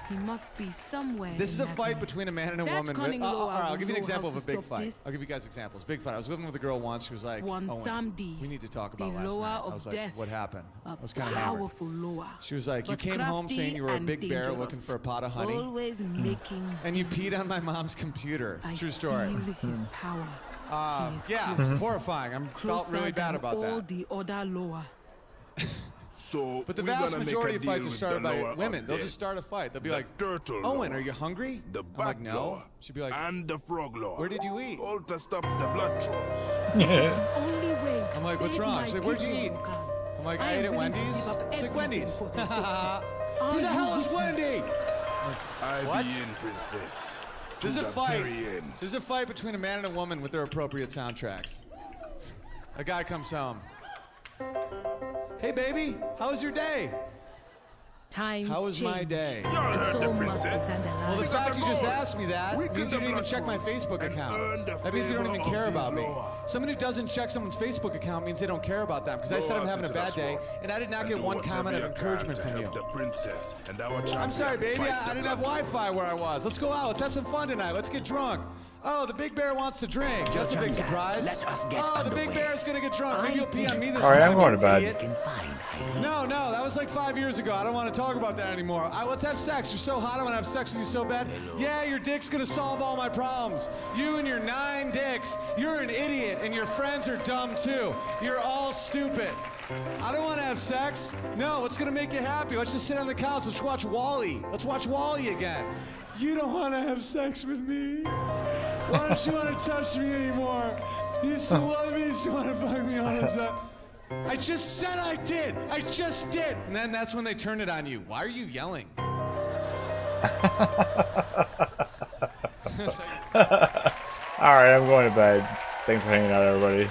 He must be somewhere. This is in a fight Nazmir. between a man and a That woman. cunning All Loa right, I'll will give you an know example how of a to big stop fight. this. I'll give you guys examples. Big fight. I was living with a girl once. She was like, One Owen, Samdi, we need to talk about the last Loa night. I of was like, death, what happened? a I was kind of hammered. powerful Loa. She was like, you but came home crafty saying you were a and big bear dangerous. looking for a pot of honey. Always making And you peed on my mom's computer. I True story. feel his power. He is Yeah, close. horrifying. I felt Closer really bad than about all that. the other Loa. So, But the we're vast gonna make majority a of deal fights are with started the by Loa of women. They'll death. just start a fight. They'll be The like, turtle Owen, Loa, are you hungry? the I'm like, bat no. Loa, She'd be like, and the frog Loa. where did you eat? All to stop the blood trolls. The only way to I'm like, what's save wrong? my She's like, where'd you people, eat? Logan. I'm like, I I am ate at willing to Wendy's. give up She's like, everything Wendy's. for Who this the Are hell you is Wendy? I What? be in, princess. This is To a the fight. very end. This is a fight between a man and a woman with their appropriate soundtracks. A guy comes home. Hey, baby, how was your day? Times How was my change, day? Y'all and heard so the must princess. the Well, the We got fact to you just go. asked me that We means kill you the didn't even blood check my trolls Facebook and account. earn the That means you don't favor even of care these about me. Loa. Someone who doesn't check someone's Facebook account means they don't care about them. Because I Go said I'm out having a into bad the day, swamp and I did not and get do one whatever comment of you can encouragement to from help you. The princess and our I'm champion sorry, baby. fight I the didn't have blood Wi-Fi trolls. where I was. Let's go out. Let's have some fun tonight. Let's get drunk. Oh, the big bear wants to drink. That's a big surprise. let us get Oh, the big underway. bear's gonna get drunk. Maybe you'll pee on me this All right, time. I'm going to you bed. idiot. No, that was like 5 years ago. I don't want to talk about that anymore. Let's have sex. You're so hot. I want to have sex with you so bad. Yeah, your dick's gonna solve all my problems. You and your 9 dicks. You're an idiot, and your friends are dumb too. You're all stupid. I don't want to have sex. No, what's gonna make you happy? Let's just sit on the couch. Let's watch Wall-E. Let's watch Wall-E again. You don't want to have sex with me? Why don't you want to touch me anymore? You used to love me. You used to want to fuck me all the time. I just said I did. I just did. And then that's when they turn it on you. Why are you yelling? Alright, I'm going to bed. Thanks for hanging out, everybody.